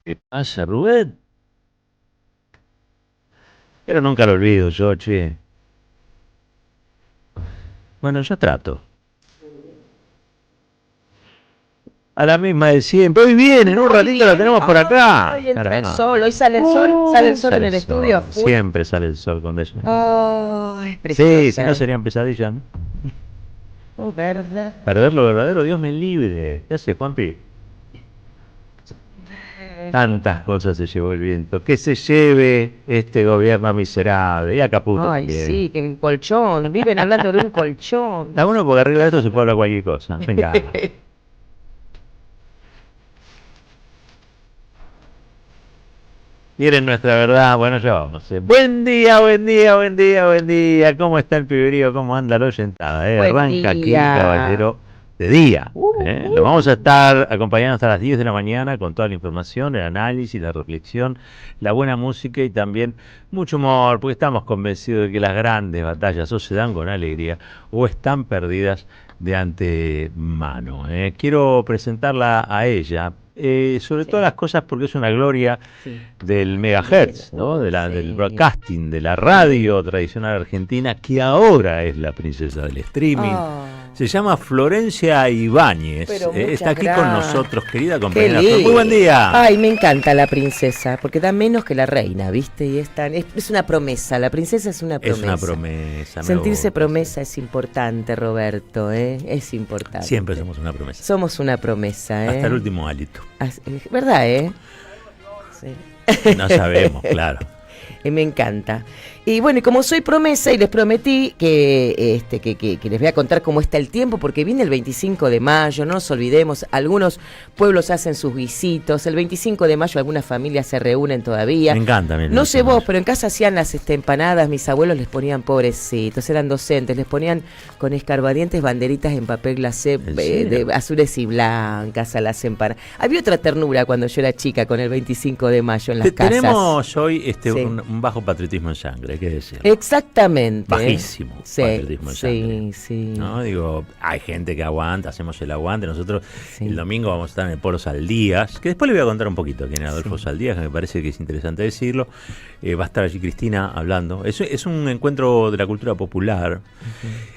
¿Qué pasa, Rubén? Pero nunca lo olvido yo, che. Bueno, yo trato. A la misma de siempre. Hoy viene, en un ratito la tenemos por acá. Ay, entra el Caramba. sol, hoy sale el sol en Sale el el estudio a sol. full. Siempre sale el sol con eso. Ay, Sí, si preciosa. no serían pesadillas, ¿no? Oh, verde. Perder lo verdadero, Dios me libre. ¿Qué hace, Juanpi? Tantas cosas se llevó el viento. Que se lleve este gobierno miserable. Y a Caputo Ay, también. sí, que un colchón. Viven hablando de un colchón. A uno porque arriba de esto se puede hablar cualquier cosa. Venga. Miren nuestra verdad, bueno, ya vamos. Buen día, buen día, buen día, buen día. ¿Cómo está el piberío? ¿Cómo anda la oyentada? Buen Arranca aquí, día. caballero, de día. Uh, Lo uh. vamos a estar acompañando hasta las 10 de la mañana con toda la información, el análisis, la reflexión, la buena música y también mucho humor, porque estamos convencidos de que las grandes batallas o se dan con alegría o están perdidas de antemano. Quiero presentarla a ella, sobre Sí, todas las cosas porque es una gloria sí. del megahertz, ¿no? Del Sí. broadcasting, de la radio tradicional argentina, que ahora es la princesa del streaming. Ah, Se llama Florencia Ibáñez. pero Está muchas aquí con gracias. nosotros, querida Qué compañera Flor. Muy buen lindo. día. Ay, me encanta la princesa, porque da menos que la reina, ¿viste? Y es una promesa, la princesa es una Es una promesa. promesa, me Sentirse gusta, sí. promesa es importante, Roberto, ¿eh? Es importante. Siempre somos una promesa. Somos una promesa, ¿eh? Hasta el último hálito. ¿Verdad, eh? Sí. No sabemos, claro. Me encanta. Y bueno, y como soy promesa y les prometí que les voy a contar cómo está el tiempo, porque viene el 25 de mayo, no nos olvidemos, algunos pueblos hacen sus visitos, el 25 de mayo algunas familias se reúnen todavía. Me encanta. No sé vos, pero en casa hacían las empanadas, mis abuelos les ponían pobrecitos, eran docentes, les ponían con escarbadientes banderitas en papel glacé de azules y blancas a las empanadas. Había otra ternura cuando yo era chica con el 25 de mayo en las casas. Tenemos hoy Sí. un bajo patriotismo en sangre, hay que decir. Exactamente. Bajísimo Sí, patriotismo en sangre. sí. ¿No? Digo, hay gente que aguanta, hacemos el aguante. Nosotros Sí. el domingo vamos a estar en el Polo Saldías, que después le voy a contar un poquito quién es Adolfo Saldías, que me parece que es interesante decirlo. Va a estar allí Cristina hablando. Es un encuentro de la cultura popular.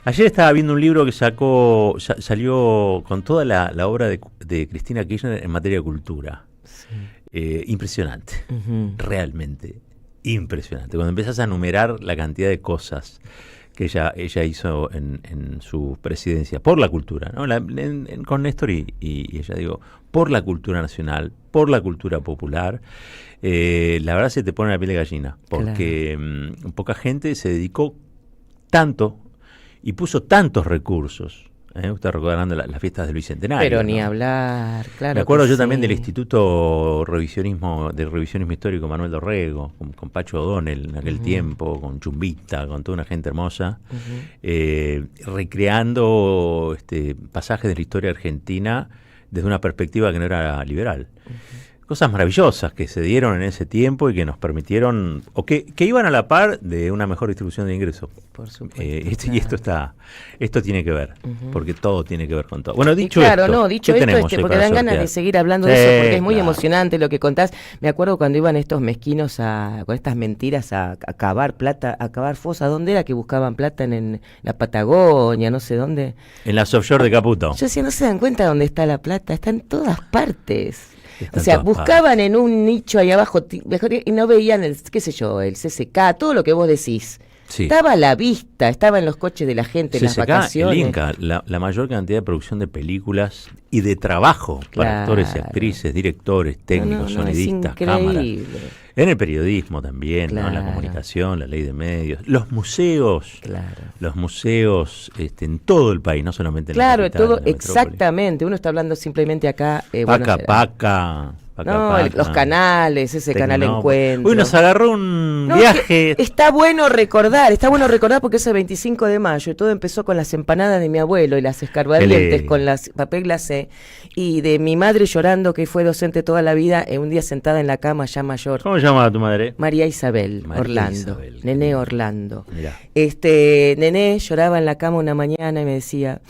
Ayer estaba viendo un libro que salió con toda la obra de Cristina Kirchner en materia de cultura. Impresionante, realmente impresionante. Cuando empiezas a enumerar la cantidad de cosas que ella hizo en su presidencia por la cultura, ¿no? Con Néstor y ella, digo, por la cultura nacional, por la cultura popular, la verdad se te pone la piel de gallina, porque poca gente se dedicó tanto y puso tantos recursos. Usted recordando las fiestas del Bicentenario. Pero ¿no? ni hablar, claro. Me acuerdo yo sí. también del Instituto Revisionismo Histórico Manuel Dorrego, con Pacho O'Donnell en aquel tiempo, con Chumbita, con toda una gente hermosa, recreando pasajes de la historia argentina desde una perspectiva que no era liberal. Cosas maravillosas que se dieron en ese tiempo y que nos permitieron, o que iban a la par de una mejor distribución de ingresos. Por supuesto. Y esto tiene que ver, porque todo tiene que ver con todo. Bueno, dicho claro, esto, no, dicho ¿qué esto, tenemos hoy porque para dan ganas sortear? de seguir hablando de eso, porque es muy Claro. emocionante lo que contás. Me acuerdo cuando iban estos mezquinos con estas mentiras a cavar plata, a cavar fosas. ¿Dónde era que buscaban plata? En la Patagonia, no sé dónde. En las offshore de Caputo. Yo decía, no se dan cuenta dónde está la plata, está en todas partes. Está O en sea, todas buscaban partes. en un nicho ahí abajo y no veían el, qué sé yo, el CCK, todo lo que vos decís. Sí. Estaba a la vista, estaba en los coches de la gente, en las CCK, vacaciones. el Inca, la mayor cantidad de producción de películas y de trabajo para Claro. actores y actrices, directores, técnicos, es sonidistas, cámaras. increíble. En el periodismo también, ¿no? En la Claro. comunicación, la ley de medios, los museos. Claro. Los museos en todo el país, no solamente en Claro, la capital, todo, en la metrópoli. exactamente. Uno está hablando simplemente acá. Paca, Paca. No, los canales, ese canal Encuentro. Uy, nos agarró un No, viaje. está bueno recordar porque es el 25 de mayo y todo empezó con las empanadas de mi abuelo y las escarbadientes con las papel glacé y de mi madre llorando que fue docente toda la vida, un día sentada en la cama ya mayor. ¿Cómo se llama tu madre? María Isabel María Orlando, Isabel. Nené Orlando. Mirá. Nené lloraba en la cama una mañana y me decía,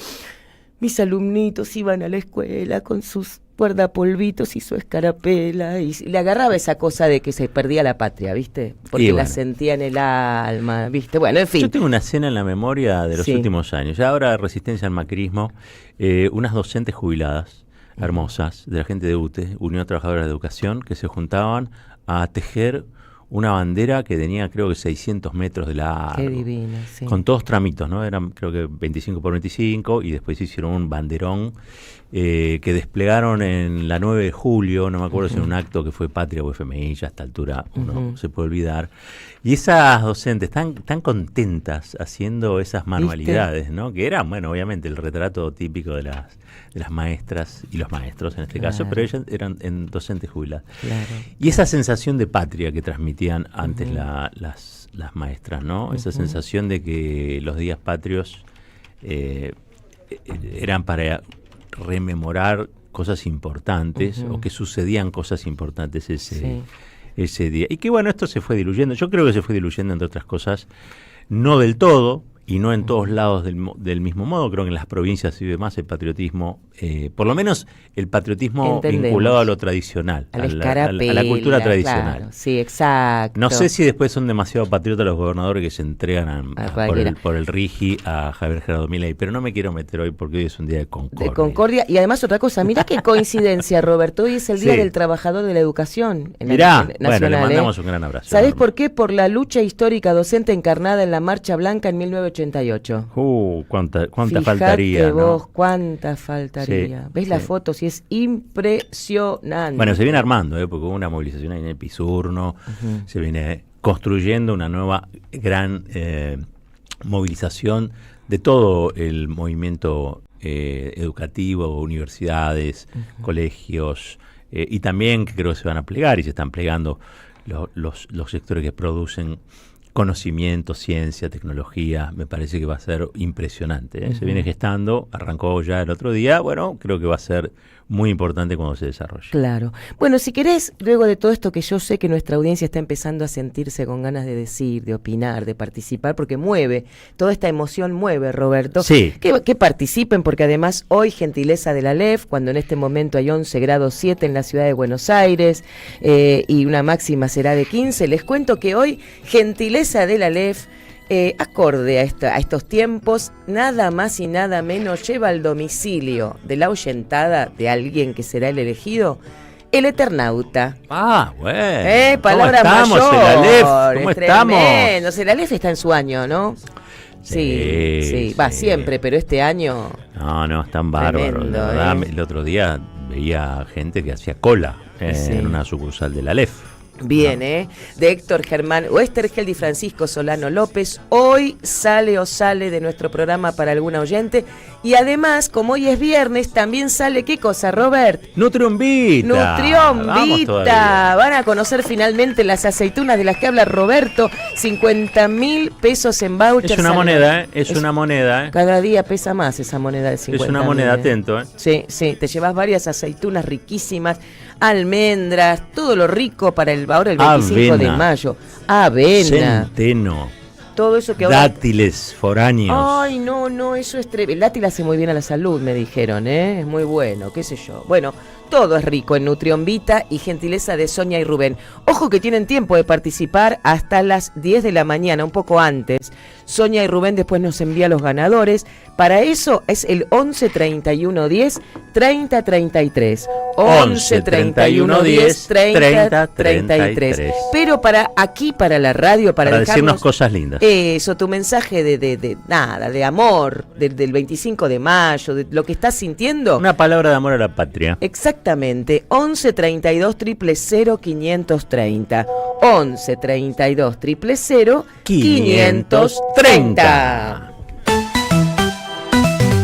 mis alumnitos iban a la escuela con sus guardapolvitos y su escarapela, y le agarraba esa cosa de que se perdía la patria, ¿viste? Porque la sentía en el alma, ¿viste? Bueno, en fin. Yo tengo una escena en la memoria de los últimos años, ya ahora resistencia al macrismo, unas docentes jubiladas, hermosas, de la gente de UTE, Unión de Trabajadoras de Educación, que se juntaban a tejer una bandera que tenía creo que 600 metros de largo. Qué divina, sí. Con todos tramitos, ¿no? Eran creo que 25 por 25 y después hicieron un banderón que desplegaron en la 9 de julio, no me acuerdo si en un acto que fue Patria o FMI, ya a esta altura uno se puede olvidar. Y esas docentes tan contentas haciendo esas manualidades, ¿no? Que eran, bueno, obviamente el retrato típico de las maestras y los maestros en este caso, pero ellas eran docentes jubiladas. Claro. Y esa sensación de patria que transmitían antes las maestras, ¿no? Esa sensación de que los días patrios eran para rememorar cosas importantes o que sucedían cosas importantes ese día. Y que bueno, esto se fue diluyendo. Yo creo que se fue diluyendo, entre otras cosas, no del todo, y no en todos lados del mismo modo. Creo que en las provincias vive más el patriotismo, por lo menos el patriotismo vinculado a lo tradicional, a la cultura tradicional. Claro, sí, exacto. No sé si después son demasiado patriotas los gobernadores que se entregan por el RIGI a Javier Gerardo Milei, pero no me quiero meter hoy porque hoy es un día de concordia. De concordia, y además otra cosa, mirá qué coincidencia, Roberto, hoy es el Día del Trabajador de la Educación nacional, bueno, le mandamos un gran abrazo. ¿Sabés por qué? Por la lucha histórica docente encarnada en la Marcha Blanca en 1988. ¿Cuánta Fijate faltaría? Vos, ¿no? ¿Cuánta faltaría? Sí, ¿Ves la foto? Sí, es impresionante. Bueno, se viene armando, porque hubo una movilización ahí en el Pisurno, se viene construyendo una nueva gran movilización de todo el movimiento educativo, universidades, colegios, y también que creo que se van a plegar y se están plegando los sectores que producen conocimiento, ciencia, tecnología. Me parece que va a ser impresionante, Se viene gestando, arrancó ya el otro día, bueno, creo que va a ser muy importante cuando se desarrolle. Claro. Bueno, si querés, luego de todo esto que yo sé que nuestra audiencia está empezando a sentirse con ganas de decir, de opinar, de participar, porque mueve, toda esta emoción mueve, Roberto. Sí. Que participen, porque además hoy, gentileza de la LEF, cuando en este momento hay 11 grados 7 en la ciudad de Buenos Aires, y una máxima será de 15, les cuento que hoy, gentileza de la LEF, acorde a estos tiempos, nada más y nada menos lleva al domicilio de la ahuyentada de alguien que será el elegido, el Eternauta. Bueno. Palabra ¿Cómo estamos, mayor. ¿Cómo estamos? El Aleph está en su año, ¿no? Sí. Va siempre, pero este año. No, están bárbaros. La verdad, el otro día veía gente que hacía cola en una sucursal del Aleph. Bien, de Héctor Germán Westergeld y Francisco Solano López. Hoy sale de nuestro programa para algún oyente. Y además, como hoy es viernes, también sale, ¿qué cosa, Robert? Nutrionvita. Van a conocer finalmente las aceitunas de las que habla Roberto. 50.000 pesos en vouchers. Es una moneda, es una moneda. Cada día pesa más esa moneda de 50.000. Es una moneda, atento. Sí, te llevas varias aceitunas riquísimas, almendras, todo lo rico para ahora el 25 de mayo. Avena. Centeno. Todo eso que ahora... Dátiles foráneos. Ay, no, eso es tremendo. El dátil hace muy bien a la salud, me dijeron, es muy bueno, qué sé yo. Bueno, todo es rico en Nutrionvita y gentileza de Sonia y Rubén. Ojo que tienen tiempo de participar hasta las 10 de la mañana, un poco antes. Sonia y Rubén después nos envía los ganadores. Para eso es el 11 31 10 30 33. 11 31 10 30 33. Pero para la radio, para decirnos cosas lindas. Eso, tu mensaje de amor, del 25 de mayo, de lo que estás sintiendo. Una palabra de amor a la patria. Exactamente. 11 32 000 530. 11 32 000 530.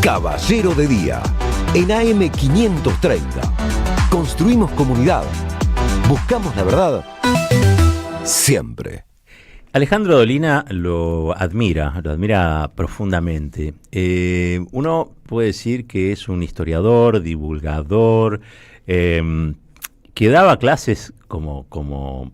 Caballero de Día, en AM 530. Construimos comunidad. Buscamos la verdad siempre. Alejandro Dolina lo admira profundamente. Uno puede decir que es un historiador, divulgador, que daba clases como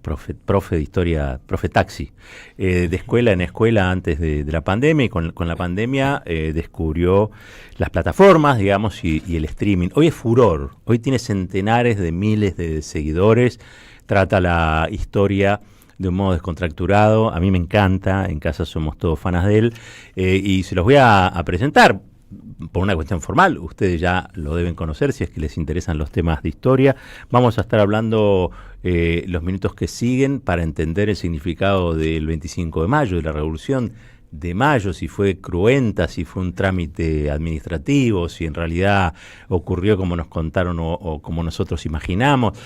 profe de historia, profe taxi, de escuela en escuela antes de la pandemia, y con la pandemia descubrió las plataformas, digamos, y el streaming. Hoy es furor, hoy tiene centenares de miles de seguidores, trata la historia de un modo descontracturado, a mí me encanta, en casa somos todos fanas de él, y se los voy a presentar. Por una cuestión formal, ustedes ya lo deben conocer si es que les interesan los temas de historia. Vamos a estar hablando los minutos que siguen para entender el significado del 25 de mayo, de la Revolución de Mayo, si fue cruenta, si fue un trámite administrativo, si en realidad ocurrió como nos contaron o como nosotros imaginamos.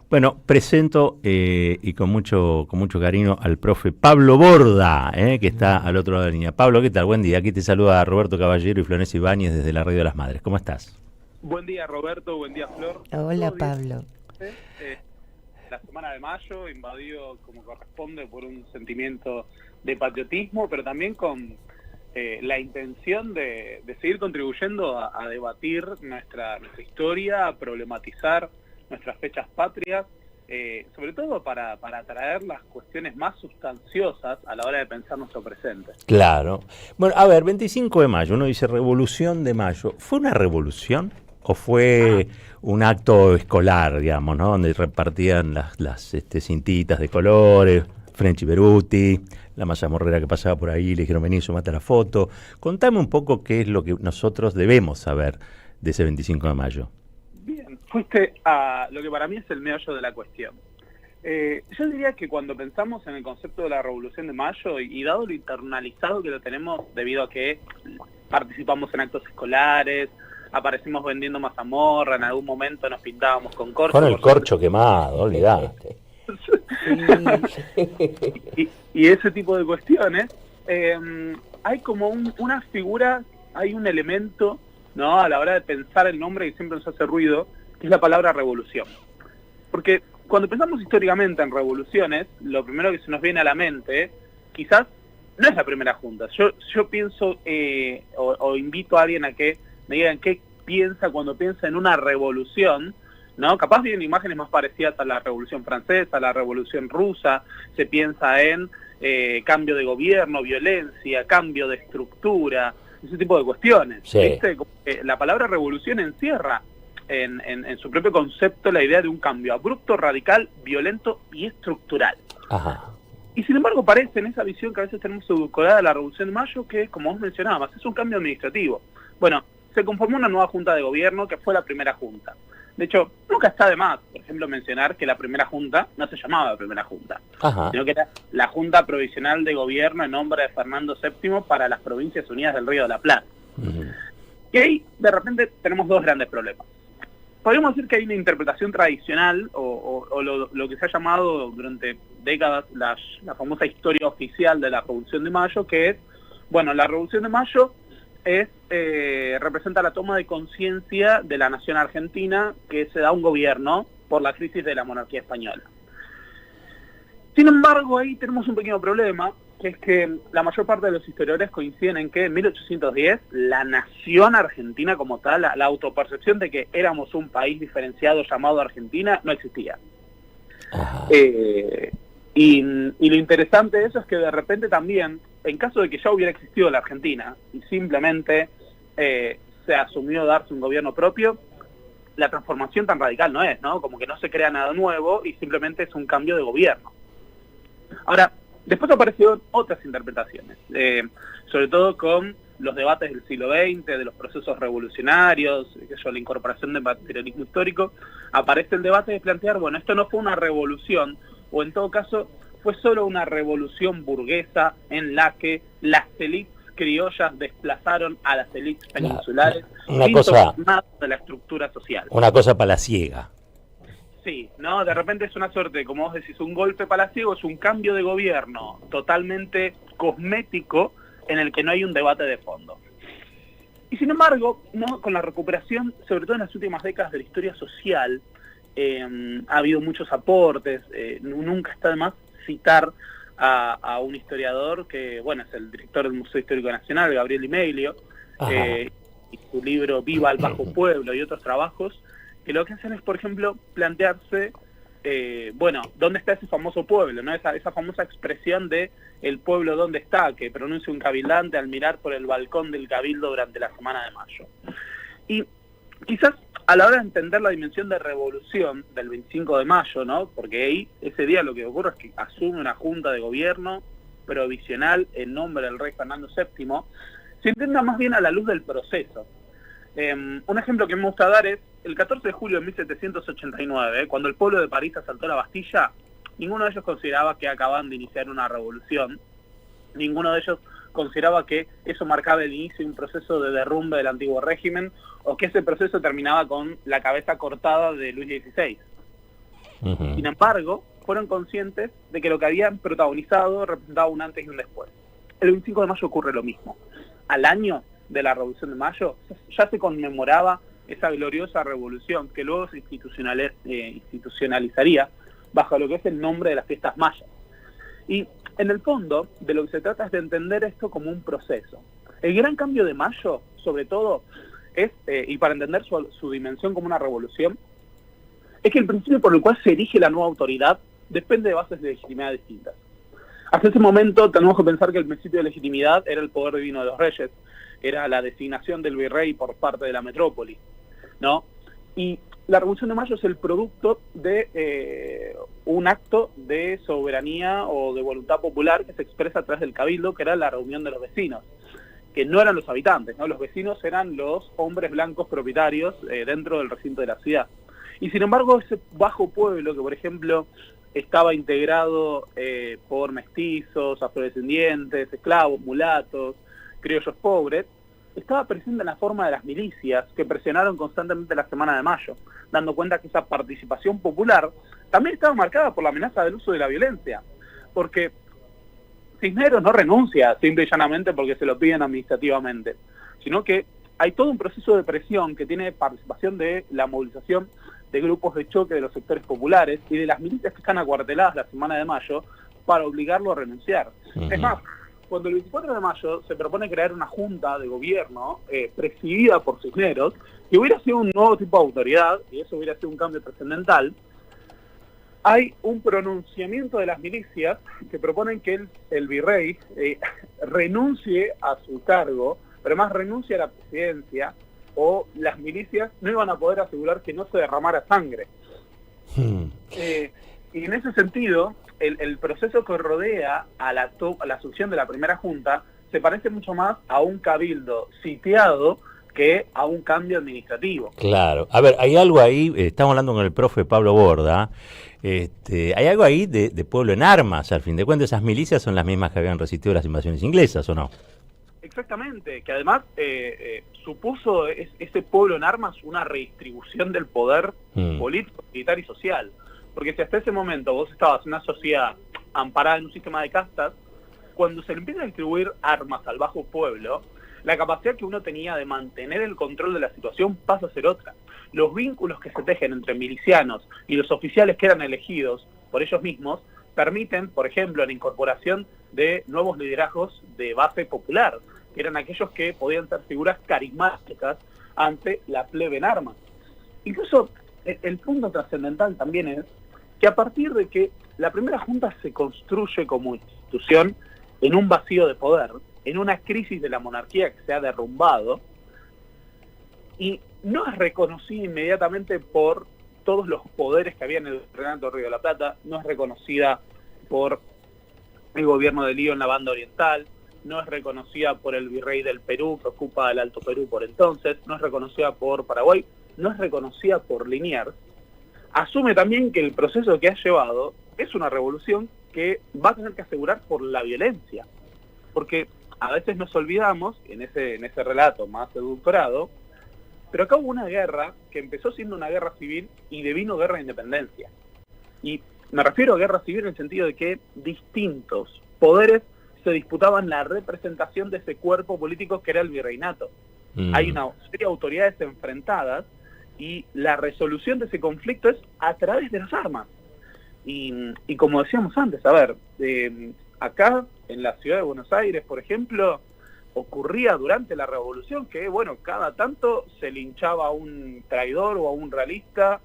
Bueno, presento y con mucho cariño al profe Pablo Borda, que está al otro lado de la línea. Pablo, ¿qué tal? Buen día. Aquí te saluda Roberto Caballero y Florencia Ibáñez desde la Radio de las Madres. ¿Cómo estás? Buen día, Roberto. Buen día, Flor. Hola, Pablo. La semana de mayo invadió como corresponde por un sentimiento de patriotismo, pero también con la intención de seguir contribuyendo a debatir nuestra historia, a problematizar nuestras fechas patrias, sobre todo para traer las cuestiones más sustanciosas a la hora de pensar nuestro presente. Claro. Bueno, a ver, 25 de mayo, uno dice Revolución de Mayo. ¿Fue una revolución o fue un acto escolar, digamos, ¿no? Donde repartían las cintitas de colores, French y Beruti, la mazamorrera que pasaba por ahí, le dijeron vení, sumate a la foto? Contame un poco qué es lo que nosotros debemos saber de ese 25 de mayo. Bien, fuiste a lo que para mí es el meollo de la cuestión. Yo diría que cuando pensamos en el concepto de la Revolución de Mayo, y dado lo internalizado que lo tenemos debido a que participamos en actos escolares, aparecimos vendiendo mazamorra, en algún momento nos pintábamos con corcho. Con el corcho quemado, olvidaste. y ese tipo de cuestiones, hay como una figura, hay un elemento, ¿no?, a la hora de pensar el nombre que siempre nos hace ruido, que es la palabra revolución. Porque cuando pensamos históricamente en revoluciones, lo primero que se nos viene a la mente, quizás no es la primera junta. Yo pienso, o invito a alguien a que me digan qué piensa cuando piensa en una revolución, ¿no? Capaz vienen imágenes más parecidas a la Revolución Francesa, a la Revolución Rusa, se piensa en cambio de gobierno, violencia, cambio de estructura, ese tipo de cuestiones. Sí. ¿Viste? La palabra revolución encierra en su propio concepto la idea de un cambio abrupto, radical, violento y estructural. Ajá. Y sin embargo parece en esa visión que a veces tenemos edulcorada de la Revolución de Mayo, que como vos mencionabas, es un cambio administrativo. Bueno, se conformó una nueva junta de gobierno que fue la primera junta. De hecho, nunca está de más, por ejemplo, mencionar que la primera junta no se llamaba primera junta, Ajá. sino que era la Junta Provisional de Gobierno en nombre de Fernando VII para las Provincias Unidas del Río de la Plata. Uh-huh. Y ahí, de repente, tenemos dos grandes problemas. Podríamos decir que hay una interpretación tradicional, o lo que se ha llamado durante décadas la famosa historia oficial de la Revolución de Mayo, que es, bueno, la Revolución de Mayo representa la toma de conciencia de la nación argentina, que se da un gobierno por la crisis de la monarquía española. Sin embargo, ahí tenemos un pequeño problema, que es que la mayor parte de los historiadores coinciden en que en 1810 la nación argentina como tal, la autopercepción de que éramos un país diferenciado llamado Argentina, no existía. Y lo interesante de eso es que de repente también, en caso de que ya hubiera existido la Argentina y simplemente se asumió darse un gobierno propio, la transformación tan radical no es, ¿no? Como que no se crea nada nuevo y simplemente es un cambio de gobierno. Ahora, después aparecieron otras interpretaciones, sobre todo con los debates del siglo XX, de los procesos revolucionarios, la incorporación del materialismo histórico. Aparece el debate de plantear, bueno, esto no fue una revolución, o en todo caso fue solo una revolución burguesa en la que las élites criollas desplazaron a las élites peninsulares sin tomar nada de la estructura social. Una cosa palaciega. Sí, ¿no? De repente es una suerte, como vos decís, un golpe palaciego, es un cambio de gobierno totalmente cosmético en el que no hay un debate de fondo. Y sin embargo, ¿no?, con la recuperación, sobre todo en las últimas décadas de la historia social, ha habido muchos aportes. Nunca está de más citar a un historiador que, bueno, es el director del Museo Histórico Nacional, Gabriel Di Meglio, y su libro Viva el Bajo Pueblo y otros trabajos, que lo que hacen es, por ejemplo, plantearse, bueno, ¿dónde está ese famoso pueblo? ¿No? Esa famosa expresión de el pueblo dónde está, que pronuncia un cabildante al mirar por el balcón del cabildo durante la Semana de Mayo. Y quizás a la hora de entender la dimensión de revolución del 25 de mayo, ¿no? Porque ahí, ese día lo que ocurre es que asume una junta de gobierno provisional en nombre del rey Fernando VII, se entienda más bien a la luz del proceso. Un ejemplo que me gusta dar es el 14 de julio de 1789, cuando el pueblo de París asaltó la Bastilla. Ninguno de ellos consideraba que acababan de iniciar una revolución, ninguno de ellos consideraba que eso marcaba el inicio de un proceso de derrumbe del antiguo régimen, o que ese proceso terminaba con la cabeza cortada de Luis XVI. Uh-huh. Sin embargo, fueron conscientes de que lo que habían protagonizado representaba un antes y un después. El 25 de mayo ocurre lo mismo. Al año de la Revolución de Mayo ya se conmemoraba esa gloriosa revolución que luego se institucionalizaría bajo lo que es el nombre de las fiestas mayas. Y en el fondo, de lo que se trata es de entender esto como un proceso. El gran cambio de mayo, sobre todo, es, y para entender su dimensión como una revolución, es que el principio por el cual se erige la nueva autoridad depende de bases de legitimidad distintas. Hasta ese momento tenemos que pensar que el principio de legitimidad era el poder divino de los reyes, era la designación del virrey por parte de la metrópoli, ¿no? Y la Revolución de Mayo es el producto de un acto de soberanía o de voluntad popular que se expresa a través del cabildo, que era la reunión de los vecinos, que no eran los habitantes, ¿no? Los vecinos eran los hombres blancos propietarios dentro del recinto de la ciudad. Y sin embargo, ese bajo pueblo que, por ejemplo, estaba integrado por mestizos, afrodescendientes, esclavos, mulatos, criollos pobres, estaba presente en la forma de las milicias que presionaron constantemente la Semana de Mayo, dando cuenta que esa participación popular también estaba marcada por la amenaza del uso de la violencia, porque Cisneros no renuncia simple y llanamente porque se lo piden administrativamente, sino que hay todo un proceso de presión que tiene participación de la movilización de grupos de choque de los sectores populares y de las milicias que están acuarteladas la Semana de Mayo para obligarlo a renunciar. Uh-huh. Es más, cuando el 24 de mayo se propone crear una junta de gobierno presidida por Cisneros, que hubiera sido un nuevo tipo de autoridad, y eso hubiera sido un cambio trascendental, hay un pronunciamiento de las milicias que proponen que el virrey renuncie a su cargo, pero más renuncie a la presidencia, o las milicias no iban a poder asegurar que no se derramara sangre. Y en ese sentido, el proceso que rodea a la asunción de la primera junta se parece mucho más a un cabildo sitiado que a un cambio administrativo. Claro. A ver, hay algo ahí, estamos hablando con el profe Pablo Borda, hay algo ahí de pueblo en armas, al fin de cuentas. Esas milicias son las mismas que habían resistido las invasiones inglesas, ¿o no? Exactamente, que además supuso ese pueblo en armas una redistribución del poder político, militar y social. Porque si hasta ese momento vos estabas en una sociedad amparada en un sistema de castas, cuando se le empieza a distribuir armas al bajo pueblo, la capacidad que uno tenía de mantener el control de la situación pasa a ser otra. Los vínculos que se tejen entre milicianos y los oficiales que eran elegidos por ellos mismos permiten, por ejemplo, la incorporación de nuevos liderazgos de base popular, que eran aquellos que podían ser figuras carismáticas ante la plebe en armas. Incluso el punto trascendental también es que a partir de que la primera junta se construye como institución en un vacío de poder, en una crisis de la monarquía que se ha derrumbado, y no es reconocida inmediatamente por todos los poderes que había en el Reinato del Río de la Plata, no es reconocida por el gobierno de Lío en la banda oriental, no es reconocida por el virrey del Perú, que ocupa el Alto Perú por entonces, no es reconocida por Paraguay, no es reconocida por Liniers. Asume también que el proceso que ha llevado es una revolución que va a tener que asegurar por la violencia, porque a veces nos olvidamos, en ese relato más edulcorado, pero acá hubo una guerra que empezó siendo una guerra civil y devino guerra de independencia. Y me refiero a guerra civil en el sentido de que distintos poderes se disputaban la representación de ese cuerpo político que era el virreinato. Hay una serie de autoridades enfrentadas y la resolución de ese conflicto es a través de las armas. Y como decíamos antes, a ver, acá en la ciudad de Buenos Aires, por ejemplo, ocurría durante la revolución, que bueno, cada tanto se linchaba a un traidor o a un realista,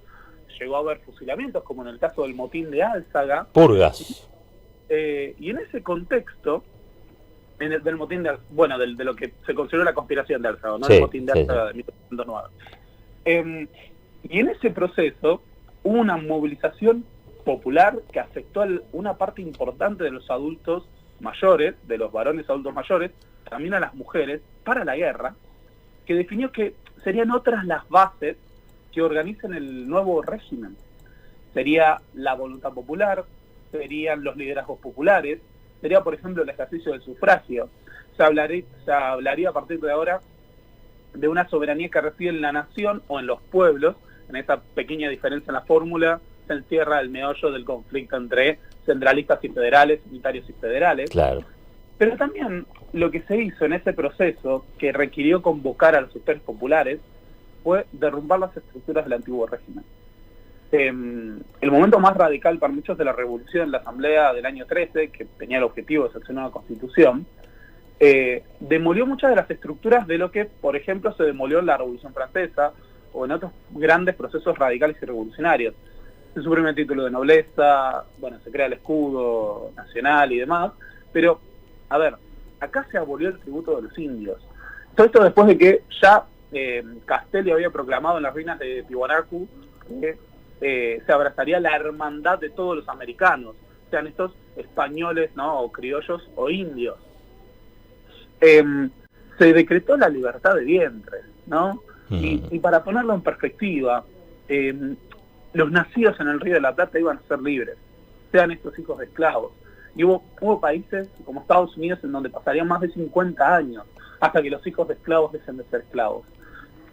llegó a haber fusilamientos, como en el caso del motín de Álzaga. Purgas. Y en ese contexto, del motín de lo que se consideró la conspiración de Álzaga, ¿no? Sí, El motín de sí, Álzaga de 1809. Y en ese proceso hubo una movilización popular que afectó a una parte importante de los adultos mayores, de los varones adultos mayores, también a las mujeres, para la guerra, que definió que serían otras las bases que organizan el nuevo régimen. Sería la voluntad popular, serían los liderazgos populares, sería, por ejemplo, el ejercicio del sufragio. Se hablaría a partir de ahora de una soberanía que reside en la nación o en los pueblos. En esa pequeña diferencia en la fórmula se encierra el meollo del conflicto entre centralistas y federales, unitarios y federales. Claro. Pero también lo que se hizo en ese proceso, que requirió convocar a los sectores populares, fue derrumbar las estructuras del antiguo régimen. El momento más radical para muchos de la revolución en la Asamblea del año 13, que tenía el objetivo de hacer una nueva constitución, demolió muchas de las estructuras de lo que, por ejemplo, se demolió en la Revolución Francesa o en otros grandes procesos radicales y revolucionarios. Se suprime el título de nobleza, bueno, se crea el escudo nacional y demás, pero, a ver, acá se abolió el tributo de los indios. Todo esto después de que ya Castelli había proclamado en las ruinas de Tiwanaku que se abrazaría la hermandad de todos los americanos, sean estos españoles, ¿no?, o criollos o indios. Se decretó la libertad de vientre, ¿no? Y para ponerlo en perspectiva, los nacidos en el Río de la Plata iban a ser libres, sean estos hijos de esclavos. Y hubo países como Estados Unidos en donde pasarían más de 50 años hasta que los hijos de esclavos dejen de ser esclavos.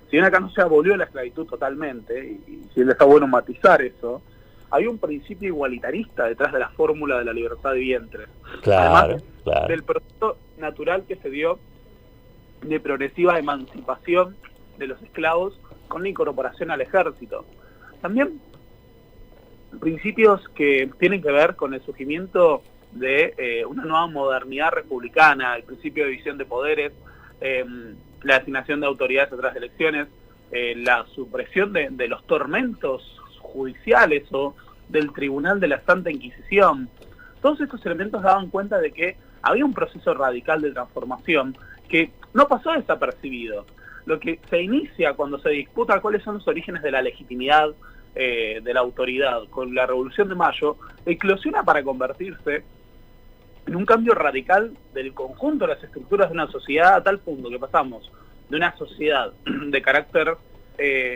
Si bien acá no se abolió la esclavitud totalmente, y si está bueno matizar eso, había un principio igualitarista detrás de la fórmula de la libertad de vientre. Claro, además claro. del proceso natural que se dio de progresiva emancipación de los esclavos con la incorporación al ejército. También principios que tienen que ver con el surgimiento de una nueva modernidad republicana, el principio de división de poderes, la asignación de autoridades a través de elecciones, la supresión de los tormentos judiciales o del Tribunal de la Santa Inquisición. Todos estos elementos daban cuenta de que había un proceso radical de transformación que no pasó desapercibido. Lo que se inicia cuando se disputa cuáles son los orígenes de la legitimidad de la autoridad con la Revolución de Mayo, eclosiona para convertirse en un cambio radical del conjunto de las estructuras de una sociedad, a tal punto que pasamos de una sociedad de carácter,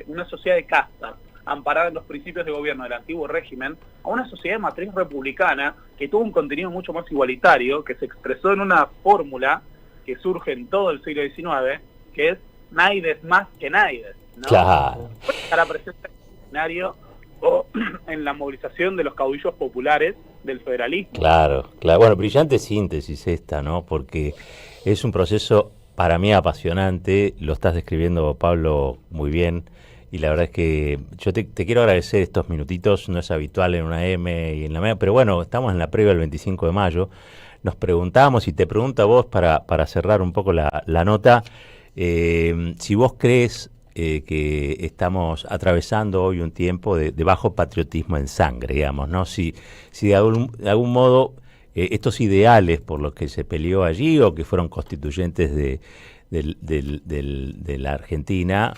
una sociedad de casta, amparada en los principios de gobierno del antiguo régimen, a una sociedad de matriz republicana que tuvo un contenido mucho más igualitario, que se expresó en una fórmula que surge en todo el siglo XIX, que es naides más que naides, ¿no? Claro. Para presentar el escenario o en la movilización de los caudillos populares del federalismo. Claro, claro. Bueno, brillante síntesis esta, ¿no? Porque es un proceso para mí apasionante, lo estás describiendo, Pablo, muy bien, y la verdad es que yo te quiero agradecer estos minutitos, no es habitual en una M y en la media, pero bueno, estamos en la previa del 25 de mayo, nos preguntamos, y te pregunto a vos para cerrar un poco la nota, si vos crees que estamos atravesando hoy un tiempo de bajo patriotismo en sangre, digamos, ¿no? Si de algún modo estos ideales por los que se peleó allí o que fueron constituyentes de la Argentina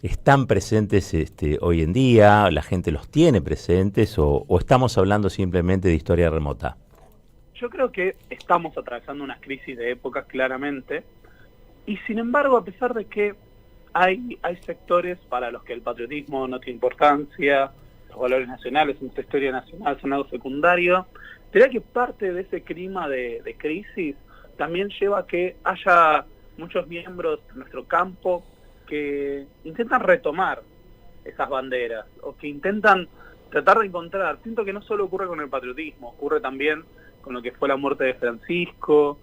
están presentes hoy en día, la gente los tiene presentes o estamos hablando simplemente de historia remota. Yo creo que estamos atravesando una crisis de épocas claramente, y sin embargo, a pesar de que hay sectores para los que el patriotismo no tiene importancia, los valores nacionales, nuestra historia nacional son algo secundario, diría que parte de ese clima de crisis también lleva a que haya muchos miembros de nuestro campo que intentan retomar esas banderas, o que intentan tratar de encontrar. Siento que no solo ocurre con el patriotismo, ocurre también con lo que fue la muerte de Francisco.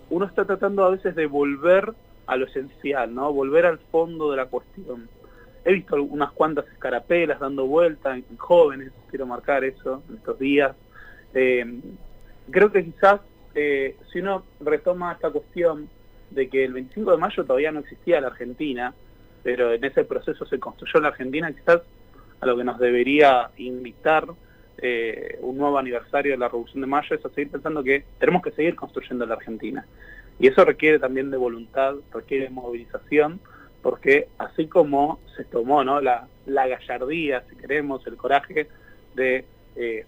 Uno está tratando a veces de volver a lo esencial, ¿no? Volver al fondo de la cuestión. He visto unas cuantas escarapelas dando vuelta en jóvenes, quiero marcar eso en estos días. Creo que quizás si uno retoma esta cuestión de que el 25 de mayo todavía no existía la Argentina, pero en ese proceso se construyó la Argentina, quizás a lo que nos debería invitar un nuevo aniversario de la Revolución de Mayo es a seguir pensando que tenemos que seguir construyendo la Argentina. Y eso requiere también de voluntad, requiere de movilización, porque así como se tomó, ¿no?, la gallardía, si queremos, el coraje de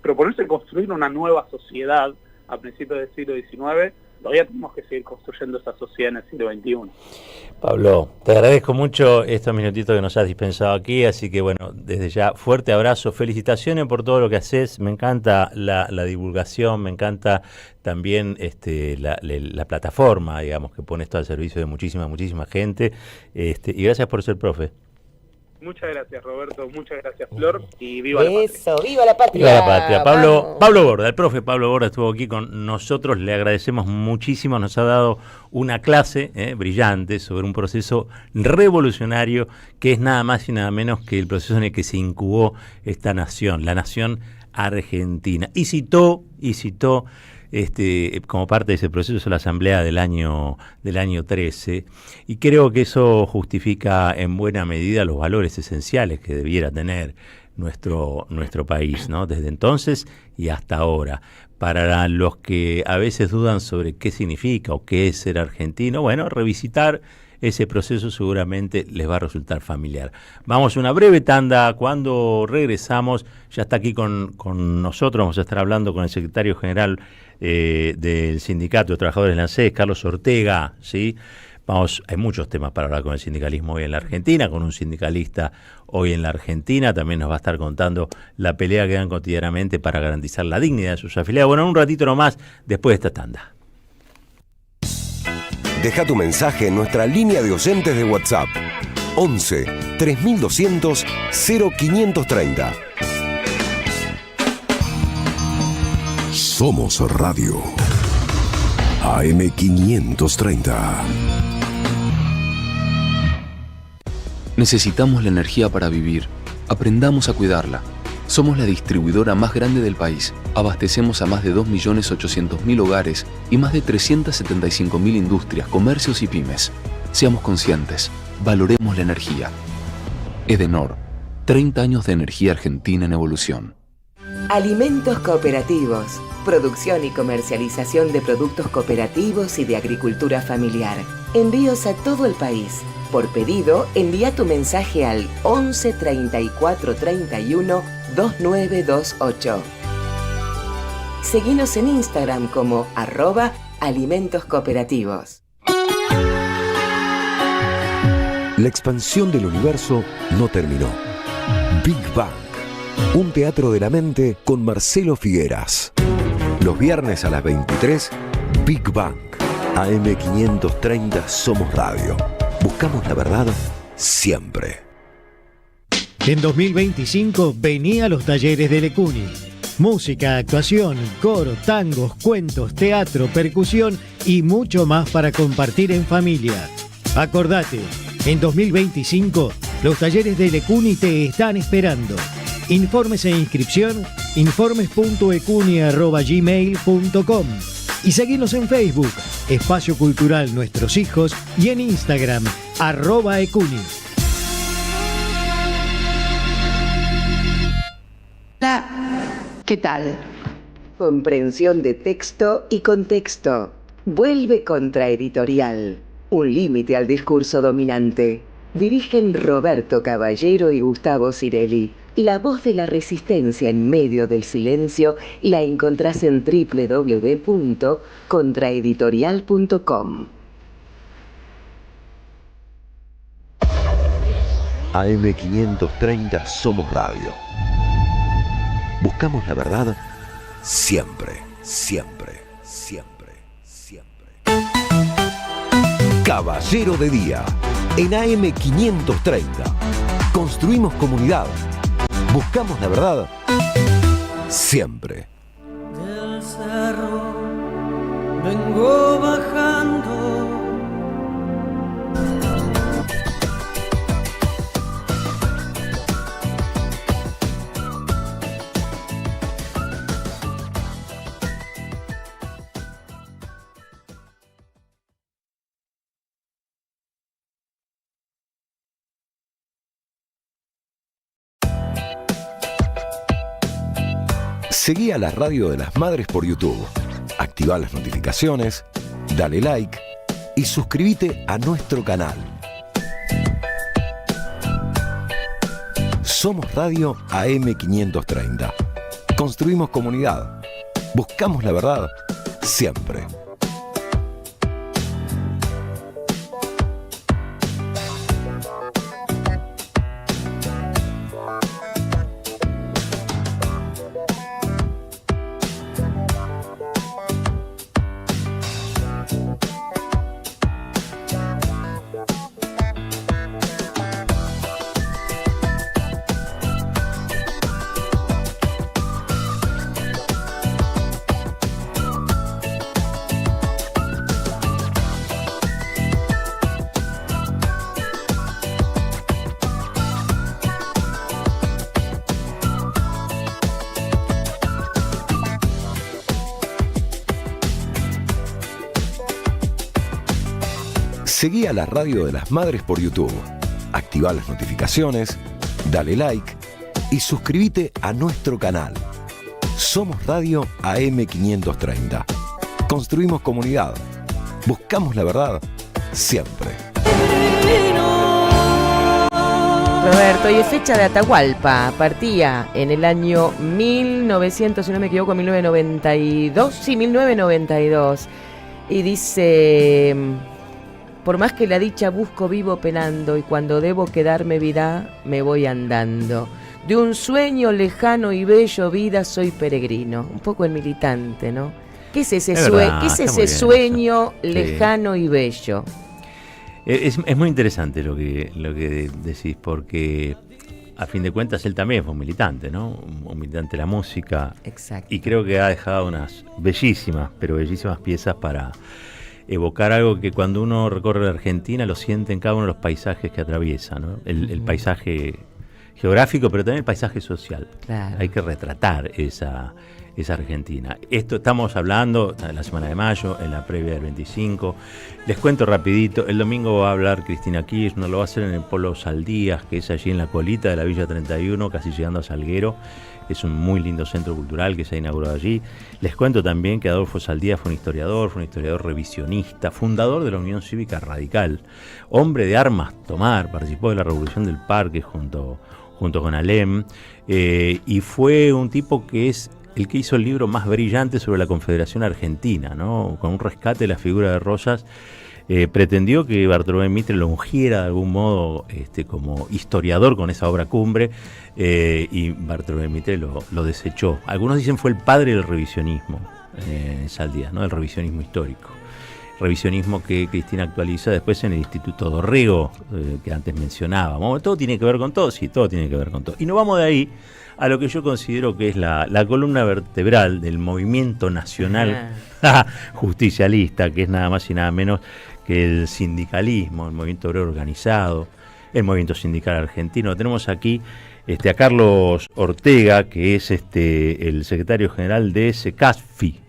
proponerse construir una nueva sociedad a principios del siglo XIX, todavía tenemos que seguir construyendo esa sociedad en el siglo XXI. Pablo, te agradezco mucho estos minutitos que nos has dispensado aquí, así que bueno, desde ya, fuerte abrazo, felicitaciones por todo lo que haces, me encanta la divulgación, me encanta también la plataforma, digamos, que pone esto al servicio de muchísima gente, y gracias por ser profe. Muchas gracias, Roberto, muchas gracias, Flor, y viva la patria. Eso, viva la patria. Viva la patria. Pablo Borda, el profe Pablo Borda estuvo aquí con nosotros, le agradecemos muchísimo, nos ha dado una clase brillante sobre un proceso revolucionario que es nada más y nada menos que el proceso en el que se incubó esta nación, la nación argentina. Y citó como parte de ese proceso la asamblea del año 13, y creo que eso justifica en buena medida los valores esenciales que debiera tener nuestro país, ¿no?, desde entonces y hasta ahora. Para los que a veces dudan sobre qué significa o qué es ser argentino, bueno, revisitar ese proceso seguramente les va a resultar familiar. Vamos a una breve tanda. Cuando regresamos, ya está aquí con nosotros, vamos a estar hablando con el secretario general del Sindicato de Trabajadores de ANSES, Carlos Ortega, ¿sí? Hay muchos temas para hablar con el sindicalismo hoy en la Argentina, con un sindicalista hoy en la Argentina. También nos va a estar contando la pelea que dan cotidianamente para garantizar la dignidad de sus afiliados. Bueno, un ratito nomás después de esta tanda. Deja tu mensaje en nuestra línea de oyentes de WhatsApp 11 3200 0530. Somos Radio AM530. Necesitamos la energía para vivir. Aprendamos a cuidarla. Somos la distribuidora más grande del país. Abastecemos a más de 2.800.000 hogares y más de 375.000 industrias, comercios y pymes. Seamos conscientes. Valoremos la energía. Edenor. 30 años de energía argentina en evolución. Alimentos cooperativos. Producción y comercialización de productos cooperativos y de agricultura familiar. Envíos a todo el país. Por pedido, envía tu mensaje al 11 34 31 2928. Seguinos en Instagram como @alimentoscooperativos. La expansión del universo no terminó. Big Bang, un teatro de la mente con Marcelo Figueras. Los viernes a las 23, Big Bang. AM530 Somos Radio. Buscamos la verdad siempre. En 2025 venía a los talleres de Lecuni. Música, actuación, coro, tangos, cuentos, teatro, percusión y mucho más para compartir en familia. Acordate, en 2025 los talleres de Lecuni te están esperando. Informes e inscripción, informes.ecuni@gmail.com y seguinos en Facebook, Espacio Cultural Nuestros Hijos, y en Instagram, @ecuni. Hola, ¿qué tal? Comprensión de texto y contexto. Vuelve Contraeditorial. Un límite al discurso dominante. Dirigen Roberto Caballero y Gustavo Cirelli. La voz de la resistencia en medio del silencio la encontrás en www.contraeditorial.com. AM530 Somos Radio. Buscamos la verdad siempre, siempre, siempre, siempre. Caballero de Día, en AM530. Construimos comunidad. Buscamos la verdad siempre. Del cerro vengo bajando. Seguí a la Radio de las Madres por YouTube. Activá las notificaciones, dale like y suscríbete a nuestro canal. Somos Radio AM530. Construimos comunidad. Buscamos la verdad siempre. Seguí a la Radio de las Madres por YouTube. Activá las notificaciones, dale like y suscríbete a nuestro canal. Somos Radio AM530. Construimos comunidad. Buscamos la verdad siempre. Roberto, y es fecha de Atahualpa, partía en el año 1900, si no me equivoco, 1992, sí, 1992, y dice: por más que la dicha busco vivo penando, y cuando debo quedarme vida, me voy andando. De un sueño lejano y bello vida soy peregrino. Un poco el militante, ¿no? ¿Qué es ese, ¿qué es ese sueño lejano y bello? Es muy interesante lo que decís, porque a fin de cuentas él también fue un militante, ¿no? Un militante de la música. Exacto. Y creo que ha dejado unas bellísimas, pero bellísimas piezas para evocar algo que cuando uno recorre la Argentina lo siente en cada uno de los paisajes que atraviesa, ¿no? El paisaje geográfico, pero también el paisaje social. Claro. Hay que retratar esa Argentina. Esto estamos hablando de la semana de mayo, en la previa del 25. Les cuento rapidito, el domingo va a hablar Cristina Kirchner, lo va a hacer en el Polo Saldías, que es allí en la colita de la Villa 31, casi llegando a Salguero. Es un muy lindo centro cultural que se ha inaugurado allí. Les cuento también que Adolfo Saldías fue un historiador revisionista, fundador de la Unión Cívica Radical, hombre de armas tomar, participó de la Revolución del Parque junto con Alem, y fue un tipo que es el que hizo el libro más brillante sobre la Confederación Argentina, ¿no? Con un rescate de la figura de Rosas. Pretendió que Bartolomé Mitre lo ungiera de algún modo como historiador con esa obra cumbre, y Bartolomé Mitre lo desechó. Algunos dicen fue el padre del revisionismo, Saldías, ¿no? El revisionismo histórico. Revisionismo que Cristina actualiza después en el Instituto Dorrego, que antes mencionábamos. Todo tiene que ver con todo, sí, todo tiene que ver con todo. Y nos vamos de ahí a lo que yo considero que es la columna vertebral del movimiento nacional justicialista, que es nada más y nada menos que el sindicalismo, el movimiento obrero organizado, el movimiento sindical argentino. Tenemos aquí a Carlos Ortega, que es el secretario general de SECAFPI,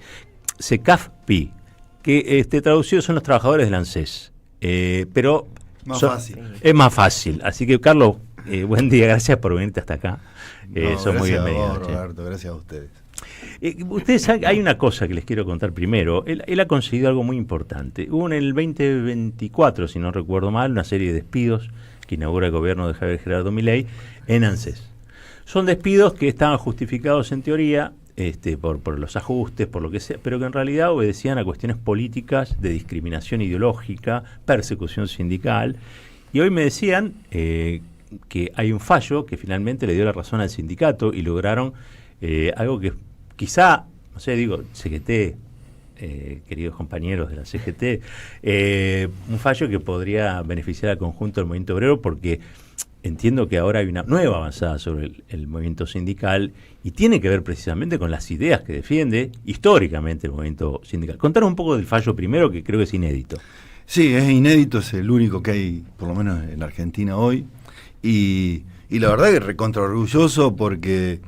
que traducido son los trabajadores del ANSES, pero fácil. Es más fácil. Así que, Carlos, buen día, gracias por venirte hasta acá. Son muy bienvenidos. Roberto, gracias a ustedes. Ustedes, hay una cosa que les quiero contar primero. Él ha conseguido algo muy importante. Hubo en el 2024, si no recuerdo mal, una serie de despidos que inaugura el gobierno de Javier Gerardo Milei en ANSES. Son despidos que estaban justificados en teoría por los ajustes, por lo que sea, pero que en realidad obedecían a cuestiones políticas de discriminación ideológica, persecución sindical. Y hoy me decían que hay un fallo que finalmente le dio la razón al sindicato y lograron algo que quizá, no sé, digo, CGT, queridos compañeros de la CGT, un fallo que podría beneficiar al conjunto del movimiento obrero, porque entiendo que ahora hay una nueva avanzada sobre el movimiento sindical y tiene que ver precisamente con las ideas que defiende históricamente el movimiento sindical. Contanos un poco del fallo primero, que creo que es inédito. Sí, es inédito, es el único que hay, por lo menos en Argentina hoy, y la verdad que recontra orgulloso porque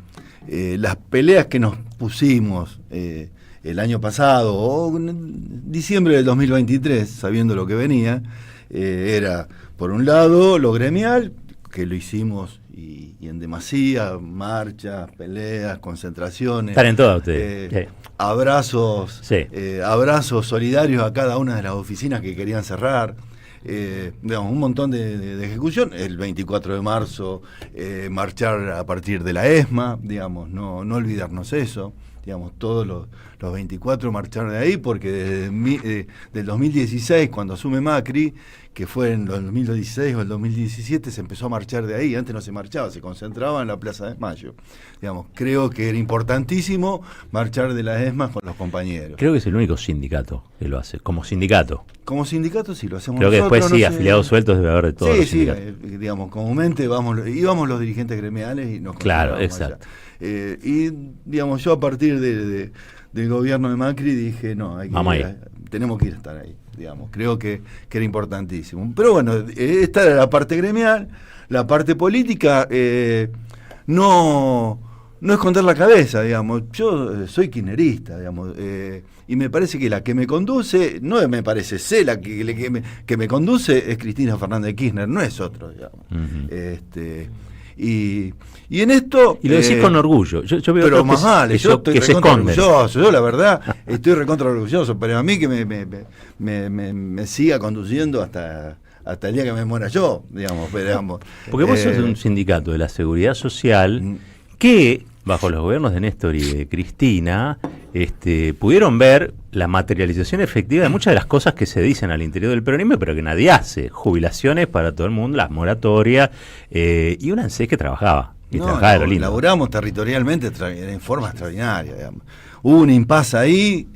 las peleas que nos pusimos el año pasado o en diciembre del 2023, sabiendo lo que venía, era por un lado lo gremial, que lo hicimos y en demasía, marchas, peleas, concentraciones. Están en todas ustedes. Abrazos, Sí. Abrazos solidarios a cada una de las oficinas que querían cerrar. Digamos, un montón de ejecución. El 24 de marzo, marchar a partir de la ESMA, digamos, no olvidarnos eso. Digamos, todos los 24 marcharon de ahí, porque desde del 2016, cuando asume Macri, que fue en el 2016 o el 2017, se empezó a marchar de ahí. Antes no se marchaba, se concentraba en la Plaza de Mayo. Digamos, creo que era importantísimo marchar de las ESMA con los compañeros. Creo que es el único sindicato que lo hace, como sindicato. Como sindicato sí lo hacemos Creo que nosotros. después sí, afiliados sueltos debe haber de todos los sindicatos. Digamos, comúnmente íbamos los dirigentes gremiales y nos Claro, concentrábamos exacto. allá. Y digamos, yo a partir del gobierno de Macri dije, no, tenemos que ir a estar ahí, digamos. Creo que era importantísimo. Pero bueno, esta era la parte gremial. La parte política no esconder la cabeza, digamos. Yo soy kirchnerista, digamos, y me parece que la que me conduce, no me parece, sé la que me conduce es Cristina Fernández de Kirchner, no es otro, digamos. Uh-huh. Y en esto... Y lo decís con orgullo. Yo veo pero más vale, yo estoy recontra orgulloso, yo la verdad estoy recontra orgulloso, pero a mí que me siga conduciendo hasta el día que me muera yo, digamos. Porque vos sos de un sindicato de la Seguridad Social que, bajo los gobiernos de Néstor y de Cristina, pudieron ver la materialización efectiva de muchas de las cosas que se dicen al interior del peronismo, pero que nadie hace. Jubilaciones para todo el mundo, las moratorias, y una ANSES que trabajaba. Y trabajaba de lo lindo. Laburamos territorialmente en forma extraordinaria, digamos. Hubo un impasse ahí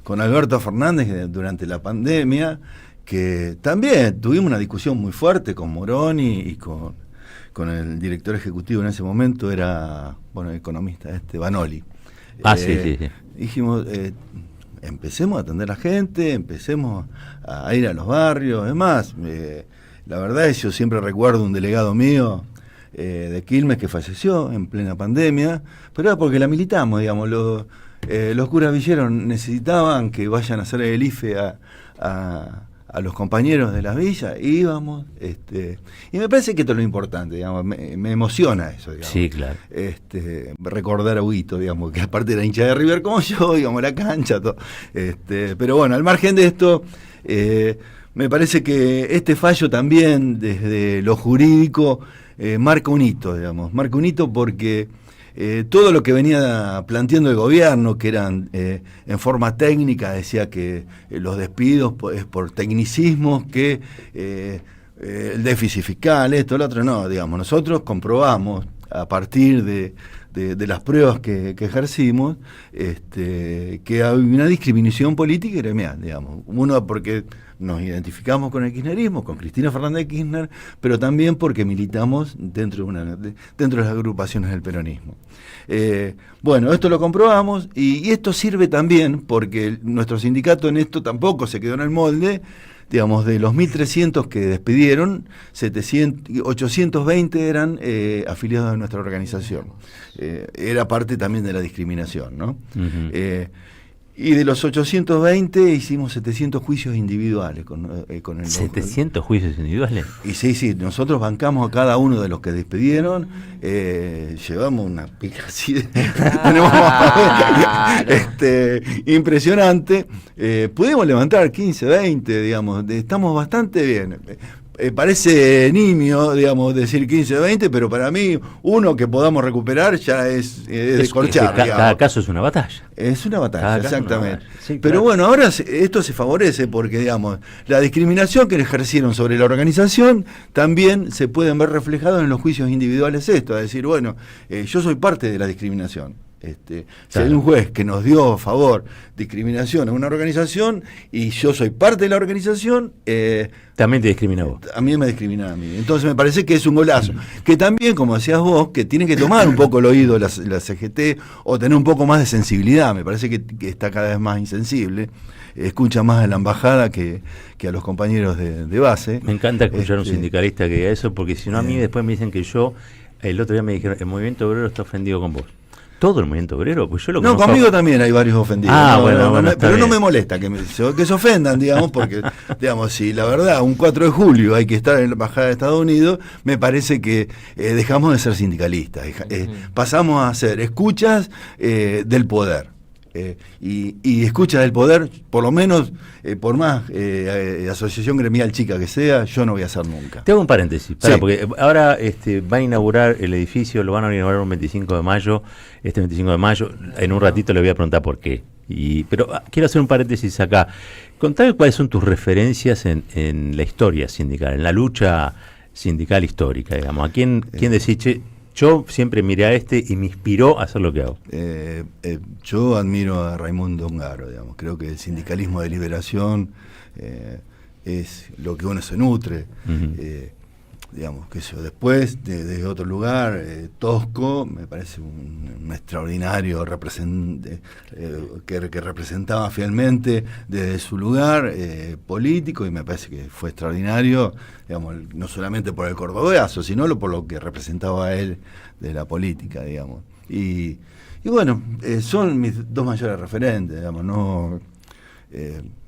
con Alberto Fernández durante la pandemia, que también tuvimos una discusión muy fuerte con Moroni y con el director ejecutivo en ese momento, era, economista, Vanoli. Sí. Dijimos, empecemos a atender a la gente, empecemos a ir a los barrios. Es más, la verdad es que yo siempre recuerdo un delegado mío de Quilmes que falleció en plena pandemia, pero era porque la militamos, digamos. Los curas villeros necesitaban que vayan a hacer el IFE a los compañeros de las villas, íbamos, y me parece que esto es lo importante, digamos, me emociona eso, digamos. Sí, claro. Recordar a Huito, digamos, que aparte era hincha de River como yo, digamos, la cancha, todo. Pero bueno, al margen de esto, me parece que este fallo también, desde lo jurídico, marca un hito, digamos, porque todo lo que venía planteando el gobierno, que eran en forma técnica, decía que los despidos es por tecnicismos, que el déficit fiscal, esto, lo otro, no, digamos, nosotros comprobamos a partir de las pruebas que ejercimos, que hay una discriminación política y gremial, digamos. Uno, porque nos identificamos con el kirchnerismo, con Cristina Fernández de Kirchner, pero también porque militamos dentro de las agrupaciones del peronismo. Esto lo comprobamos y esto sirve también porque nuestro sindicato en esto tampoco se quedó en el molde. Digamos, de los 1.300 que despidieron, 820 eran afiliados a nuestra organización. Era parte también de la discriminación, ¿no? Uh-huh. Y de los 820 hicimos 700 juicios individuales con el... ¿700 juicios individuales? Y sí, nosotros bancamos a cada uno de los que despidieron, llevamos una pila así de... impresionante. Pudimos levantar 15, 20, digamos, estamos bastante bien. Parece nimio, digamos, decir 15 o 20, pero para mí uno que podamos recuperar ya es descorchar. Cada caso es una batalla. Es una batalla, exactamente. Sí, pero claro. Bueno, ahora esto se favorece porque, digamos, la discriminación que ejercieron sobre la organización también se pueden ver reflejados en los juicios individuales esto, es decir, yo soy parte de la discriminación. Si hay un juez que nos dio a favor discriminación a una organización y yo soy parte de la organización, también te discrimina a vos. También me discrimina a mí. Entonces me parece que es un golazo. Que también, como decías vos, que tiene que tomar un poco el oído la CGT o tener un poco más de sensibilidad. Me parece que está cada vez más insensible. Escucha más a la embajada que a los compañeros de base. Me encanta escuchar a un sindicalista que diga eso, porque si no a mí después me dicen que el otro día me dijeron, el movimiento obrero está ofendido con vos. todo el movimiento obrero? Pues yo lo No, conozco. conmigo también hay varios ofendidos. Pero no me molesta que se ofendan, digamos, porque, digamos, si la verdad, un 4 de julio hay que estar en la Embajada de Estados Unidos, me parece que dejamos de ser sindicalistas, pasamos a ser escuchas del poder. Y escuchas del poder, por lo menos, por más asociación gremial chica que sea, yo no voy a hacer nunca. Te hago un paréntesis, Sí. porque ahora va a inaugurar el edificio, lo van a inaugurar un 25 de mayo, este 25 de mayo, en un ratito le voy a preguntar por qué. Pero quiero hacer un paréntesis acá. Contame cuáles son tus referencias en la historia sindical, en la lucha sindical histórica, digamos. ¿A quién decís, che, yo siempre miré a este y me inspiró a hacer lo que hago? Yo admiro a Raimundo Ongaro, digamos. Creo que el sindicalismo de liberación es lo que uno se nutre. Digamos, que eso. Después, desde otro lugar, Tosco, me parece un extraordinario que representaba fielmente desde su lugar político, y me parece que fue extraordinario, digamos, no solamente por el cordobazo, sino por lo que representaba él de la política, digamos. Y bueno, son mis dos mayores referentes, digamos, no...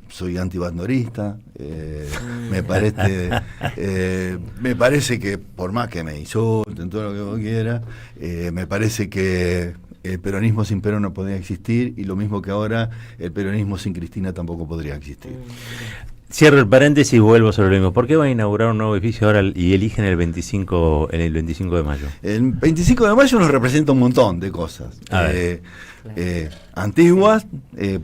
soy antibandorista, me parece que por más que me insulten, todo lo que vos quieras, me parece que el peronismo sin Perón no podría existir, y lo mismo que ahora el peronismo sin Cristina tampoco podría existir. Cierro el paréntesis y vuelvo sobre lo mismo. ¿Por qué van a inaugurar un nuevo edificio ahora y eligen el 25 de mayo? El 25 de mayo nos representa un montón de cosas. Antiguas,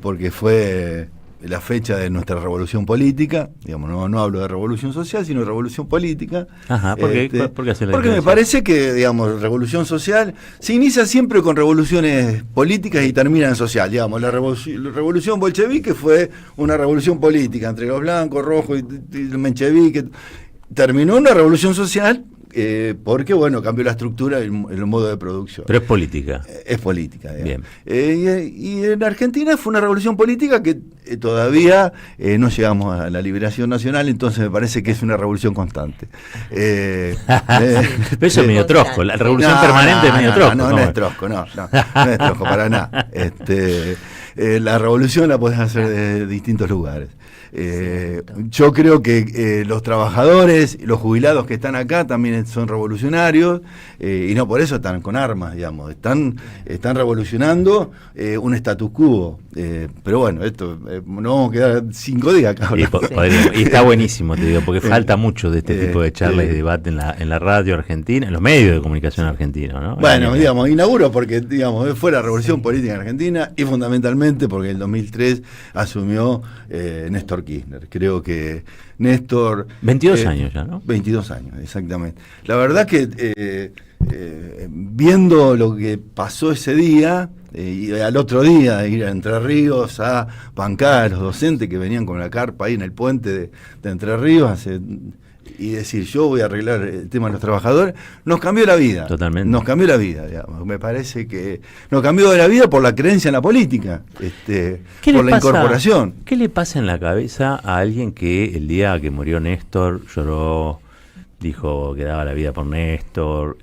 porque fue la fecha de nuestra revolución política, digamos, no hablo de revolución social, sino de revolución política. Ajá, ¿por qué hacer la porque diferencia? me parece que, digamos, revolución social se inicia siempre con revoluciones políticas y termina en social, digamos. La revolución bolchevique fue una revolución política entre los blancos, rojos y el menchevique. Terminó una revolución social porque, bueno, cambió la estructura y el modo de producción. Pero es política. Es política, digamos. Bien. Y en Argentina fue una revolución política que todavía no llegamos a la liberación nacional, entonces me parece que es una revolución constante. Pero eso es medio trosco, la revolución permanente es medio trosco. No es trosco, no es trosco para nada. La revolución la podés hacer de distintos lugares. Yo creo que los trabajadores, los jubilados que están acá también son revolucionarios, y no por eso están con armas, digamos, están revolucionando un status quo, pero bueno, esto no vamos a quedar 5 días acá. Y está buenísimo, te digo, porque falta mucho de este tipo de charla y debate en la radio argentina, en los medios de comunicación argentinos, ¿no? Bueno, digamos, inauguro porque, digamos, fue la revolución política en Argentina, y fundamentalmente porque en el 2003 asumió Néstor Kirchner. Creo que Néstor... 22 años ya, ¿no? 22 años, exactamente. La verdad que viendo lo que pasó ese día, y al otro día ir a Entre Ríos a bancar a los docentes que venían con la carpa ahí en el puente de Entre Ríos, y decir, yo voy a arreglar el tema de los trabajadores, nos cambió la vida. Totalmente. Nos cambió la vida, digamos. Me parece que nos cambió la vida por la creencia en la política, por la incorporación. ¿Qué le pasa en la cabeza a alguien que el día que murió Néstor lloró, dijo que daba la vida por Néstor,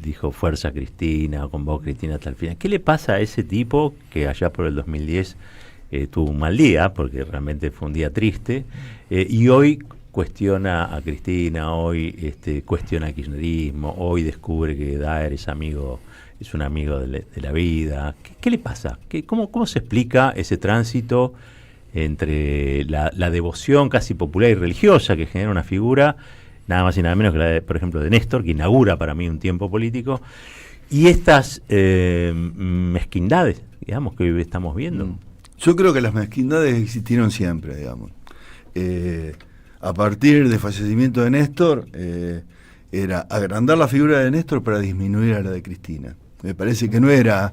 dijo fuerza Cristina, con vos Cristina hasta el final? ¿Qué le pasa a ese tipo que allá por el 2010 tuvo un mal día, porque realmente fue un día triste, y hoy cuestiona a Cristina, hoy cuestiona el kirchnerismo, hoy descubre que Daer es un amigo de la vida? ¿Qué le pasa? ¿Cómo se explica ese tránsito entre la devoción casi popular y religiosa que genera una figura, nada más y nada menos que la por ejemplo, de Néstor, que inaugura para mí un tiempo político, y estas mezquindades, digamos, que hoy estamos viendo? Yo creo que las mezquindades existieron siempre, digamos. A partir del fallecimiento de Néstor, era agrandar la figura de Néstor para disminuir a la de Cristina. Me parece que no era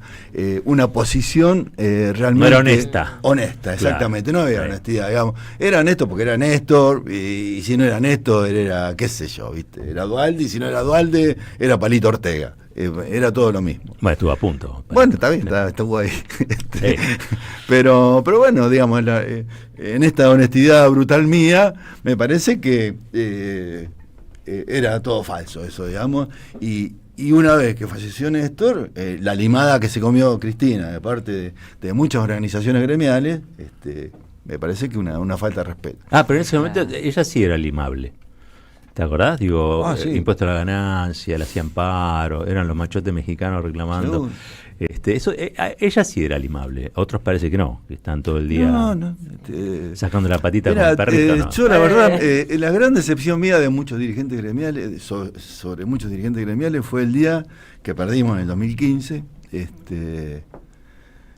una posición realmente... No era honesta. Honesta, exactamente. Claro. No había honestidad, digamos. Era Néstor porque era Néstor, y si no era Néstor, era, qué sé yo, ¿viste? Era Dualde, y si no era Dualde, era Palito Ortega. Era todo lo mismo. Bueno, estuvo a punto. Bueno, está bien, estuvo ahí. Pero bueno, digamos, en esta honestidad brutal mía, me parece que era todo falso eso, digamos, y Y una vez que falleció Néstor, la limada que se comió Cristina de parte de muchas organizaciones gremiales, me parece que una falta de respeto. Pero en ese momento ella sí era limable. ¿Te acordás? Digo, sí. Impuesto a la ganancia, le hacían paro, eran los machotes mexicanos reclamando. Ella sí era limable, a otros parece que no, que están todo el día sacando la patita con el perrito. ¿No? Yo la verdad, la gran decepción mía de muchos dirigentes gremiales, sobre muchos dirigentes gremiales, fue el día que perdimos en el 2015,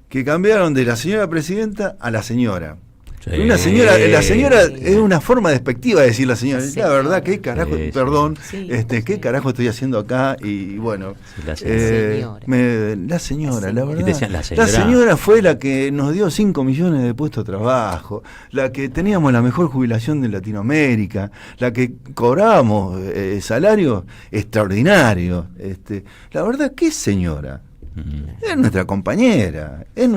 que cambiaron de la señora presidenta a la señora. Sí. La señora es una forma despectiva de decir la señora. La verdad, qué carajo, perdón, qué carajo estoy haciendo acá. Y bueno, la señora, la verdad. La señora fue la que nos dio 5 millones de puestos de trabajo, la que teníamos la mejor jubilación de Latinoamérica, la que cobrábamos salarios extraordinarios. La verdad, qué señora. Es nuestra compañera, y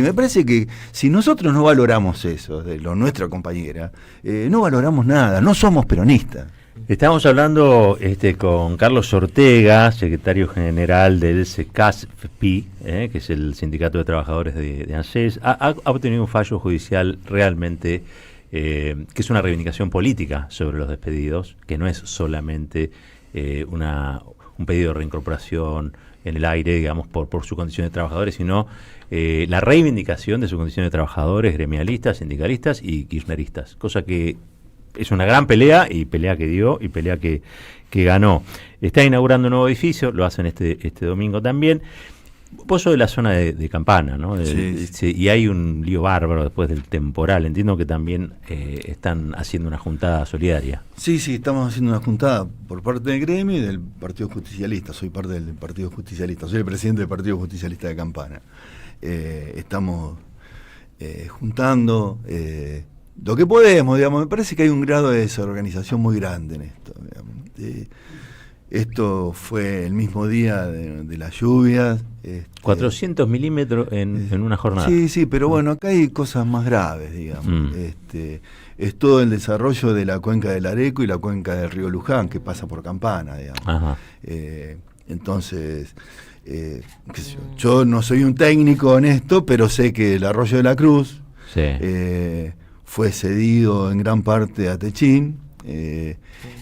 me parece que si nosotros no valoramos eso de nuestra compañera, no valoramos nada, no somos peronistas. Estamos hablando con Carlos Ortega, secretario general del SECASPI, que es el Sindicato de Trabajadores de ANSES. Ha obtenido un fallo judicial realmente que es una reivindicación política sobre los despedidos, que no es solamente un pedido de reincorporación en el aire, digamos, por su condición de trabajadores, sino la reivindicación de su condición de trabajadores, gremialistas, sindicalistas y kirchneristas, cosa que es una gran pelea, y pelea que dio, y pelea que ganó. Está inaugurando un nuevo edificio, lo hacen este domingo también. Vos sos de la zona de Campana, ¿no? Y hay un lío bárbaro después del temporal. Entiendo que también están haciendo una juntada solidaria. Sí, estamos haciendo una juntada por parte del gremio y del Partido Justicialista. Soy parte del Partido Justicialista, soy el presidente del Partido Justicialista de Campana. Estamos juntando lo que podemos, digamos. Me parece que hay un grado de desorganización muy grande en esto, digamos. Esto fue el mismo día de las lluvias. 400 milímetros en una jornada. Sí, pero bueno, acá hay cosas más graves, digamos. Es todo el desarrollo de la cuenca del Areco y la cuenca del río Luján, que pasa por Campana, digamos. Entonces, yo no soy un técnico en esto, pero sé que el arroyo de la Cruz fue cedido en gran parte a Techín.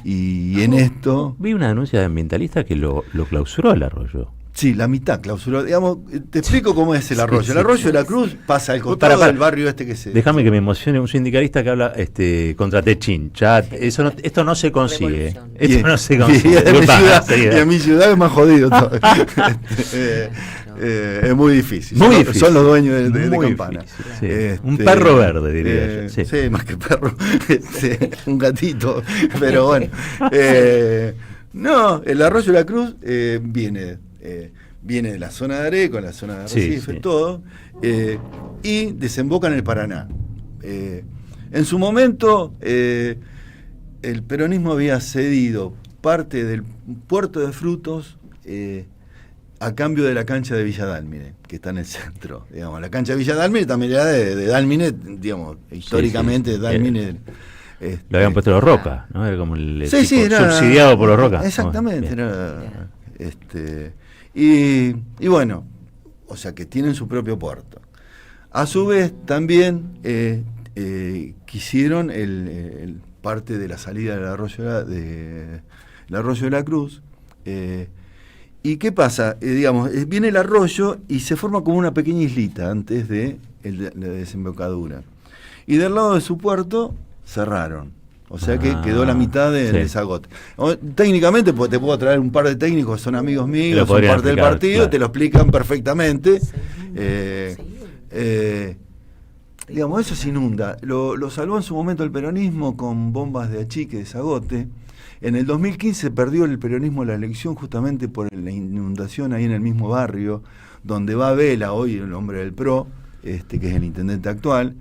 Y en esto vi una denuncia de ambientalista que lo clausuró el arroyo. Sí, la mitad clausuró. Digamos, te explico cómo es el arroyo. El arroyo de la Cruz pasa al costado del barrio que se... Déjame que me emocione un sindicalista que habla contra Techín. Esto no se consigue. Esto no se consigue. Y en mi ciudad es más jodido todo. Es muy difícil. Son los dueños de Campana. Un perro verde, diría yo. Sí, más que perro. Un gatito. Pero bueno. No, el arroyo de la Cruz viene de la zona de Areco, la zona de Recife, todo, y desemboca en el Paraná. En su momento, el peronismo había cedido parte del puerto de Frutos a cambio de la cancha de Villa Dálmine, que está en el centro. Digamos, la cancha de Villa Dálmine también era de Dálmine, digamos, históricamente Dálmine. Lo habían puesto los Roca, ¿no? Era como el subsidiado por los Roca. Exactamente, y bueno, o sea que tienen su propio puerto. A su vez también quisieron parte de la salida del arroyo de la Cruz. ¿Y qué pasa? Digamos, viene el arroyo y se forma como una pequeña islita antes de la desembocadura. Y del lado de su puerto cerraron. O sea que quedó la mitad del desagote. Técnicamente te puedo traer un par de técnicos, son amigos míos, son parte del partido, te lo explican perfectamente. Digamos, eso se inunda. Lo salvó en su momento el peronismo con bombas de achique, desagote. En el 2015 perdió el peronismo la elección justamente por la inundación ahí en el mismo barrio, donde va Vela, hoy el hombre del PRO, que es el intendente actual.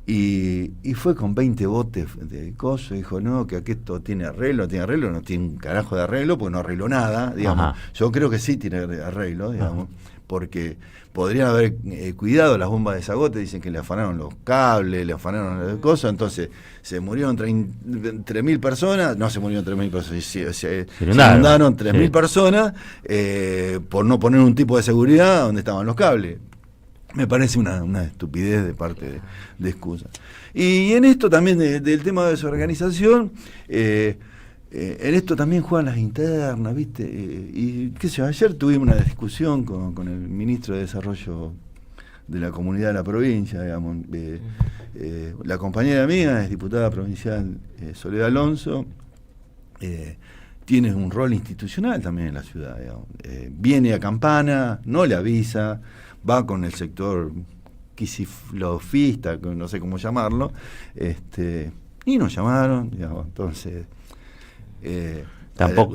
Y fue con 20 botes de coso, dijo, no, que aquí esto tiene arreglo, no tiene un carajo de arreglo, porque no arregló nada, digamos. Ajá. Yo creo que sí tiene arreglo, digamos, porque podrían haber cuidado las bombas de Zagote, dicen que le afanaron los cables, le afanaron las cosas, entonces se murieron 3.000 personas, no se murieron 3.000 personas, se inundaron 3.000 personas por no poner un tipo de seguridad donde estaban los cables. Me parece una estupidez de parte de excusa. Y en esto también del tema de desorganización, en esto también juegan las internas, ¿viste? Y qué sé yo, ayer tuvimos una discusión con el ministro de Desarrollo de la Comunidad de la Provincia, digamos. La compañera mía es diputada provincial, Soledad Alonso, tiene un rol institucional también en la ciudad, digamos. Viene a Campana, no le avisa, va con el sector quisiflofista, no sé cómo llamarlo, y nos llamaron, digamos, entonces...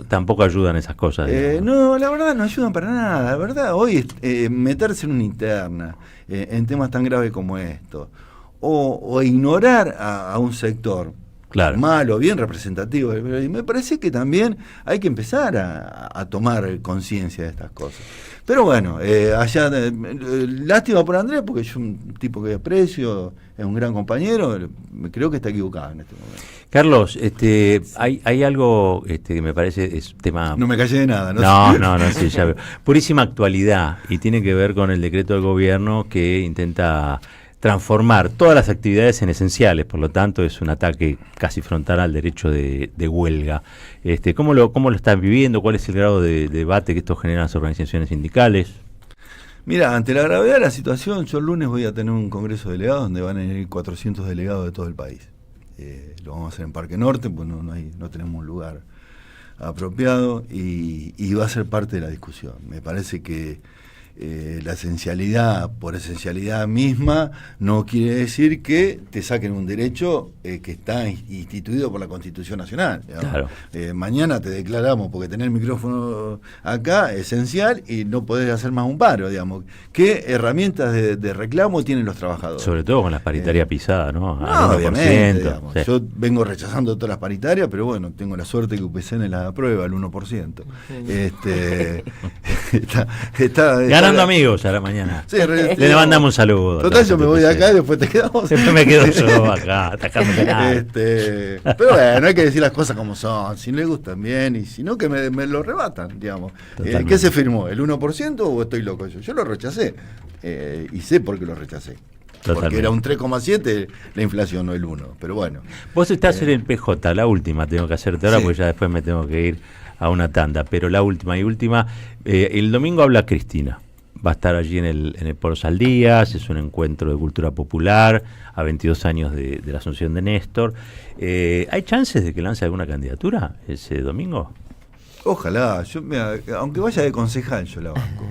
Tampoco ayudan esas cosas. No, la verdad no ayudan para nada. La verdad, hoy meterse en una interna en temas tan graves como esto, o ignorar a un sector, claro, malo, bien representativo, me parece que también hay que empezar a tomar conciencia de estas cosas. Pero bueno, allá, lástima por Andrés, porque es un tipo que aprecio, es un gran compañero, creo que está equivocado en este momento. Carlos, hay algo que me parece es tema... No me callé de nada, ¿no? No, sí, ya veo. Purísima actualidad, y tiene que ver con el decreto del gobierno que intenta transformar todas las actividades en esenciales, por lo tanto es un ataque casi frontal al derecho de huelga. ¿Cómo lo están viviendo? ¿Cuál es el grado de debate que esto genera en las organizaciones sindicales? Mira, ante la gravedad de la situación, yo el lunes voy a tener un congreso de delegados donde van a ir 400 delegados de todo el país. Lo vamos a hacer en Parque Norte, pues no tenemos un lugar apropiado y va a ser parte de la discusión. Me parece que la esencialidad por esencialidad misma no quiere decir que te saquen un derecho que está instituido por la Constitución Nacional. Claro. Mañana te declaramos, porque tener el micrófono acá es esencial y no podés hacer más un paro, digamos. ¿Qué herramientas de reclamo tienen los trabajadores? Sobre todo con las paritarias pisadas, ¿no? No, obviamente, digamos. Sí. Yo vengo rechazando todas las paritarias, pero bueno, tengo la suerte que UPCN las aprueba al 1%. Ganando amigos a la mañana. Sí, le mandamos un saludo. Total, yo me voy de acá y después te quedamos. Siempre me quedo yo acá, atacando canal. Pero bueno, hay que decir las cosas como son. Si no les gustan bien, y si no, que me lo rebatan, digamos. ¿Qué se firmó? ¿El 1% o estoy loco yo? Yo lo rechacé. Y sé por qué lo rechacé. Totalmente. Porque era un 3,7 la inflación, no el 1. Pero bueno. Vos estás en el PJ, la última tengo que hacerte ahora, sí, porque ya después me tengo que ir a una tanda. Pero la última, el domingo habla Cristina. Va a estar allí en el Polo Saldías, es un encuentro de cultura popular a 22 años de la asunción de Néstor. ¿Hay chances de que lance alguna candidatura ese domingo? Ojalá, aunque vaya de concejal yo la banco,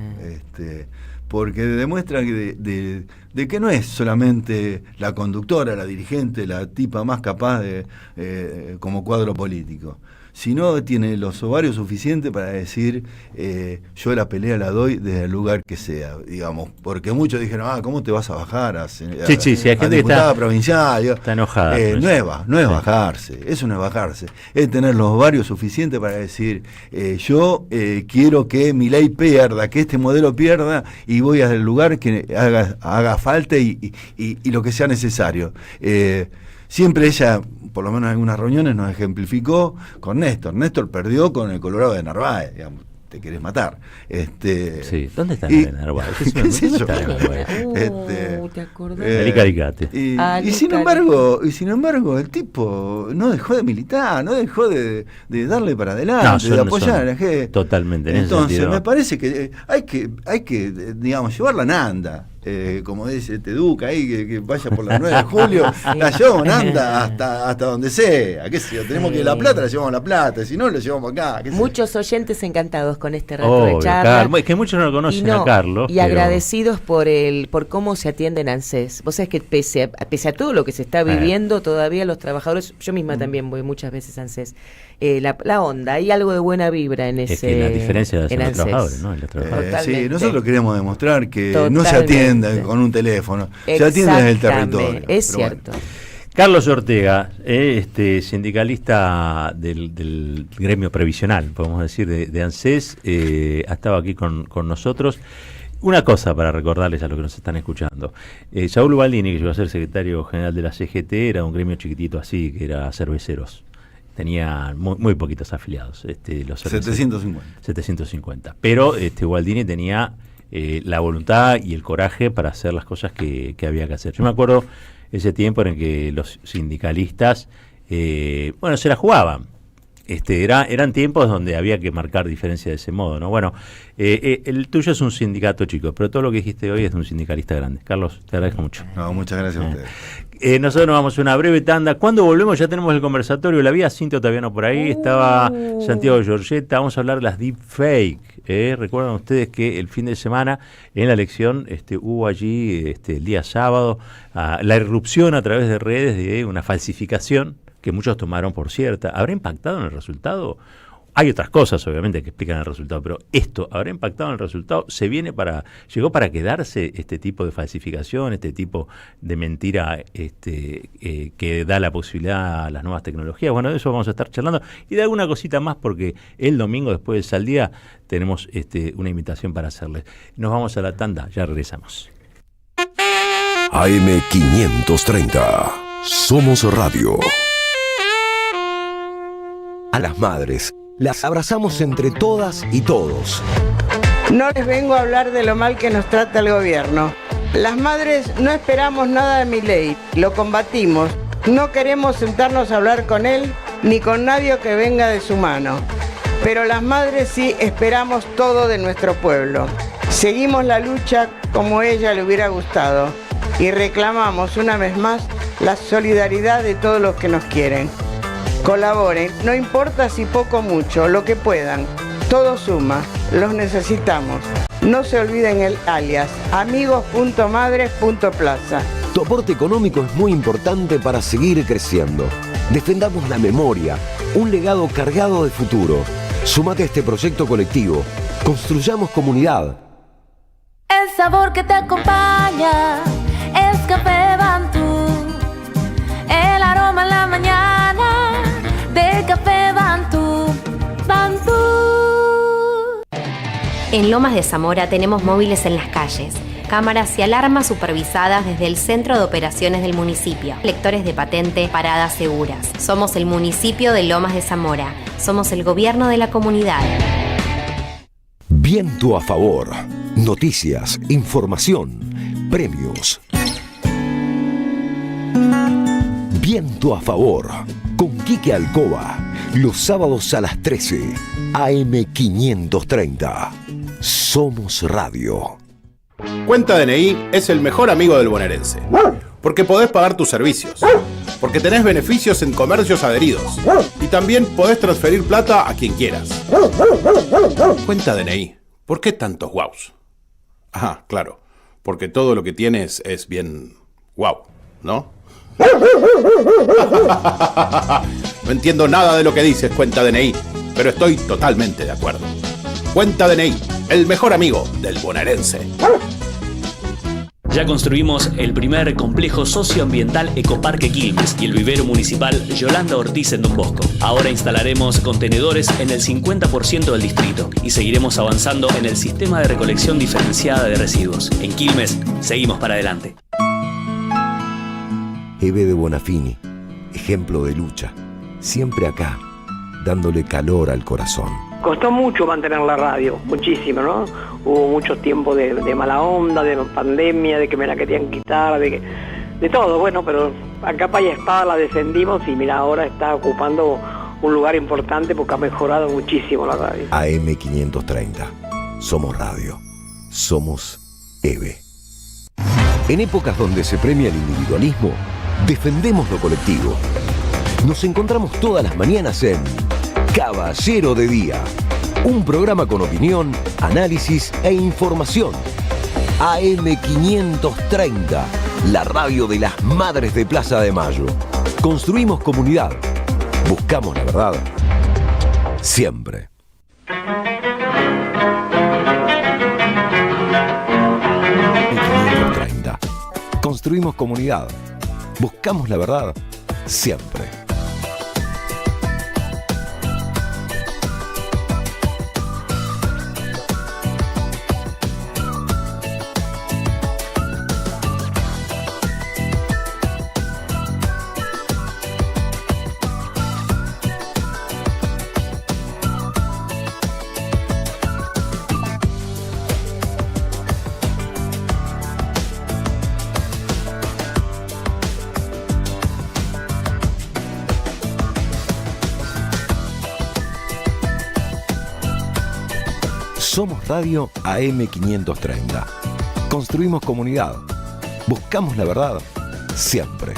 porque demuestra que de que no es solamente la conductora, la dirigente, la tipa más capaz como cuadro político, sino tiene los ovarios suficientes para decir yo la pelea la doy desde el lugar que sea, digamos, porque muchos dijeron, ¿cómo te vas a bajar a hay gente diputada provincial? Está enojada. No es bajarse, eso no es bajarse, es tener los ovarios suficientes para decir yo quiero que mi ley pierda, que este modelo pierda, y voy al lugar que haga falta y lo que sea necesario. Siempre ella, por lo menos en algunas reuniones, nos ejemplificó con Néstor. Néstor perdió con el Colorado de Narváez, digamos. Te querés matar. Sí, ¿dónde está el Narváez? ¿Qué es eso? ¿Te acordás? Y sin embargo, el tipo no dejó de militar, no dejó de darle para adelante, de apoyar a la gente. Totalmente. Entonces, me parece que hay que digamos, llevar la Nanda. Como dice Teduca ahí, que vaya por la 9 de julio, la llevamos Nanda hasta donde sea, qué sé yo, tenemos que ir a La Plata, la llevamos a La Plata, si no, la llevamos acá. Muchos oyentes encantados con este rato de charla. Es que muchos no lo conocen a Carlos. Y agradecidos por cómo se atiende en ANSES. Vos sabés que pese a todo lo que se está viviendo, todavía los trabajadores, yo misma también voy muchas veces a ANSES, la onda, hay algo de buena vibra en ese. Es que la diferencia de los ANSES. trabajadores, ¿no? Los trabajadores. Sí, nosotros queremos demostrar que no se Totalmente. atienda con un teléfono, se atiende desde el territorio. Es Pero cierto. bueno. Carlos Ortega, sindicalista del gremio previsional, podemos decir, de ANSES, ha estado aquí con nosotros. Una cosa para recordarles a los que nos están escuchando. Saúl Baldini, que llegó a ser secretario general de la CGT, era un gremio chiquitito así, que era cerveceros. Tenía muy poquitos afiliados. Los 750. Pero Baldini tenía la voluntad y el coraje para hacer las cosas que había que hacer. Yo me acuerdo ese tiempo en el que los sindicalistas, se la jugaban. Eran tiempos donde había que marcar diferencia de ese modo, ¿no? Bueno, el tuyo es un sindicato chico, pero todo lo que dijiste hoy es de un sindicalista grande. Carlos, te agradezco mucho. No, muchas gracias a ustedes. Nosotros nos vamos a una breve tanda. Cuando volvemos ya tenemos el conversatorio. La vía Cintia Otaviano por ahí, estaba Santiago Giorgetta. Vamos a hablar de las deepfake. Recuerdan ustedes que el fin de semana en la elección hubo allí el día sábado la irrupción a través de redes de una falsificación que muchos tomaron por cierta. ¿Habrá impactado en el resultado? Hay otras cosas, obviamente, que explican el resultado, pero esto habrá impactado en el resultado. Llegó para quedarse este tipo de falsificación, este tipo de mentira que da la posibilidad a las nuevas tecnologías. Bueno, de eso vamos a estar charlando y de alguna cosita más, porque el domingo después del Saldía tenemos una invitación para hacerles. Nos vamos a la tanda, ya regresamos. AM530. Somos Radio. A las madres las abrazamos entre todas y todos. No les vengo a hablar de lo mal que nos trata el gobierno. Las madres no esperamos nada de Milei, lo combatimos. No queremos sentarnos a hablar con él ni con nadie que venga de su mano. Pero las madres sí esperamos todo de nuestro pueblo. Seguimos la lucha como ella le hubiera gustado y reclamamos una vez más la solidaridad de todos los que nos quieren. Colaboren, no importa si poco o mucho, lo que puedan. Todo suma, los necesitamos. No se olviden el alias, amigos.madres.plaza. Tu aporte económico es muy importante para seguir creciendo. Defendamos la memoria, un legado cargado de futuro. Súmate a este proyecto colectivo. Construyamos comunidad. El sabor que te acompaña es Café Bantú. El aroma en la mañana de Café Bantú. Bantú. En Lomas de Zamora tenemos móviles en las calles, cámaras y alarmas supervisadas desde el Centro de Operaciones del municipio, lectores de patente, paradas seguras. Somos el municipio de Lomas de Zamora. Somos el gobierno de la comunidad. Viento a favor. Noticias, información, premios. Viento a favor. Con Quique Alcoba. Los sábados a las 13. AM530. Somos Radio. Cuenta DNI es el mejor amigo del bonaerense. Porque podés pagar tus servicios. Porque tenés beneficios en comercios adheridos. Y también podés transferir plata a quien quieras. Cuenta DNI. ¿Por qué tantos guaus? Ajá, claro. Porque todo lo que tienes es bien guau, ¿no? No entiendo nada de lo que dices, Cuenta DNI, pero estoy totalmente de acuerdo. Cuenta DNI, el mejor amigo del bonaerense. Ya construimos el primer complejo socioambiental Ecoparque Quilmes y el vivero municipal Yolanda Ortiz en Don Bosco. Ahora instalaremos contenedores en el 50% del distrito y seguiremos avanzando en el sistema de recolección diferenciada de residuos. En Quilmes, seguimos para adelante. Eve de Bonafini, ejemplo de lucha, siempre acá, dándole calor al corazón. Costó mucho mantener la radio, muchísimo, ¿no? Hubo muchos tiempos de mala onda, de pandemia, de que me la querían quitar, de todo, bueno, pero a capa y espada la defendimos y mira, ahora está ocupando un lugar importante porque ha mejorado muchísimo la radio. AM530, somos radio, somos EVE. En épocas donde se premia el individualismo, defendemos lo colectivo. Nos encontramos todas las mañanas en Caballero de Día, un programa con opinión, análisis e información. AM530, la radio de las madres de Plaza de Mayo. Construimos comunidad, buscamos la verdad siempre. AM530. Construimos comunidad. Buscamos la verdad siempre. Somos Radio AM530. Construimos comunidad. Buscamos la verdad siempre.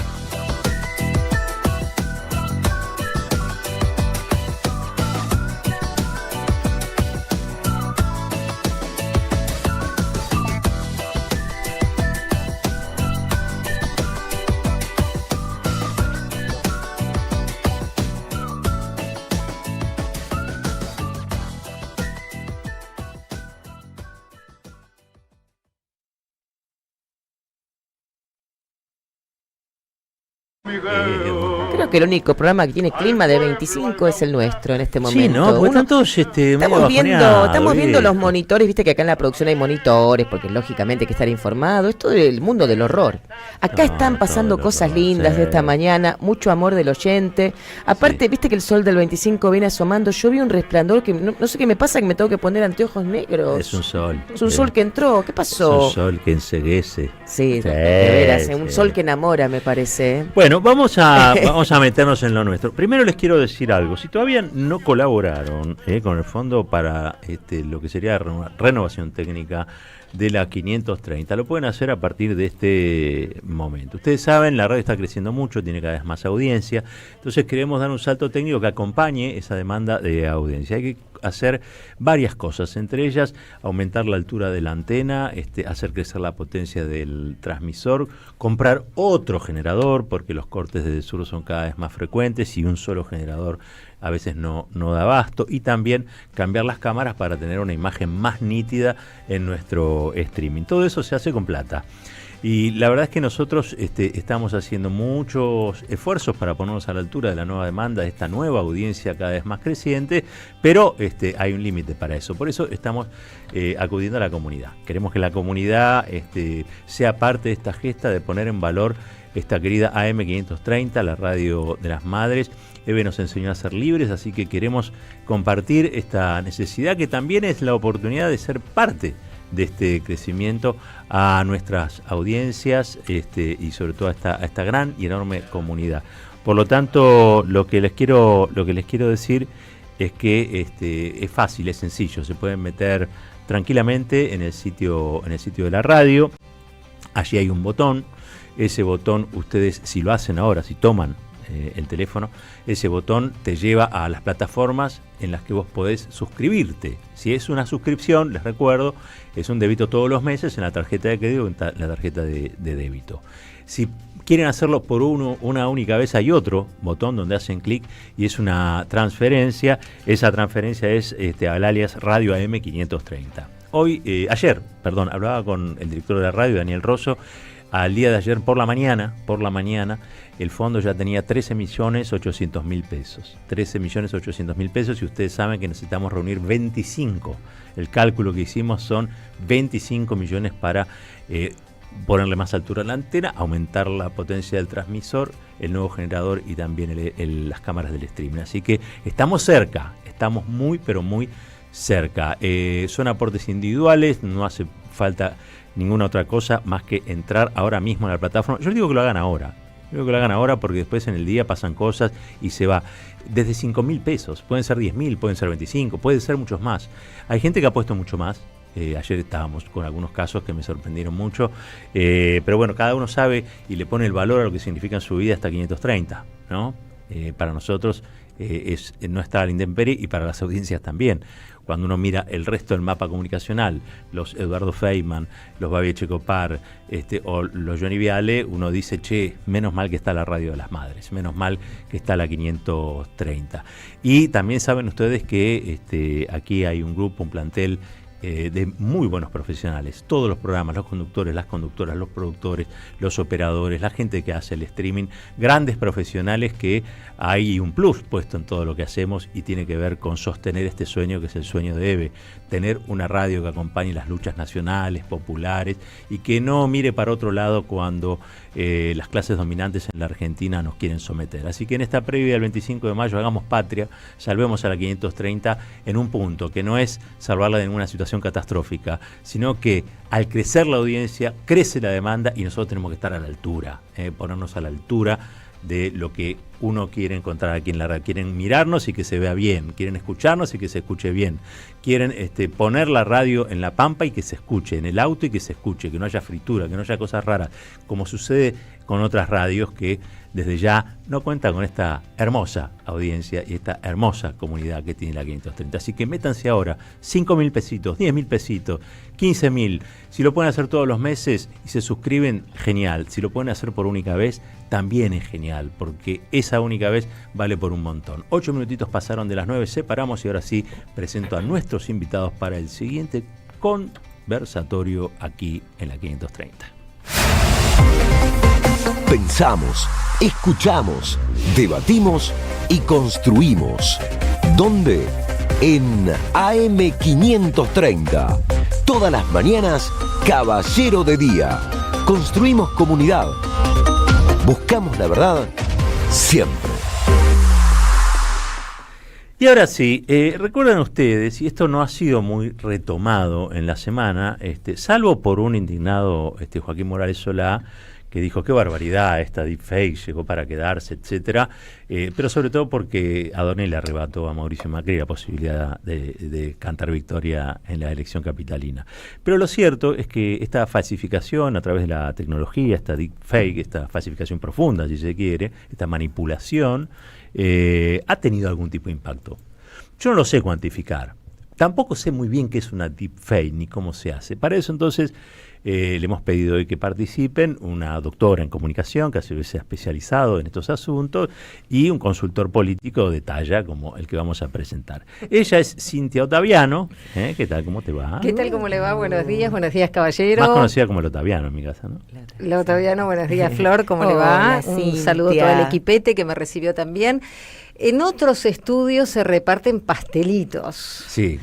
Creo que el único programa que tiene clima de 25 es el nuestro en este momento. Sí, ¿no? Porque están todos estamos viendo los monitores, viste que acá en la producción hay monitores, porque lógicamente hay que estar informado. Esto del mundo del horror. Acá están pasando cosas lindas de esta mañana, mucho amor del oyente. Aparte, viste que el sol del 25 viene asomando. Yo vi un resplandor que no sé qué me pasa, que me tengo que poner anteojos negros. Es un sol. Es un sol que entró. ¿Qué pasó? Es un sol que enceguece. Sí, de veras, un sol que enamora, me parece. Bueno, vamos a meternos en lo nuestro. Primero les quiero decir algo. Si todavía no colaboraron con el fondo para lo que sería renovación técnica de la 530, lo pueden hacer a partir de este momento. Ustedes saben, la radio está creciendo mucho, tiene cada vez más audiencia, entonces queremos dar un salto técnico que acompañe esa demanda de audiencia. Hay que hacer varias cosas, entre ellas aumentar la altura de la antena, hacer crecer la potencia del transmisor, comprar otro generador, porque los cortes desde el sur son cada vez más frecuentes y un solo generador a veces no da abasto, y también cambiar las cámaras para tener una imagen más nítida en nuestro streaming. Todo eso se hace con plata. Y la verdad es que nosotros estamos haciendo muchos esfuerzos para ponernos a la altura de la nueva demanda, de esta nueva audiencia cada vez más creciente, pero hay un límite para eso. Por eso estamos acudiendo a la comunidad. Queremos que la comunidad sea parte de esta gesta de poner en valor esta querida AM530, la radio de las madres. Eve nos enseñó a ser libres, así que queremos compartir esta necesidad, que también es la oportunidad de ser parte de este crecimiento a nuestras audiencias y sobre todo a esta gran y enorme comunidad. Por lo tanto, lo que les quiero decir es que es fácil, es sencillo, se pueden meter tranquilamente en el sitio de la radio. Allí hay un botón. Ese botón, ustedes, si lo hacen ahora, si toman el teléfono, ese botón te lleva a las plataformas en las que vos podés suscribirte. Si es una suscripción, les recuerdo, es un débito todos los meses en la tarjeta de crédito o en la tarjeta de débito. Si quieren hacerlo por una única vez, hay otro botón donde hacen clic y es una transferencia. Esa transferencia es al alias Radio AM530. Ayer, hablaba con el director de la radio, Daniel Rosso. Al día de ayer por la mañana, el fondo ya tenía 13.800.000 pesos. 13.800.000 pesos, y ustedes saben que necesitamos reunir 25. El cálculo que hicimos son 25 millones para ponerle más altura a la antena, aumentar la potencia del transmisor, el nuevo generador y también las cámaras del streaming. Así que estamos cerca, estamos muy, pero muy cerca. Son aportes individuales, no hace falta ninguna otra cosa más que entrar ahora mismo en la plataforma. Yo les digo que lo hagan ahora. Porque después en el día pasan cosas y se va. Desde 5.000 pesos, pueden ser 10.000, pueden ser 25, pueden ser muchos más. Hay gente que ha puesto mucho más. Ayer estábamos con algunos casos que me sorprendieron mucho. Pero bueno, cada uno sabe y le pone el valor a lo que significa en su vida esta 530, ¿no? Para nosotros no está a la intemperie, y para las audiencias también. Cuando uno mira el resto del mapa comunicacional, los Eduardo Feynman, los Babi Echecopar, o los Johnny Viale, uno dice, che, menos mal que está la radio de las madres, menos mal que está la 530. Y también saben ustedes que aquí hay un grupo, un plantel de muy buenos profesionales. Todos los programas, los conductores, las conductoras, los productores, los operadores, la gente que hace el streaming, grandes profesionales, que hay un plus puesto en todo lo que hacemos y tiene que ver con sostener este sueño, que es el sueño de Eve, tener una radio que acompañe las luchas nacionales, populares, y que no mire para otro lado cuando las clases dominantes en la Argentina nos quieren someter. Así que en esta previa del 25 de mayo hagamos patria, salvemos a la 530 en un punto, que no es salvarla de ninguna situación catastrófica, sino que al crecer la audiencia, crece la demanda y nosotros tenemos que estar a la altura, ponernos a la altura de lo que uno quiere encontrar aquí en la radio. Quieren mirarnos y que se vea bien, quieren escucharnos y que se escuche bien, quieren poner la radio en la pampa y que se escuche, en el auto y que se escuche, que no haya fritura, que no haya cosas raras, como sucede con otras radios que desde ya no cuentan con esta hermosa audiencia y esta hermosa comunidad que tiene la 530. Así que métanse ahora, 5.000 pesitos, 10.000 pesitos, 15.000. Si lo pueden hacer todos los meses y se suscriben, genial. Si lo pueden hacer por única vez, también es genial, porque esa única vez vale por un montón. 8 minutitos pasaron de las 9, separamos y ahora sí presento a nuestros invitados para el siguiente conversatorio aquí en la 530. Pensamos, escuchamos, debatimos y construimos. ¿Dónde? En AM530. Todas las mañanas, Caballero de Día. Construimos comunidad. Buscamos la verdad siempre. Y ahora sí, recuerdan ustedes, y esto no ha sido muy retomado en la semana, salvo por un indignado Joaquín Morales Solá, que dijo qué barbaridad, esta deepfake llegó para quedarse, etcétera, pero sobre todo porque Adorni le arrebató a Mauricio Macri la posibilidad de cantar victoria en la elección capitalina. Pero lo cierto es que esta falsificación a través de la tecnología, esta deepfake, esta falsificación profunda, si se quiere, esta manipulación, ha tenido algún tipo de impacto. Yo no lo sé cuantificar. Tampoco sé muy bien qué es una deepfake ni cómo se hace. Para eso entonces le hemos pedido hoy que participen una doctora en comunicación que se ha especializado en estos asuntos y un consultor político de talla como el que vamos a presentar. Ella es Cintia Ottaviano. ¿Qué tal? ¿Cómo te va? ¿Qué tal? ¿Cómo le va? Buenos días, caballero. Más conocida como el Ottaviano en mi casa, ¿no? La Ottaviano, buenos días, Flor, ¿cómo le va? Un saludo a todo el equipete que me recibió también. En otros estudios se reparten pastelitos. Sí.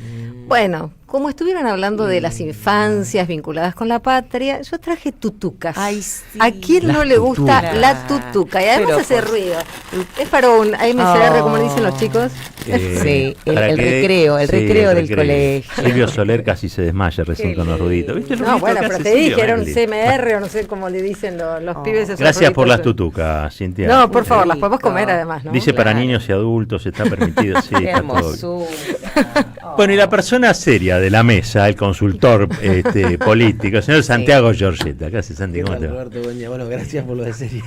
Bueno, como estuvieron hablando de las infancias vinculadas con la patria, yo traje tutucas. Ay, sí. ¿A quién no le gusta la tutuca? Y además hace ruido. Es para un AMCR, como le dicen los chicos. Sí, el recreo del colegio. Silvio Soler casi se desmaya recién con los ruiditos. ¿Viste? No, bueno, pero te dije, era un CMR o no sé cómo le dicen los pibes. Gracias por las tutucas, Cintia. No, por favor, las podemos comer además, ¿no? Dice para niños y adultos, está permitido. Sí, está todo. Bueno, y la persona seria de la mesa, el consultor político, el señor Santiago Giorgetta. ¿Qué hace, Santi? ¿Cómo te va? Roberto, buen día. Bueno, gracias por lo de serio.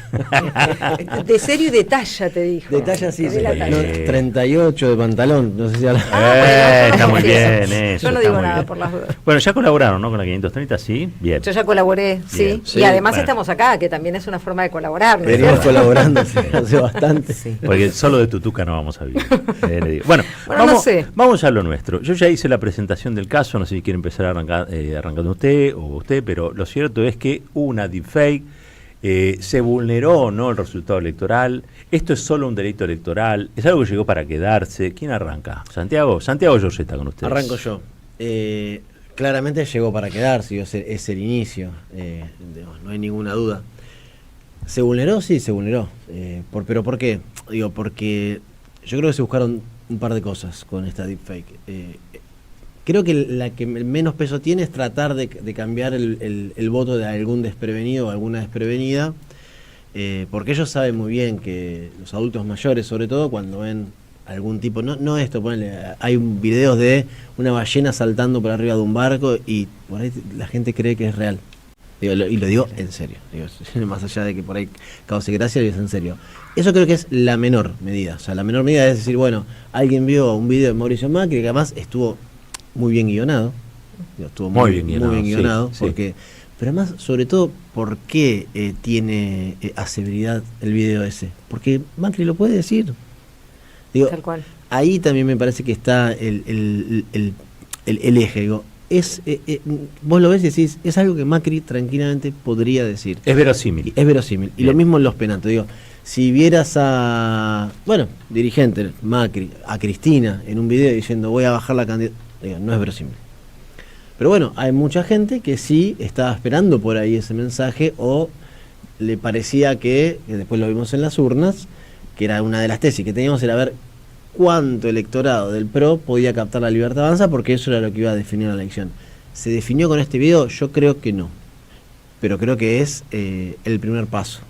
De serio y de talla, te dijo. De talla sí, sí. 38 de pantalón, no sé si ahora... está muy bien eso. Yo no digo nada por las dudas. Bueno, ya colaboraron, ¿no? Con la 530, sí, bien. Yo ya colaboré, sí. Y además estamos acá, que también es una forma de colaborar. Venimos colaborando hace bastante. Sí. Porque solo de tutuca no vamos a vivir. Bueno, bueno, vamos a lo nuestro. Yo ya hice la presentación del caso, no sé si quiere empezar arrancando usted o usted, pero lo cierto es que hubo una deepfake, se vulneró o no el resultado electoral. Esto es solo un delito electoral, es algo que llegó para quedarse. ¿Quién arranca? Santiago Giorgetta con ustedes. Arranco yo. Claramente llegó para quedarse, es el inicio, no hay ninguna duda. ¿Se vulneró? Sí, se vulneró. ¿Pero por qué? Digo, porque yo creo que se buscaron un par de cosas con esta deepfake. Creo que la que menos peso tiene es tratar de cambiar el voto de algún desprevenido o alguna desprevenida, porque ellos saben muy bien que los adultos mayores, sobre todo, cuando ven algún tipo, no esto, ponele, hay videos de una ballena saltando por arriba de un barco y por ahí la gente cree que es real. y lo digo en serio, más allá de que por ahí cause gracia, lo digo en serio. Eso creo que es la menor medida. O sea, la menor medida es decir, bueno, alguien vio un video de Mauricio Macri que además estuvo muy bien guionado. Estuvo muy bien guionado, sí, porque, pero además, sobre todo, ¿por qué tiene aseveridad el video ese? Porque Macri lo puede decir. Digo, tal cual. Ahí también me parece que está el eje. Digo, vos lo ves y decís, es algo que Macri tranquilamente podría decir. Es verosímil. Es verosímil. Y lo mismo en los penantes. Digo, si vieras a, dirigente, Macri, a Cristina en un video diciendo voy a bajar la candidatura, no es verosímil. Pero bueno, hay mucha gente que sí estaba esperando por ahí ese mensaje o le parecía que después lo vimos en las urnas, que era una de las tesis que teníamos, era ver cuánto electorado del PRO podía captar la Libertad Avanza, porque eso era lo que iba a definir la elección. ¿Se definió con este video? Yo creo que no. Pero creo que es el primer paso.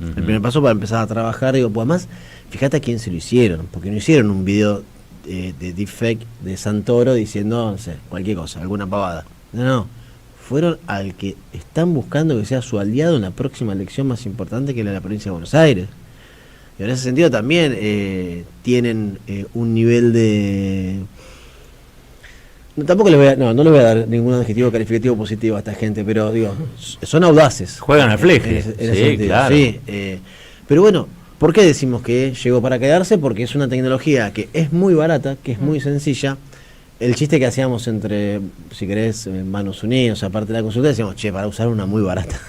El primer paso para empezar a trabajar. Digo, pues además, fíjate a quién se lo hicieron, porque no hicieron un video de deepfake de Santoro diciendo, no sé, cualquier cosa, alguna pavada. No. Fueron al que están buscando que sea su aliado en la próxima elección más importante, que es la de la provincia de Buenos Aires. Y en ese sentido también tienen un nivel de... No, tampoco les voy a, no les voy a dar ningún adjetivo calificativo positivo a esta gente, pero digo, son audaces. Juegan al fleje. Sí, claro. Sí, pero bueno, ¿por qué decimos que llegó para quedarse? Porque es una tecnología que es muy barata, que es muy sencilla. El chiste que hacíamos entre, si querés, Manos Unidas, aparte de la consulta, decíamos, para usar una muy barata.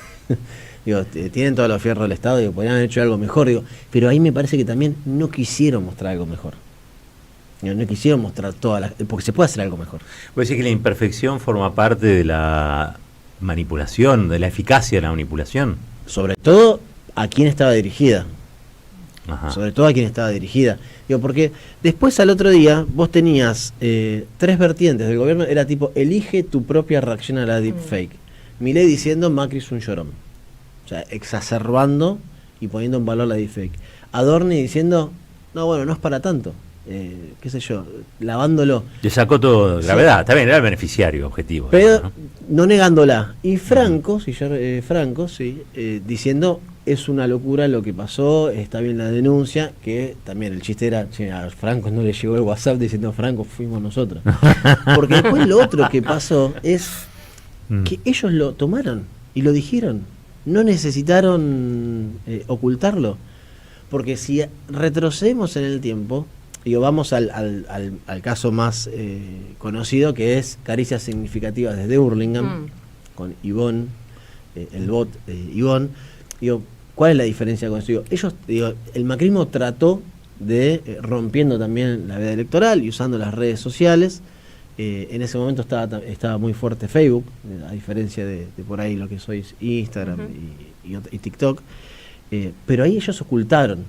Digo, tienen todos los fierros del Estado, digo, podrían haber hecho algo mejor, digo, pero ahí me parece que también no quisieron mostrar algo mejor. No quisieron mostrar porque se puede hacer algo mejor. Voy a decir que la imperfección forma parte de la manipulación, de la eficacia de la manipulación. Sobre todo a quién estaba dirigida. Ajá. Sobre todo a quién estaba dirigida. Digo, porque después al otro día vos tenías 3 vertientes del gobierno, era tipo, elige tu propia reacción a la deepfake. Milei diciendo Macri es un llorón. O sea, exacerbando y poniendo en valor la deepfake. Adorni diciendo, no, bueno, no es para tanto. Qué sé yo, lavándolo. Le sacó todo de gravedad, está bien, era el beneficiario objetivo. Pero no negándola. Y Franco, diciendo, es una locura lo que pasó, está bien la denuncia, que también el chiste era, a Franco no le llegó el WhatsApp diciendo, Franco, fuimos nosotros. Porque después lo otro que pasó es que ellos lo tomaron y lo dijeron. No necesitaron ocultarlo. Porque si retrocedemos en el tiempo, vamos al caso más conocido, que es Caricias Significativas desde Hurlingham, con Ivonne, el bot de Ivonne. ¿Cuál es la diferencia con eso? Ellos, el macrismo trató de, rompiendo también la veda electoral y usando las redes sociales. En ese momento estaba muy fuerte Facebook, a diferencia de por ahí lo que sois Instagram y TikTok. Pero ahí ellos ocultaron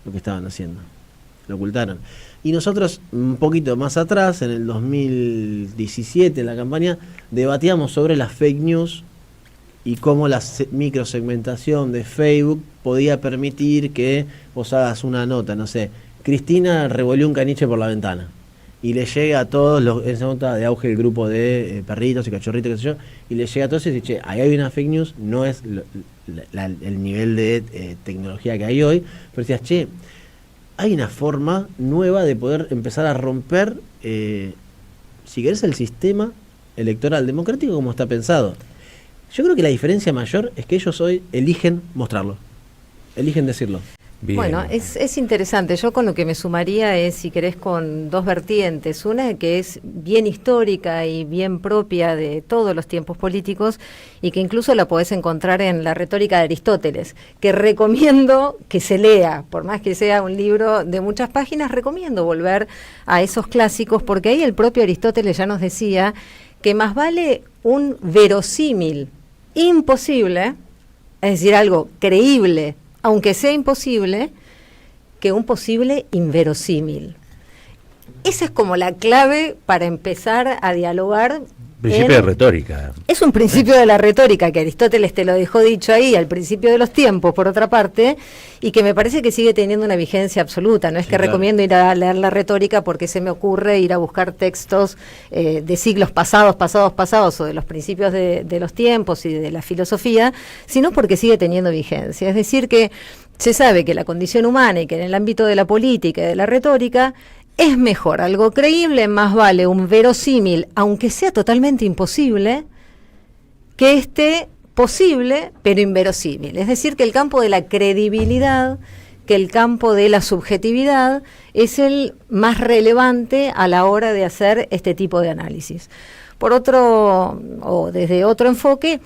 lo que estaban haciendo. Lo ocultaron. Y nosotros, un poquito más atrás, en el 2017, en la campaña, debatíamos sobre las fake news y cómo la microsegmentación de Facebook podía permitir que vos hagas una nota, no sé, Cristina revolvió un caniche por la ventana. Y le llega a todos, en ese momento de auge el grupo de perritos y cachorritos, qué sé yo, y le llega a todos y dice, ahí hay una fake news, no es el nivel de tecnología que hay hoy, pero decías, hay una forma nueva de poder empezar a romper, si querés, el sistema electoral democrático como está pensado. Yo creo que la diferencia mayor es que ellos hoy eligen mostrarlo, eligen decirlo. Bien. Bueno, es interesante. Yo con lo que me sumaría es, si querés, con 2 vertientes. Una que es bien histórica y bien propia de todos los tiempos políticos y que incluso la podés encontrar en la retórica de Aristóteles, que recomiendo que se lea, por más que sea un libro de muchas páginas, recomiendo volver a esos clásicos, porque ahí el propio Aristóteles ya nos decía que más vale un verosímil imposible, es decir, algo creíble, aunque sea imposible, que un posible inverosímil. esa es como la clave para empezar a dialogar. Principio de retórica. Es un principio de la retórica que Aristóteles te lo dejó dicho ahí al principio de los tiempos, por otra parte, y que me parece que sigue teniendo una vigencia absoluta. No es que recomiendo ir a leer la retórica porque se me ocurre ir a buscar textos de siglos pasados, o de los principios de los tiempos y de la filosofía, sino porque sigue teniendo vigencia. Es decir, que se sabe que la condición humana y que en el ámbito de la política y de la retórica es mejor algo creíble, más vale un verosímil, aunque sea totalmente imposible, que esté posible, pero inverosímil. Es decir, que el campo de la credibilidad, que el campo de la subjetividad es el más relevante a la hora de hacer este tipo de análisis. Por otro, o desde otro enfoque,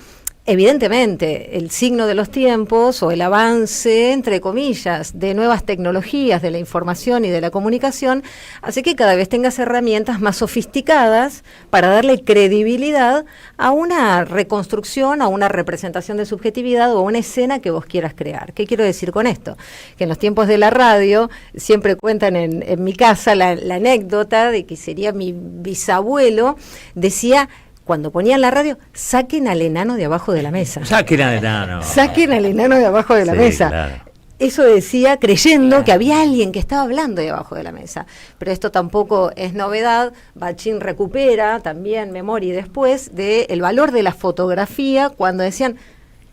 evidentemente, el signo de los tiempos o el avance, entre comillas, de nuevas tecnologías, de la información y de la comunicación, hace que cada vez tengas herramientas más sofisticadas para darle credibilidad a una reconstrucción, a una representación de subjetividad o a una escena que vos quieras crear. ¿Qué quiero decir con esto? Que en los tiempos de la radio siempre cuentan en mi casa la anécdota de que sería mi bisabuelo, decía, cuando ponían la radio, saquen al enano de abajo de la mesa. Saquen al enano. Saquen al enano de abajo de la mesa. Claro. Eso decía creyendo que había alguien que estaba hablando de abajo de la mesa. Pero esto tampoco es novedad. Bachin recupera también memoria después del valor de la fotografía cuando decían,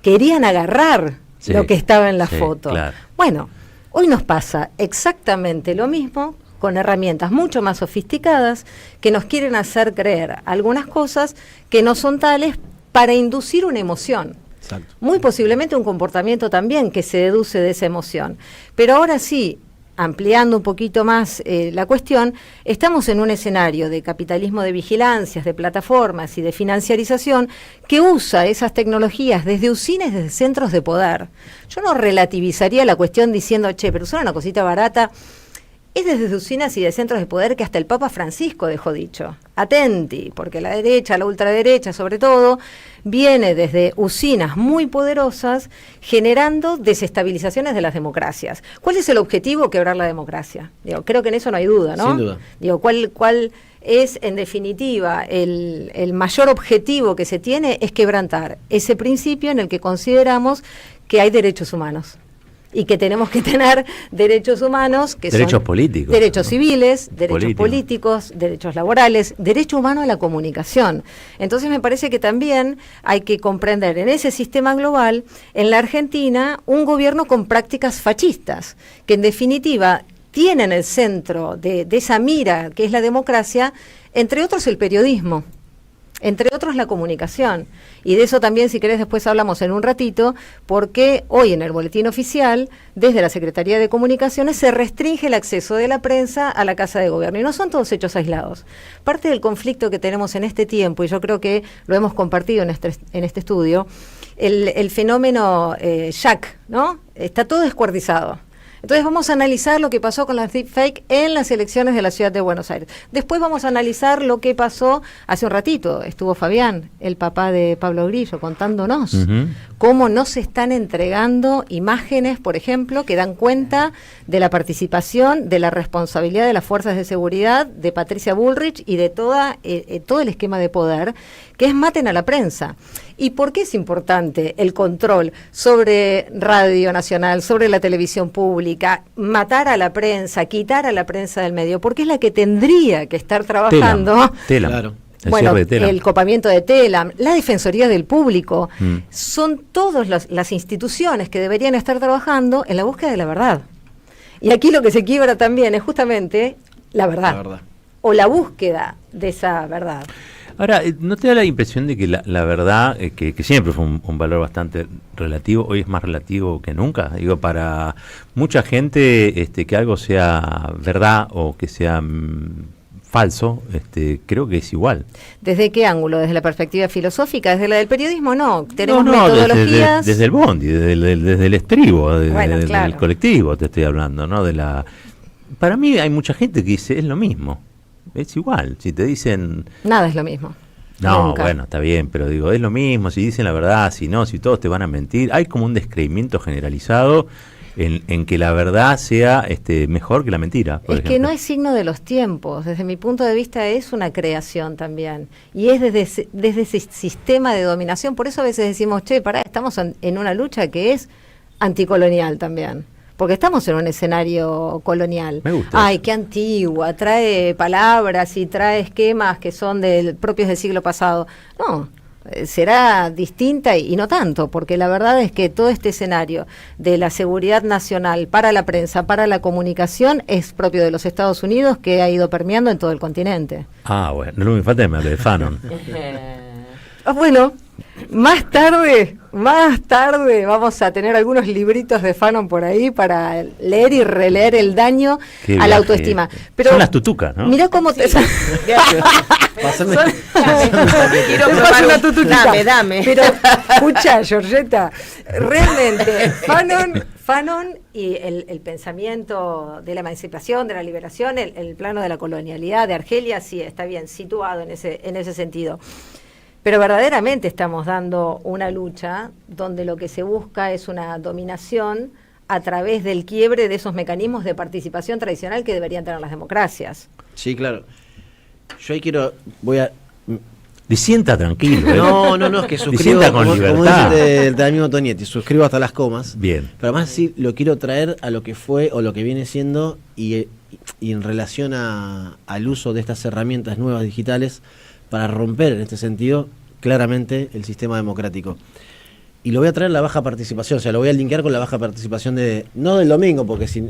querían agarrar lo que estaba en la foto. Claro. Bueno, hoy nos pasa exactamente lo mismo, con herramientas mucho más sofisticadas que nos quieren hacer creer algunas cosas que no son tales para inducir una emoción. Exacto. Muy posiblemente un comportamiento también que se deduce de esa emoción. Pero ahora sí, ampliando un poquito más la cuestión, estamos en un escenario de capitalismo de vigilancias, de plataformas y de financiarización que usa esas tecnologías desde usinas, desde centros de poder. Yo no relativizaría la cuestión diciendo, pero usar una cosita barata. Es desde usinas y de centros de poder que hasta el Papa Francisco dejó dicho. Atenti, porque la derecha, la ultraderecha sobre todo, viene desde usinas muy poderosas generando desestabilizaciones de las democracias. ¿Cuál es el objetivo? Quebrar la democracia. Creo que en eso no hay duda, ¿no? Sin duda. ¿Cuál es, en definitiva, el mayor objetivo que se tiene? Es quebrantar ese principio en el que consideramos que hay derechos humanos. Y que tenemos que tener derechos humanos, que derechos son políticos, derechos civiles, derechos políticos, derechos laborales, derecho humano a la comunicación. Entonces me parece que también hay que comprender en ese sistema global, en la Argentina, un gobierno con prácticas fascistas, que en definitiva tienen el centro de esa mira que es la democracia, entre otros el periodismo. Entre otros la comunicación, y de eso también, si querés, después hablamos en un ratito, porque hoy en el boletín oficial, desde la Secretaría de Comunicaciones, se restringe el acceso de la prensa a la Casa de Gobierno, y no son todos hechos aislados. Parte del conflicto que tenemos en este tiempo, y yo creo que lo hemos compartido en este estudio, el fenómeno Jack, ¿no? Está todo descuartizado. Entonces vamos a analizar lo que pasó con las deepfake en las elecciones de la ciudad de Buenos Aires. Después vamos a analizar lo que pasó hace un ratito. Estuvo Fabián, el papá de Pablo Grillo, contándonos cómo no se están entregando imágenes, por ejemplo, que dan cuenta de la participación, de la responsabilidad de las fuerzas de seguridad, de Patricia Bullrich y de todo el esquema de poder, que es maten a la prensa. ¿Y por qué es importante el control sobre Radio Nacional, sobre la televisión pública, matar a la prensa, quitar a la prensa del medio? Porque es la que tendría que estar trabajando. Telam. Claro. Bueno, el copamiento de Telam, la Defensoría del Público, son todas las instituciones que deberían estar trabajando en la búsqueda de la verdad. Y aquí lo que se quiebra también es justamente la verdad. O la búsqueda de esa verdad. Ahora, ¿no te da la impresión de que la verdad, que siempre fue un valor bastante relativo, hoy es más relativo que nunca? Digo, para mucha gente que algo sea verdad o que sea falso, creo que es igual. ¿Desde qué ángulo? ¿Desde la perspectiva filosófica? ¿Desde la del periodismo? No, tenemos metodologías... Desde el bondi, desde el estribo, claro. del colectivo te estoy hablando, ¿no? Para mí hay mucha gente que dice, es lo mismo. Es igual, si te dicen... Nada es lo mismo. No, Nunca. Bueno, está bien, pero digo, es lo mismo, si dicen la verdad, si no, si todos te van a mentir. Hay como un descreimiento generalizado en que la verdad sea mejor que la mentira, por Es ejemplo. que no es signo de los tiempos, desde mi punto de vista es una creación también, y es desde ese sistema de dominación, por eso a veces decimos, che, pará, estamos en una lucha que es anticolonial también, porque estamos en un escenario colonial. Me gusta Ay, qué antigua, trae palabras y trae esquemas que son propios del siglo pasado. No, será distinta y no tanto, porque la verdad es que todo este escenario de la seguridad nacional para la prensa, para la comunicación, es propio de los Estados Unidos, que ha ido permeando en todo el continente. Ah, bueno, no me falta que me hable de Fanon. Bueno, más tarde vamos a tener algunos libritos de Fanon por ahí para leer y releer el daño Qué a la viaje. autoestima. Pero Son las tutucas, ¿no? mirá cómo te... Quiero Te probar paso una un- tutuquita. Dame. Pero, escucha, Georgetta, realmente, Fanon y el pensamiento de la emancipación, de la liberación, el plano de la colonialidad de Argelia, sí, está bien situado en ese sentido. Pero verdaderamente estamos dando una lucha donde lo que se busca es una dominación a través del quiebre de esos mecanismos de participación tradicional que deberían tener las democracias. Sí, claro. Yo ahí voy a... Disienta tranquilo. No, es que suscribo, Disienta con como libertad. dice el amigo Tonietti, suscribo hasta las comas. Bien. Pero además sí lo quiero traer a lo que fue o lo que viene siendo y en relación al uso de estas herramientas nuevas digitales para romper en este sentido claramente el sistema democrático. Y lo voy a traer la baja participación, o sea, lo voy a linkear con la baja participación no del domingo, porque si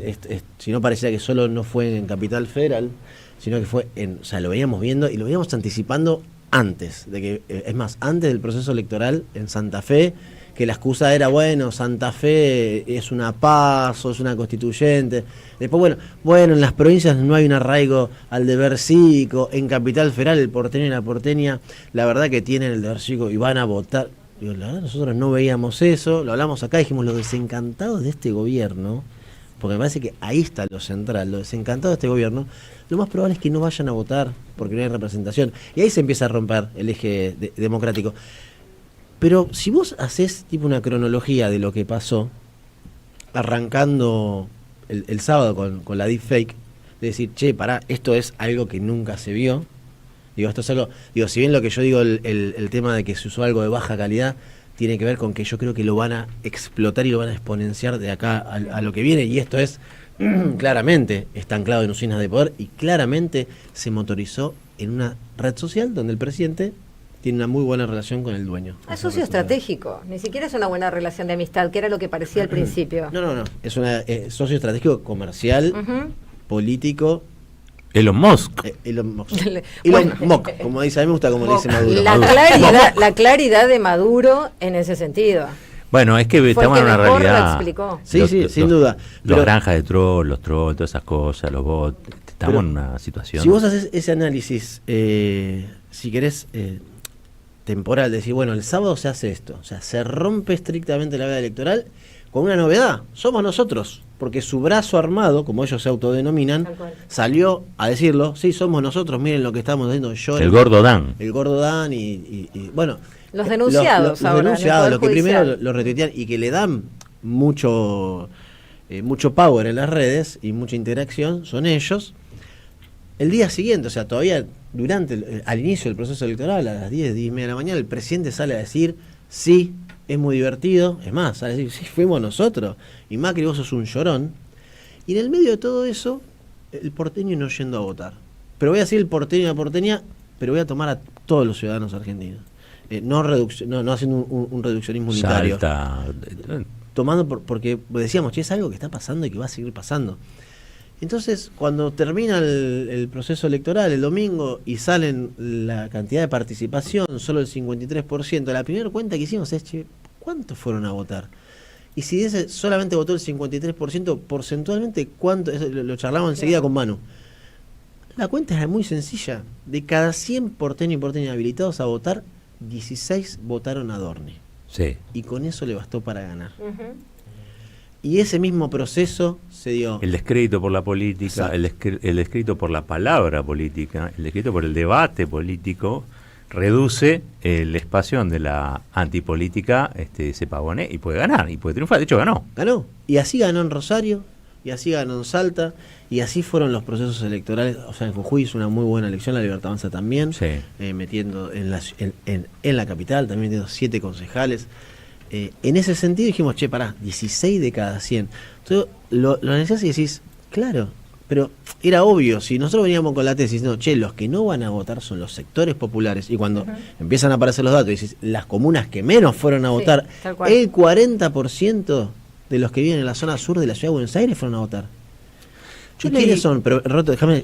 no parecía que solo no fue en Capital Federal, sino que fue o sea, lo veíamos viendo y lo veíamos anticipando antes de que, es más, antes del proceso electoral en Santa Fe, que la excusa era, bueno, Santa Fe es una PASO, es una constituyente. Después, bueno, en las provincias no hay un arraigo al deber cívico, en Capital Federal el porteño y la porteña, la verdad que tienen el deber cívico y van a votar. Digo, la verdad nosotros no veíamos eso, lo hablamos acá, dijimos los desencantados de este gobierno, porque me parece que ahí está lo central, lo desencantado de este gobierno, lo más probable es que no vayan a votar porque no hay representación. Y ahí se empieza a romper el eje democrático. Pero si vos haces tipo una cronología de lo que pasó, arrancando el sábado con la deepfake, de decir, che, pará, esto es algo que nunca se vio. Digo, esto es algo, si bien lo que yo digo, el tema de que se usó algo de baja calidad, tiene que ver con que yo creo que lo van a explotar y lo van a exponenciar de acá a lo que viene, y esto es, claramente, está anclado en usinas de poder, y claramente se motorizó en una red social donde el presidente tiene una muy buena relación con el dueño. Es socio estratégico, ni siquiera es una buena relación de amistad, que era lo que parecía al principio. No, es una socio estratégico comercial, político. Elon Musk. Elon Musk, Bueno, como dice, a mí me gusta como le dice Maduro. La claridad de Maduro en ese sentido. Bueno, es que Fue estamos el en que una mejor lo realidad. explicó. Sí, sin duda. Los Pero- granjas de troll, los trolls, todas esas cosas, los bots. Estamos Pero en una situación. Si vos haces ese análisis, si querés, temporal, decir, bueno, el sábado se hace esto, o sea, se rompe estrictamente la veda electoral con una novedad, somos nosotros, porque su brazo armado, como ellos se autodenominan, salió a decirlo, sí, somos nosotros, miren lo que estamos haciendo, lloren. El gordo Dan. El gordo Dan y bueno. Los denunciados los ahora en el denunciados, Poder los que primero Judicial. lo retuitean y que le dan mucho power en las redes y mucha interacción, son ellos. El día siguiente, o sea, todavía al inicio del proceso electoral, a las 10:30 de la mañana, el presidente sale a decir, sí, es muy divertido, es más, sale a decir, sí, fuimos nosotros, y Macri, vos sos un llorón, y en el medio de todo eso, el porteño no yendo a votar. Pero voy a decir el porteño y la porteña, pero voy a tomar a todos los ciudadanos argentinos. No haciendo un reduccionismo unitario. Tomando porque decíamos, che, es algo que está pasando y que va a seguir pasando. Entonces, cuando termina el proceso electoral el domingo y salen la cantidad de participación, solo el 53%, la primera cuenta que hicimos es, che, ¿cuántos fueron a votar? Y si ese solamente votó el 53%, porcentualmente, ¿cuánto? Eso lo charlamos enseguida con Manu. La cuenta es muy sencilla. De cada 100 porteños y porteñas habilitados a votar, 16 votaron a Dorni. Sí. Y con eso le bastó para ganar. Y ese mismo proceso se dio. El descrédito por la política, el descrédito por la palabra política, el descrédito por el debate político, reduce el espacio donde la antipolítica se pavone y puede ganar, y puede triunfar. De hecho, ganó. Ganó. Y así ganó en Rosario, y así ganó en Salta, y así fueron los procesos electorales. O sea, en Jujuy hizo una muy buena elección, la Libertad Avanza también, metiendo en la capital, también metiendo 7 concejales. En ese sentido dijimos, che, pará, 16 de cada 100. Entonces lo analizás y decís, claro, pero era obvio, si nosotros veníamos con la tesis, no, che, los que no van a votar son los sectores populares, y cuando empiezan a aparecer los datos, dices, las comunas que menos fueron a votar, el 40% de los que viven en la zona sur de la ciudad de Buenos Aires fueron a votar. ¿Quiénes son? Pero, Roto, déjame,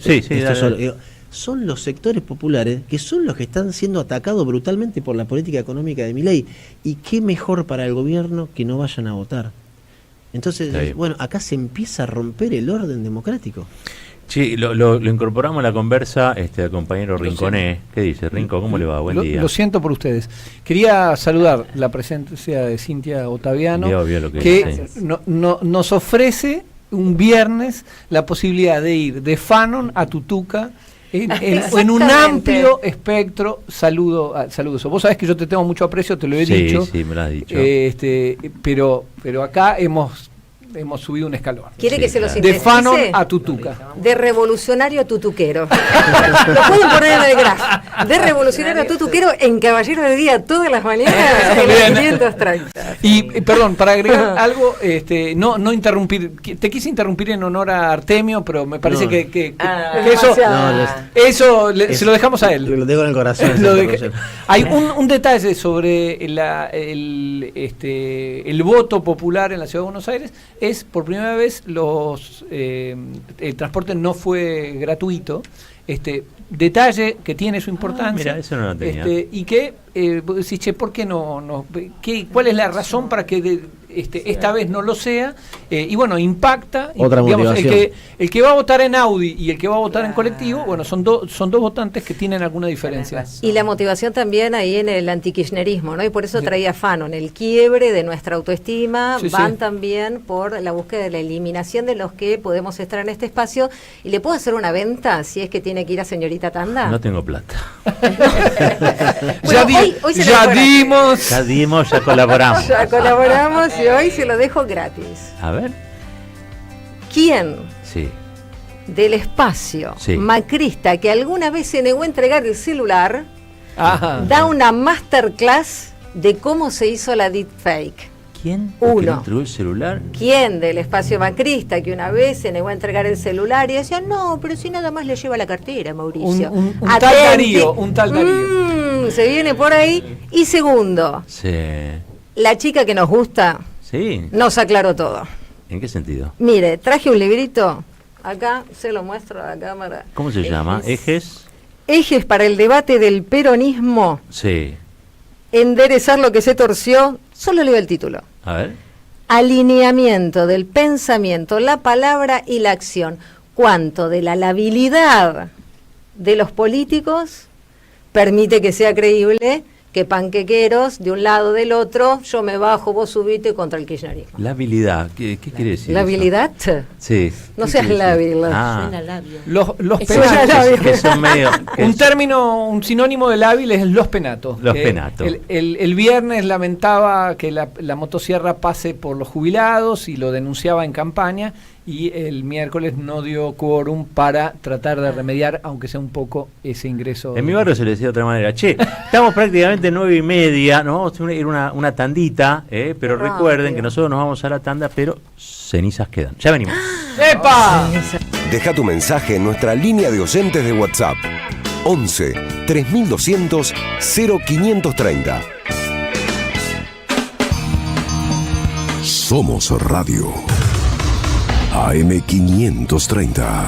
son los sectores populares que son los que están siendo atacados brutalmente por la política económica de Milei. Y qué mejor para el gobierno que no vayan a votar. Entonces, bueno, acá se empieza a romper el orden democrático. Sí, lo incorporamos a la conversa al compañero Rinconé. ¿Qué dice, Rinco? ¿Cómo le va? Buen día. Lo siento por ustedes. Quería saludar la presencia de Cintia Ottaviano, que nos ofrece un viernes la posibilidad de ir de Fanon a Tutuca en un amplio espectro. Saludos. Vos sabés que yo te tengo mucho aprecio, te lo he dicho. Sí, me lo has dicho. Pero acá hemos subido un escalón. ¿Quiere que se lo sintetice? De Fanon a Tutuca. De revolucionario a tutuquero. Lo pueden poner en el graf. De revolucionario a tutuquero en Caballero del Día todas las mañanas en el 530. Y perdón, para agregar algo, no interrumpir, te quise interrumpir en honor a Artemio, pero me parece que eso se lo dejamos a él. Lo dejo en el corazón. Hay un detalle sobre el voto popular en la Ciudad de Buenos Aires. Por primera vez el transporte no fue gratuito. Detalle que tiene su importancia. Mira, eso no lo tenía. Y que vos decís, che, ¿por qué no? ¿Cuál es la razón para que esta vez no lo sea? Y bueno, impacta. Otra motivación. El que va a votar en Audi y el que va a votar en colectivo, bueno, son dos votantes que tienen alguna diferencia. Y la motivación también ahí en el antikirchnerismo, ¿no? Y por eso traía Fanon, el quiebre de nuestra autoestima, van también por la búsqueda de la eliminación de los que podemos estar en este espacio. ¿Y le puedo hacer una venta si es que tiene que ir a señorita Tanda? No tengo plata. Bueno, hoy ya colaboramos. Ya colaboramos y hoy se lo dejo gratis. A ver. ¿Quién Sí. del espacio macrista que alguna vez se negó a entregar el celular da una masterclass de cómo se hizo la deepfake? ¿Quién? Uno. ¿Entregó el celular? ¿Quién del espacio macrista que una vez se negó a entregar el celular y decía, no, pero si nada más le lleva la cartera, Mauricio? Un tal Darío. Se viene por ahí. Y segundo, la chica que nos gusta nos aclaró todo. ¿En qué sentido? Mire, traje un librito, acá se lo muestro a la cámara. ¿Cómo se llama? ¿Ejes? Ejes para el debate del peronismo. Sí. Enderezar lo que se torció. Solo leo el título. A ver. Alineamiento del pensamiento, la palabra y la acción. Cuánto de la labilidad de los políticos permite que sea creíble que panquequeros de un lado del otro, yo me bajo, vos subite contra el kirchnerismo. La habilidad, ¿qué quiere decir? ¿La habilidad? Sí. No seas lábil. Los penatos. Que son medio, un sinónimo de lábil es los penatos. Los penatos. El viernes lamentaba que la motosierra pase por los jubilados y lo denunciaba en campaña, y el miércoles no dio quórum para tratar de remediar, aunque sea un poco, ese ingreso. En mi barrio se le decía de otra manera. Che, estamos prácticamente 9:30, nos vamos a ir una tandita, pero recuerden que nosotros nos vamos a la tanda, pero cenizas quedan. Ya venimos. ¡Epa! Deja tu mensaje en nuestra línea de oyentes de WhatsApp. 11 3200 0530. Somos Radio. AM530.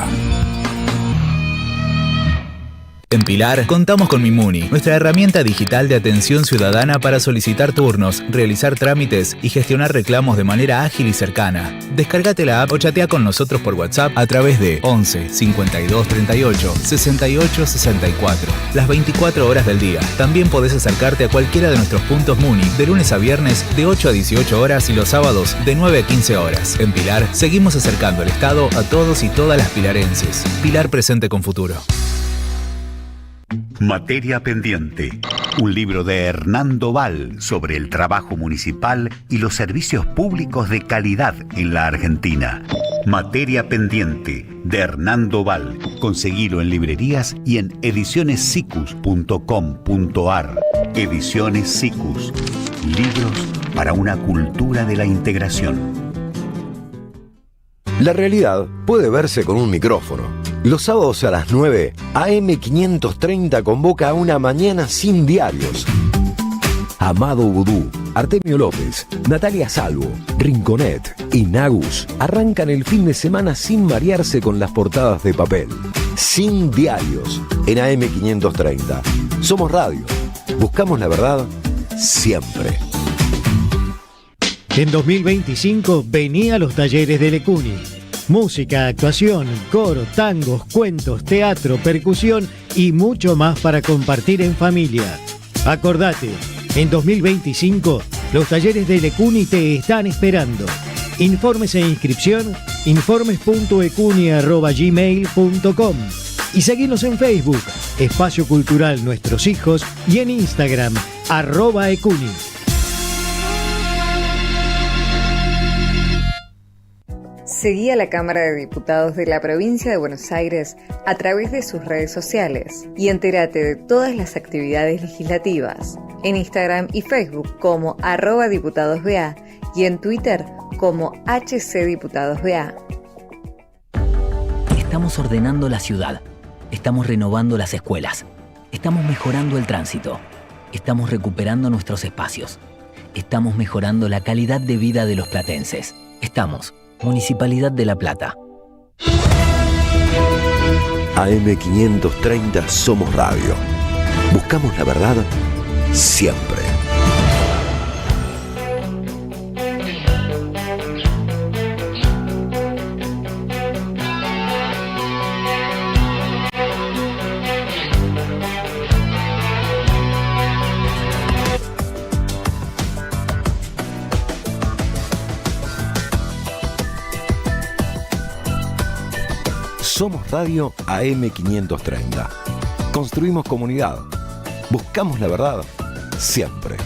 En Pilar contamos con Mimuni, nuestra herramienta digital de atención ciudadana para solicitar turnos, realizar trámites y gestionar reclamos de manera ágil y cercana. Descárgate la app o chatea con nosotros por WhatsApp a través de 11 52 38 68 64. Las 24 horas del día. También podés acercarte a cualquiera de nuestros puntos Muni de lunes a viernes de 8 a 18 horas y los sábados de 9 a 15 horas. En Pilar seguimos acercando el Estado a todos y todas las pilarenses. Pilar presente con futuro. Materia Pendiente, un libro de Hernando Val sobre el trabajo municipal y los servicios públicos de calidad en la Argentina. Materia Pendiente, de Hernando Val. Conseguilo en librerías y en edicionessicus.com.ar. Ediciones Sicus. Libros para una cultura de la integración. La realidad puede verse con un micrófono. Los sábados a las 9, AM530 convoca a una mañana sin diarios. Amado Vudú, Artemio López, Natalia Salvo, Rinconet y Nagus arrancan el fin de semana sin marearse con las portadas de papel. Sin diarios, en AM530. Somos radio. Buscamos la verdad siempre. En 2025 vení a los talleres de Lecuni. Música, actuación, coro, tangos, cuentos, teatro, percusión y mucho más para compartir en familia. Acordate, en 2025 los talleres de Lecuni te están esperando. Informes e inscripción, informes.ecuni@gmail.com y seguinos en Facebook, Espacio Cultural Nuestros Hijos, y en Instagram, @ecuni. Seguí a la Cámara de Diputados de la Provincia de Buenos Aires a través de sus redes sociales y entérate de todas las actividades legislativas en Instagram y Facebook como @diputadosBA y en Twitter como HCDiputadosBA. Estamos ordenando la ciudad, estamos renovando las escuelas, estamos mejorando el tránsito, estamos recuperando nuestros espacios, estamos mejorando la calidad de vida de los platenses. Estamos Municipalidad de La Plata. AM530 Somos Radio. Buscamos la verdad siempre. Somos Radio AM530. Construimos comunidad. Buscamos la verdad siempre.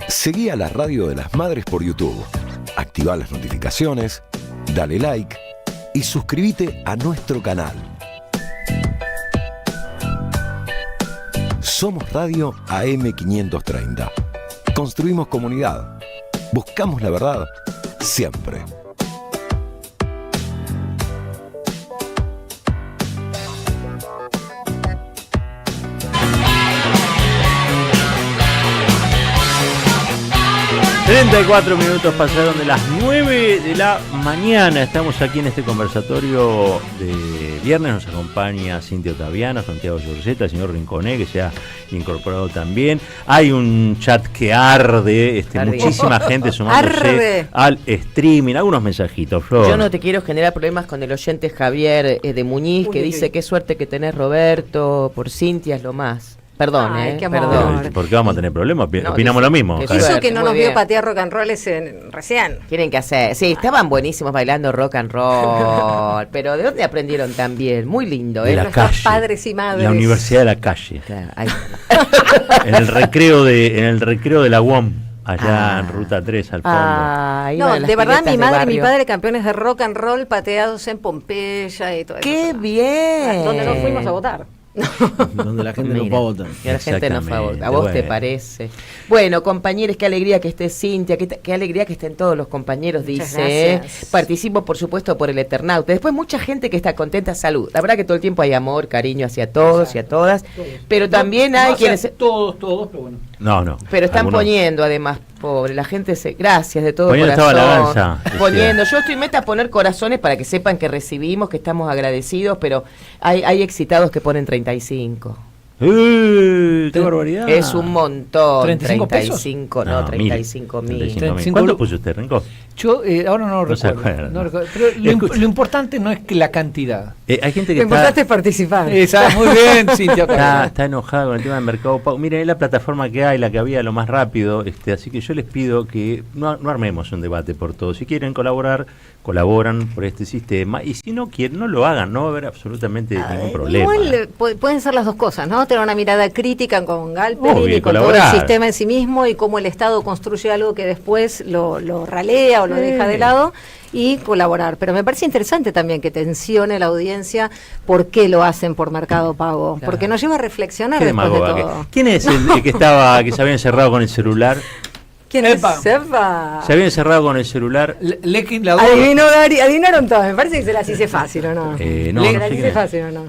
Seguí a la Radio de las Madres por YouTube. Activa las notificaciones, dale like y suscríbete a nuestro canal. Somos Radio AM530. Construimos comunidad. Buscamos la verdad siempre. ...34 minutos pasaron de las 9 de la mañana. Estamos aquí en este conversatorio de viernes. Nos acompaña Cintia Otaviano, Santiago Giorgetta, el señor Rinconé, que se ha incorporado también. Hay un chat que arde, muchísima gente sumándose al streaming. Algunos mensajitos, Flor. Yo no te quiero generar problemas con el oyente Javier de Muñiz, que dice: qué suerte que tenés, Roberto, por Cintia es lo más. Perdón, perdón. ¿Por qué vamos a tener problemas? Opinamos lo mismo. Eso que no nos vio patear rock and roll recién. Tienen que hacer. Sí, estaban buenísimos bailando rock and roll. Pero ¿de dónde aprendieron también? Muy lindo, de la calle, padres y madres. La Universidad de la Calle. Claro, en el recreo de la UOM. Allá en Ruta 3 al fondo. No, de verdad mi madre y mi padre campeones de rock and roll pateados en Pompeya y todo eso. ¡Qué bien! Donde nos fuimos a votar. Donde la gente no fue a votar. Que la gente no fue a votar. ¿A vos te parece? Bueno, compañeros, qué alegría que esté Cintia, qué alegría que estén todos los compañeros, dice. Participo, por supuesto, por el Eternauta. Después mucha gente que está contenta, salud. La verdad que todo el tiempo hay amor, cariño hacia todos y a todas. Pero también hay quienes... Todos, pero bueno. No. Pero están Algunos. poniendo, además, pobre, la gente gracias de todo Poniendo corazón. estaba la danza, decía. Poniendo, yo estoy meta a poner corazones para que sepan que recibimos, que estamos agradecidos, pero hay excitados que ponen 35. ¡Qué barbaridad! Es un montón. 35 pesos. 35, no, 35.000. 35.000. ¿Cuánto puso usted, Renko? Yo ahora no No se recuerdo. acuerda, No no. recuerdo. Pero lo importante no es que la cantidad. Hay gente que Lo importante es participar. Muy bien, Cintia. Está enojada con el tema del Mercado Pago. Miren, es la plataforma que hay, la que había lo más rápido, así que yo les pido que no armemos un debate por todo. Si quieren colaborar, colaboran por este sistema, y si no quieren, no lo hagan, no va a haber absolutamente ningún problema. Igual pueden ser las dos cosas, ¿no? Tener una mirada crítica con Galperin Obvio, y con todo colaborar. el sistema en sí mismo y cómo el Estado construye algo que después lo ralea o lo deja de lado, y colaborar. Pero me parece interesante también que tensione la audiencia por qué lo hacen por Mercado Pago, porque nos lleva a reflexionar Qué después de demagoga todo. ¿Quién es el que se había encerrado con el celular? ¿Quién es? Sepa. Se había encerrado con el celular. Adivinaron todos, me parece que se las hice fácil, ¿o no? No, ¿Se no las sé quién hice es. fácil o no?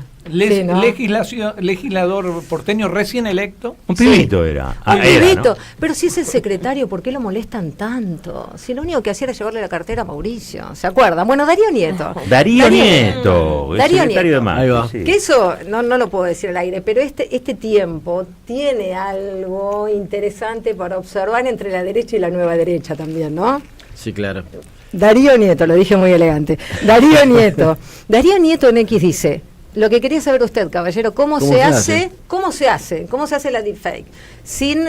Legislador porteño recién electo. Un pibito era. Un Era, pibito. ¿no? Pero si es el secretario, ¿por qué lo molestan tanto? Si lo único que hacía era llevarle la cartera a Mauricio, ¿se acuerdan? Bueno, Darío Nieto. Darío Nieto, el Darío secretario Nieto. de Macri. Ahí va. Sí. Que eso no lo puedo decir al aire, pero este tiempo tiene algo interesante para observar entre la derecha y la nueva derecha también, ¿no? Sí, claro. Darío Nieto, lo dije muy elegante. Darío Nieto. Darío Nieto en X dice: lo que quería saber usted, caballero, ¿cómo se hace la deepfake? Sin,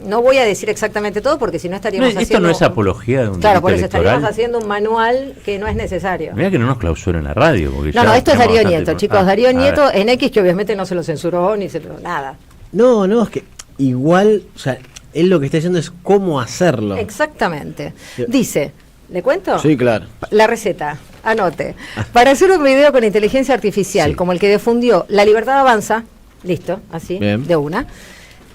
no voy a decir exactamente todo porque si no estaríamos Esto haciendo... no es apología de un Claro, delito por eso electoral. estaríamos haciendo un manual que no es necesario. Mirá que no nos clausuren la radio. Porque No, ya esto es tenemos Darío bastante Nieto, chicos. a Darío ver. Nieto en X, que obviamente no se lo censuró ni nada. No, es que igual, o sea, él lo que está diciendo es cómo hacerlo. Exactamente. Dice, ¿le cuento? Sí, claro. La receta, anote. Para hacer un video con inteligencia artificial, como el que difundió La Libertad Avanza, listo, así, Bien. de una,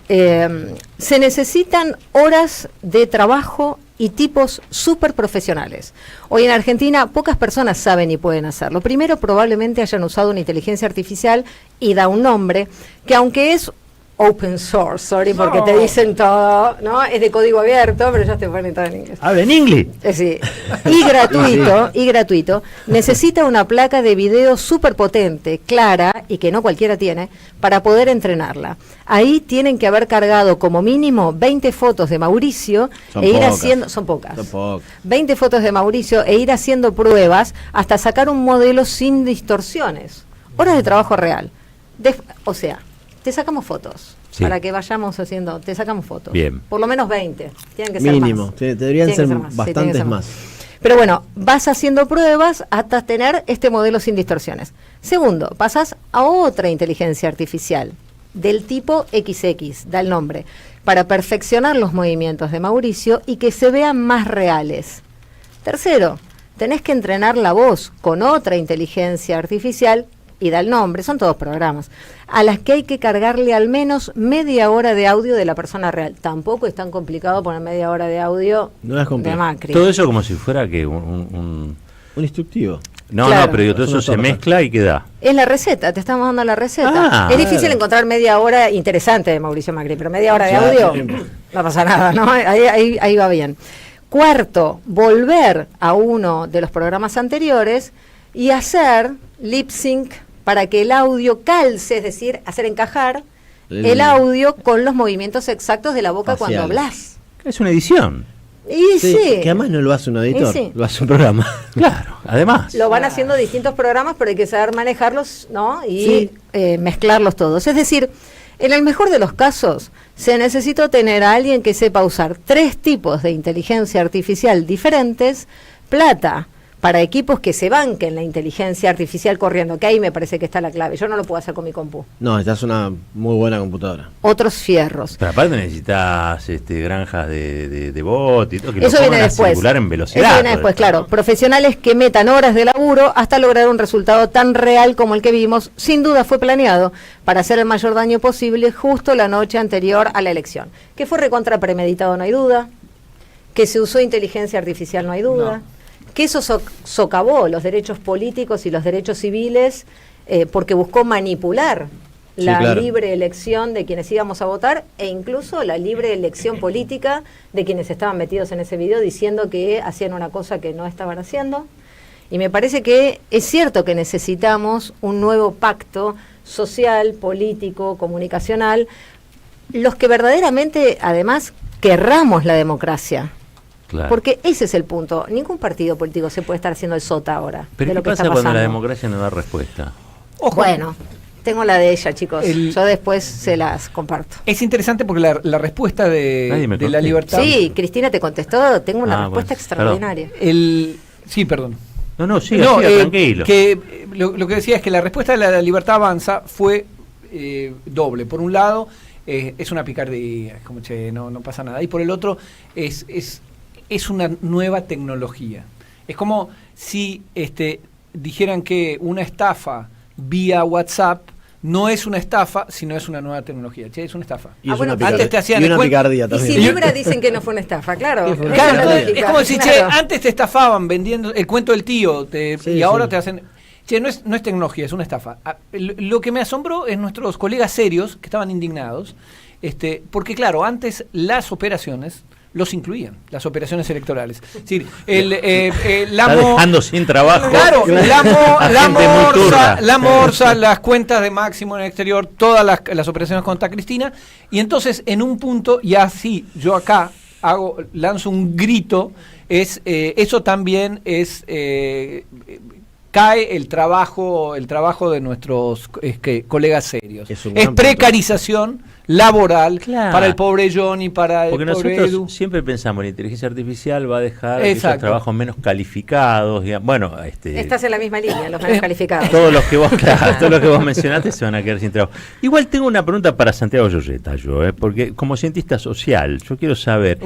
se necesitan horas de trabajo y tipos súper profesionales. Hoy en Argentina pocas personas saben y pueden hacerlo. Primero, probablemente hayan usado una inteligencia artificial y da un nombre que, aunque es open source, porque te dicen todo, ¿no? Es de código abierto, pero ya te ponen todo en inglés. ¿Habla en inglés? Sí. Y gratuito, necesita una placa de video súper potente, clara, y que no cualquiera tiene, para poder entrenarla. Ahí tienen que haber cargado como mínimo 20 fotos de Mauricio Son e ir pocas. haciendo, son pocas, Son pocas. 20 fotos de Mauricio e ir haciendo pruebas hasta sacar un modelo sin distorsiones. Horas de trabajo real. O sea, te sacamos fotos. Sí. Para que vayamos haciendo, te sacamos fotos. Bien. Por lo menos 20. Tienen que ser Mínimo. más. Deberían Tienen ser que ser más, sí, tienen que bastantes ser más. Pero bueno, vas haciendo pruebas hasta tener este modelo sin distorsiones. Segundo, pasas a otra inteligencia artificial del tipo XX, da el nombre, para perfeccionar los movimientos de Mauricio y que se vean más reales. Tercero, tenés que entrenar la voz con otra inteligencia artificial y da el nombre, son todos programas, a las que hay que cargarle al menos media hora de audio de la persona real. Tampoco es tan complicado poner media hora de audio No es de Macri. Todo eso como si fuera que un instructivo. No, Claro. no, pero digo, todo Es eso una se torta. mezcla y queda. Es la receta, te estamos dando la receta. Ah, es difícil claro. encontrar media hora interesante de Mauricio Macri, pero media hora de Ya, audio tiempo. no pasa nada, ¿no? Ahí va bien. Cuarto, volver a uno de los programas anteriores y hacer lip sync para que el audio calce, es decir, hacer encajar el audio con los movimientos exactos de la boca cuando Faciales. hablas. Es una edición. Y sí, Que además no lo hace un editor, Y sí. lo hace un programa. Claro, además. lo van haciendo distintos programas, pero hay que saber manejarlos, ¿no? Y Sí. mezclarlos todos. Es decir, en el mejor de los casos, se necesita tener a alguien que sepa usar 3 tipos de inteligencia artificial diferentes, plata para equipos que se banquen la inteligencia artificial corriendo, que ahí me parece que está la clave. Yo no lo puedo hacer con mi compu. No, esta es una muy buena computadora. Otros fierros. Pero aparte necesitas granjas de bot y todo, que Eso lo viene pongan a después. circular en velocidad. Eso viene todo después, esto, claro. ¿no? Profesionales que metan horas de laburo hasta lograr un resultado tan real como el que vimos. Sin duda fue planeado para hacer el mayor daño posible justo la noche anterior a la elección. Que fue recontra premeditado, no hay duda. Que se usó inteligencia artificial, no hay duda. Que eso socavó los derechos políticos y los derechos civiles porque buscó manipular la libre elección de quienes íbamos a votar e incluso la libre elección política de quienes estaban metidos en ese video diciendo que hacían una cosa que no estaban haciendo. Y me parece que es cierto que necesitamos un nuevo pacto social, político, comunicacional, los que verdaderamente, además, querramos la democracia. Claro. Porque ese es el punto. Ningún partido político se puede estar haciendo el sota ahora. Pero de lo ¿qué que pasa está cuando la pasando. democracia no da respuesta? Ojo. Bueno, tengo la de ella, chicos. Yo después se las comparto. Es interesante porque la respuesta de la libertad... Sí, Cristina te contestó. Tengo una respuesta extraordinaria. Sí, perdón. No, siga, tranquilo. Que lo que decía es que la respuesta de la libertad avanza fue doble. Por un lado, es una picardía, es como, che, no pasa nada. Y por el otro, es una nueva tecnología. Es como si dijeran que una estafa vía WhatsApp no es una estafa, sino es una nueva tecnología. Che, es una estafa. Y antes te hacían una picardía también. Y si Libra dicen que no fue una estafa, claro. Es como si, che, antes te estafaban vendiendo el cuento del tío y ahora te hacen... Che, no es tecnología, es una estafa. Lo que me asombró es nuestros colegas serios que estaban indignados, porque claro, antes las operaciones los incluían, las operaciones electorales. Es decir, está dejando sin trabajo. Claro, la morsa, las cuentas de Máximo en el exterior, todas las operaciones contra Cristina, y entonces en un punto, y así yo acá lanzo un grito, eso también es... cae el trabajo de nuestros colegas serios. Es precarización laboral para el pobre Johnny, para el pobre nosotros Edu. Siempre pensamos la inteligencia artificial va a dejar esos trabajos menos calificados. Bueno, estás en la misma línea, los menos calificados. Todos los que vos mencionaste se van a quedar sin trabajo. Igual tengo una pregunta para Santiago Lloreta, porque como cientista social, yo quiero saber,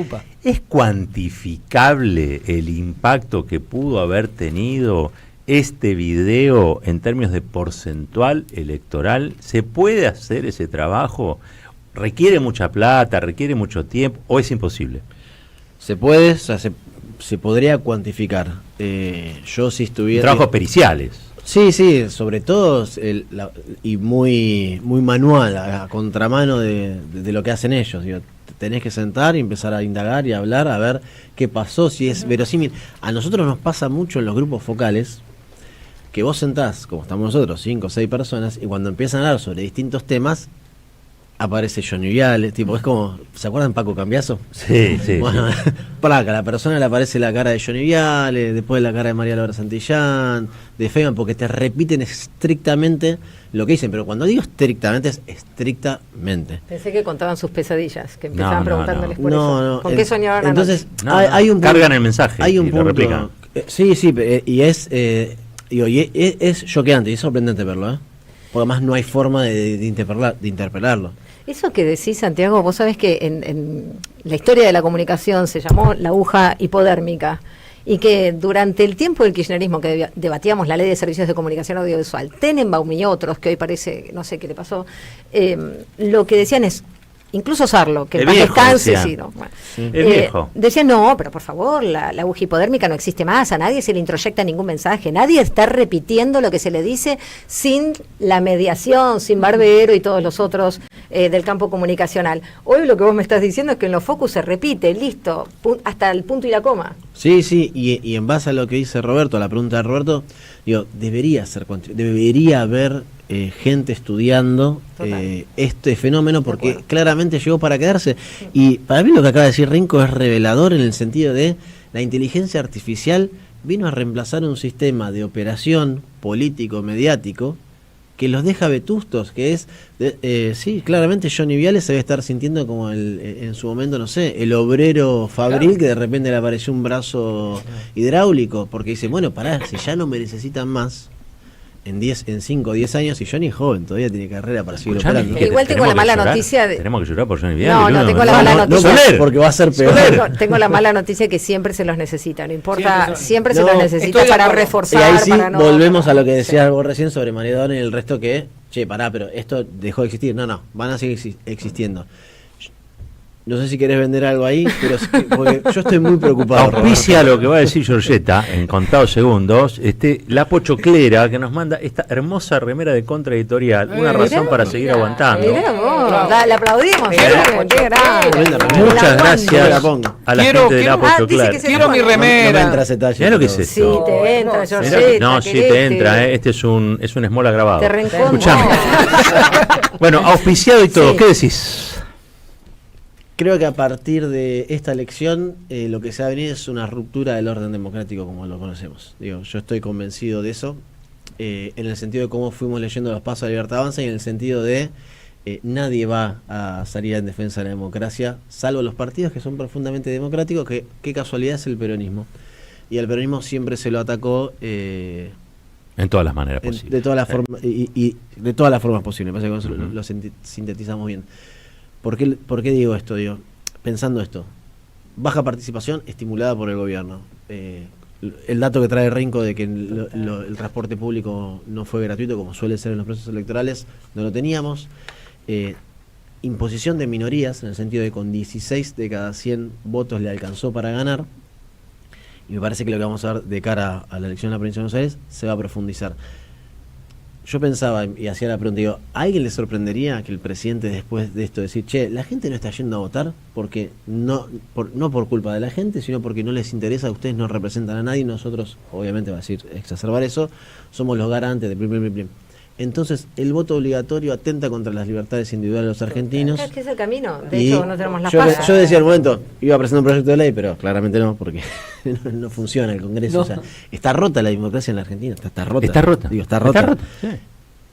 ¿es cuantificable el impacto que pudo haber tenido este video en términos de porcentual electoral? ¿Se puede hacer ese trabajo? ¿Requiere mucha plata? ¿Requiere mucho tiempo? ¿O es imposible? Se puede, se podría cuantificar. Yo si estuviera... Trabajos periciales. Sí, sobre todo y muy manual, a contramano de lo que hacen ellos. Digo, tenés que sentar y empezar a indagar y hablar, a ver qué pasó, si es verosímil. A nosotros nos pasa mucho en los grupos focales, que vos sentás, como estamos nosotros, 5 o 6 personas, y cuando empiezan a hablar sobre distintos temas, aparece Johnny Viale, tipo, es como, ¿se acuerdan Paco Cambiaso? Sí. Bueno, para que a la persona le aparece la cara de Johnny Viale, después la cara de María Laura Santillán, de Feynman, porque te repiten estrictamente lo que dicen, pero cuando digo estrictamente, es estrictamente. Pensé que contaban sus pesadillas, que empezaban preguntándoles por eso. No, ¿Con qué soñaban entonces, anoche? Hay un punto, cargan el mensaje hay un y punto, lo replican. Sí, y es choqueante y es sorprendente verlo, porque además no hay forma de interpelarlo. Eso que decís, Santiago, vos sabés que en la historia de la comunicación se llamó la aguja hipodérmica, y que durante el tiempo del kirchnerismo que debatíamos la ley de servicios de comunicación audiovisual, Tenenbaum y otros, que hoy parece, no sé qué le pasó, lo que decían es, incluso Sarlo, que el más viejo, descanse, decía. sí, no, bueno, el viejo. decían, no, pero por favor, la aguja hipodérmica no existe más, a nadie se le introyecta ningún mensaje, nadie está repitiendo lo que se le dice sin la mediación, sin Barbero y todos los otros del campo comunicacional. Hoy lo que vos me estás diciendo es que en los focus se repite, listo, hasta el punto y la coma. Sí, y en base a lo que dice Roberto, a la pregunta de Roberto, digo, debería haber gente estudiando este fenómeno, porque claramente llegó para quedarse. Y para mí lo que acaba de decir Rinco es revelador, en el sentido de la inteligencia artificial vino a reemplazar un sistema de operación político-mediático que los deja vetustos, que es, sí, claramente Johnny Viale se debe estar sintiendo como en su momento, no sé, el obrero fabril, que de repente le apareció un brazo hidráulico, porque dice, bueno, pará, si ya no me necesitan más, en 5 o 10 años, y Johnny es joven, todavía tiene carrera para seguir operando. Igual tengo la mala noticia Tenemos que llorar por Johnny Viale. No, tengo la mala noticia. No, porque va a ser peor. Tengo la mala noticia que siempre se los necesita, no importa, siempre se los necesita para reforzar. Y ahí sí, para no, volvemos a lo que decías vos recién sobre María Dona y el resto, que, che, pará, pero esto dejó de existir. No, van a seguir existiendo. No sé si querés vender algo ahí, pero porque yo estoy muy preocupado. Auspicia lo que va a decir Georgetta en contados segundos. La Pochoclera que nos manda esta hermosa remera de Contraeditorial. Una razón para seguir aguantando. La aplaudimos. Muchas gracias a la gente de la Pochoclera. Quiero mi remera. No me entra ese talle. Mirá lo que es esto. Sí, te entra, Georgetta. No, sí te entra. Este es un esmola grabado. Te reencontro. Escuchame. Bueno, auspiciado y todo. ¿Qué decís? Creo que a partir de esta elección lo que se va a venir es una ruptura del orden democrático como lo conocemos. Yo estoy convencido de eso, en el sentido de cómo fuimos leyendo los pasos de Libertad Avanza y en el sentido de nadie va a salir en defensa de la democracia, salvo los partidos que son profundamente democráticos, que qué casualidad es el peronismo. Y al peronismo siempre se lo atacó... en todas las maneras posibles. De todas las formas y de todas las formas posibles. Me parece que lo sintetizamos bien. ¿Por qué digo esto? Pensando esto, baja participación estimulada por el gobierno. El dato que trae Rinco de que el transporte público no fue gratuito, como suele ser en los procesos electorales, no lo teníamos. Imposición de minorías, en el sentido de con 16 de cada 100 votos le alcanzó para ganar. Y me parece que lo que vamos a ver de cara a la elección de la provincia de Buenos Aires se va a profundizar. Yo pensaba y hacía la pregunta, ¿a alguien le sorprendería que el presidente después de esto decir, che, la gente no está yendo a votar porque no por culpa de la gente, sino porque no les interesa, ustedes no representan a nadie y nosotros, obviamente va a decir, exacerbar eso, somos los garantes de plim. Entonces, el voto obligatorio atenta contra las libertades individuales de los argentinos. ¿Qué es el camino? De hecho, no tenemos las pasas. Yo decía al momento, iba a presentar un proyecto de ley, pero claramente no, porque no funciona el Congreso. No. O sea, está rota la democracia en la Argentina. Está rota. Está rota. Está rota. Sí.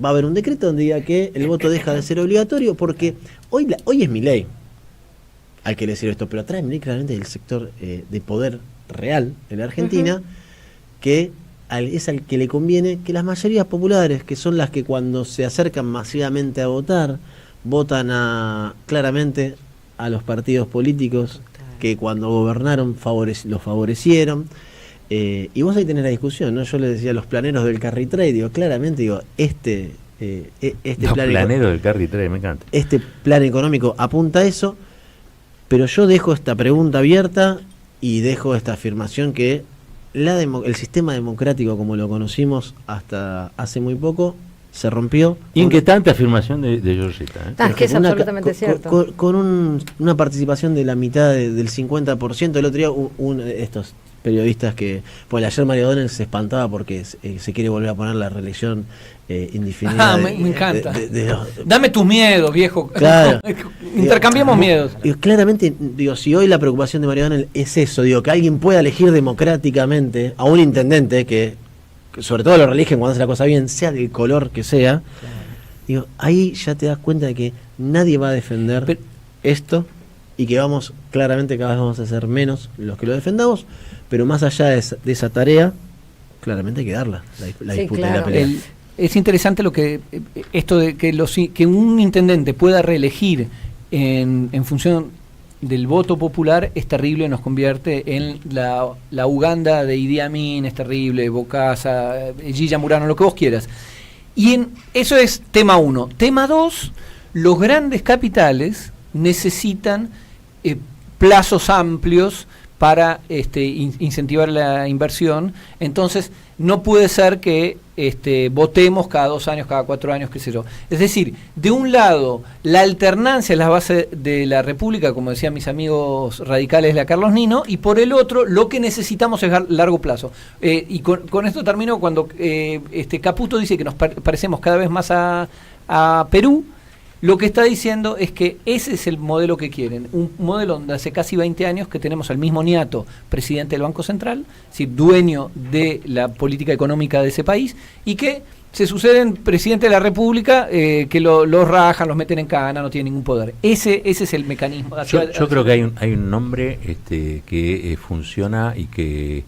Va a haber un decreto donde diga que el voto deja de ser obligatorio, porque hoy es mi ley. Hay que decir esto, pero atrás Milei claramente del sector de poder real en la Argentina, que es al que le conviene que las mayorías populares, que son las que cuando se acercan masivamente a votar, votan claramente a los partidos políticos que cuando gobernaron los favorecieron. Y vos ahí tenés la discusión, ¿no? Yo le decía a los planeros del carry trade, claramente planero del carry trade, me encanta. Este plan económico apunta a eso, pero yo dejo esta pregunta abierta y dejo esta afirmación que el sistema democrático como lo conocimos hasta hace muy poco se rompió. Inquietante afirmación de Georgetta. Es que es absolutamente cierto. Con una participación de la mitad del 50%. El otro día estos periodistas pues ayer Mario O'Donnell se espantaba porque se quiere volver a poner la reelección indefinida. Me encanta. Dame tus miedos, viejo. Claro. Intercambiamos miedos. Y claramente, si hoy la preocupación de Mario O'Donnell es eso, que alguien pueda elegir democráticamente a un intendente que sobre todo lo eligen cuando hace la cosa bien, sea del color que sea, ahí ya te das cuenta de que nadie va a defender esto y que claramente cada vez vamos a ser menos los que lo defendamos, pero más allá de esa tarea, claramente hay que darla, la disputa y la pelea. Es interesante esto de que un intendente pueda reelegir en función del voto popular es terrible, nos convierte en la Uganda de Idi Amin, es terrible, Bokassa, Gilla Murano, lo que vos quieras. Y eso es tema 1. Tema 2, los grandes capitales necesitan plazos amplios para incentivar la inversión, entonces no puede ser que votemos cada 2 años, cada 4 años, qué sé yo. Es decir, de un lado, la alternancia es la base de la República, como decían mis amigos radicales de la Carlos Nino, y por el otro, lo que necesitamos es largo plazo. Y con esto termino cuando Caputo dice que nos parecemos cada vez más a Perú. Lo que está diciendo es que ese es el modelo que quieren, un modelo donde hace casi 20 años que tenemos al mismo Niato, presidente del Banco Central, es decir, dueño de la política económica de ese país, y que se suceden presidentes de la República que los rajan, los meten en cana, no tienen ningún poder. Ese es el mecanismo. Yo creo que hay un nombre que funciona y que